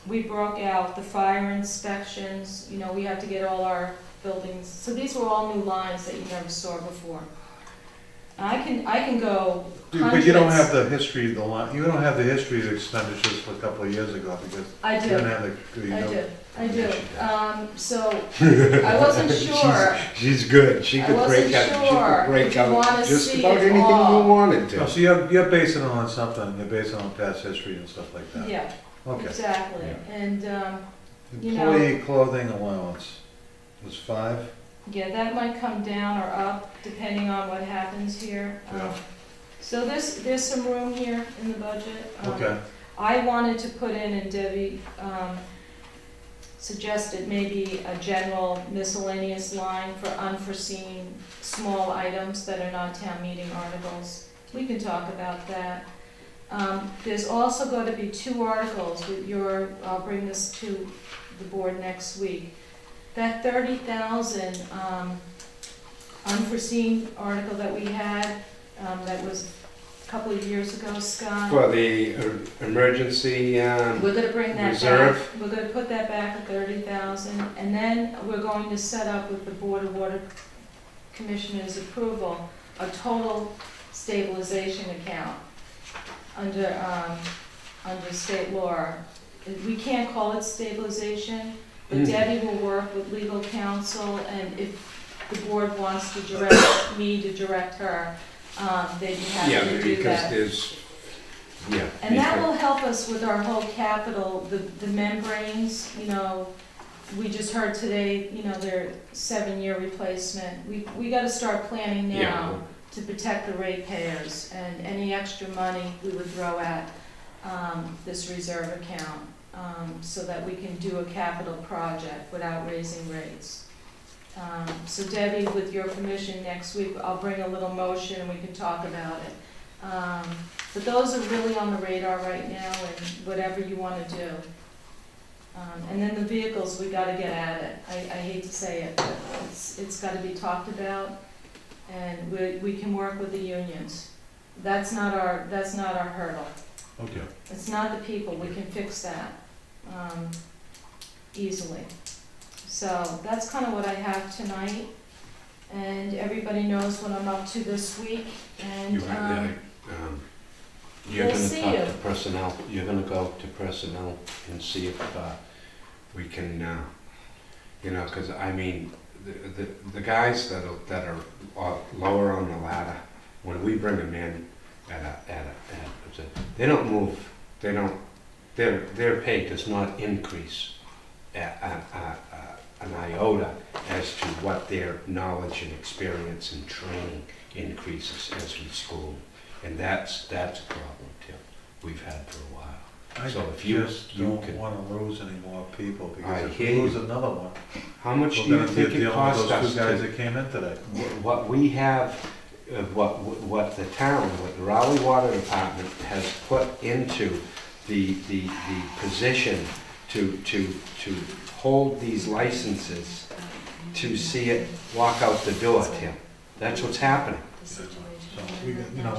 We broke out the fire inspections. You know, we have to get all our buildings. So these were all new lines that you never saw before. I can go hundreds. But you don't have the history of the line, you don't have the history of the expenditures for a couple of years ago, because I you do. don't have the, you know. I do. So I wasn't sure. She's good. She I could wasn't break out, she sure could break if you out wanna just see about it anything all. you wanted No, to. so you're basing it on something, you're basing it on past history and stuff like that. Yeah, Okay. exactly. And, you know- Employee clothing allowance was 5? yeah, that might come down or up depending on what happens here. Yeah. So there's some room here in the budget. Okay. I wanted to put in, and Debbie suggested maybe a general miscellaneous line for unforeseen small items that are not town meeting articles. We can talk about that. There's also going to be 2 articles with I'll bring this to the board next week. That 30,000 unforeseen article that we had, that was a couple of years ago, Scott. For the emergency, We're gonna bring that reserve? back. We're gonna put that back at 30,000, and then we're going to set up with the Board of Water Commissioners' approval, a total stabilization account under state law. We can't call it stabilization, but Debbie will work with legal counsel, and if the board wants to direct me to direct her, they'd be happy to do because that. there's, yeah. And that will help us with our whole capital, the membranes, you know, we just heard today, you know, their 7-year replacement. We gotta start planning now Yeah. to protect the ratepayers, and any extra money we would throw at this reserve account, so that we can do a capital project without raising rates. So Debbie, with your permission, next week, I'll bring a little motion and we can talk about it. But those are really on the radar right now, and whatever you want to do. And then the vehicles, we got to get at it. I hate to say it, but it's got to be talked about, and we can work with the unions. That's not our hurdle. Okay. It's not the people. We can fix that easily. So that's kind of what I have tonight, and everybody knows what I'm up to this week. And You're We'll gonna see talk you. to personnel, you're gonna go to personnel and see if we can, you know, because I mean, the guys that are lower on the ladder, when we bring them in they don't move, their pay does not increase an iota as to what their knowledge and experience and training increases as we school. And that's a problem, Tim, we've had for a while. I So if you don't could- want to lose any more people, I because if hear we you. lose another one, How much we're do you going to think be it dealing with costs us those 2 guys to, that came in today. what we have, what the town, what the Raleigh Water Department has put into the position to hold these licenses, to see it walk out the door, Tim? That's what's happening. The situation. So we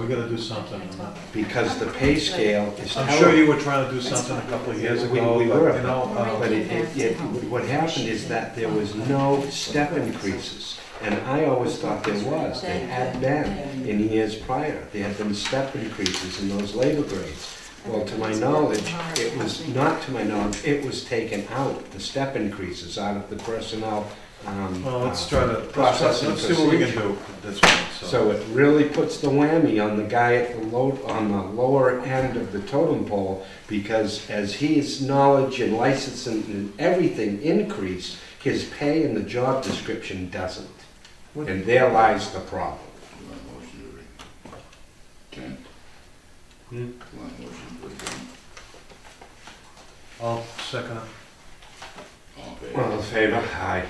gotta do something on that. Because the pay scale is. I'm sure you were trying to do something a couple of years We ago, were, but, you know, but what happened is that there was no step increases. And I always thought there was. There had been in years prior. There had been step increases in those labor grades. Well, to my knowledge, it was, not to my knowledge, it was taken out, the step increases out of the personnel. well, let's try to, Process and let's see what we can procedure. do this one, So it really puts the whammy on the guy at the on the lower end of the totem pole, because as his knowledge and licensing and everything increase, his pay in the job description doesn't. And there lies the problem. You want a motion to read? Ken? Hmm? You want a motion to read? I'll second it. All in favor? All in favor? Aye.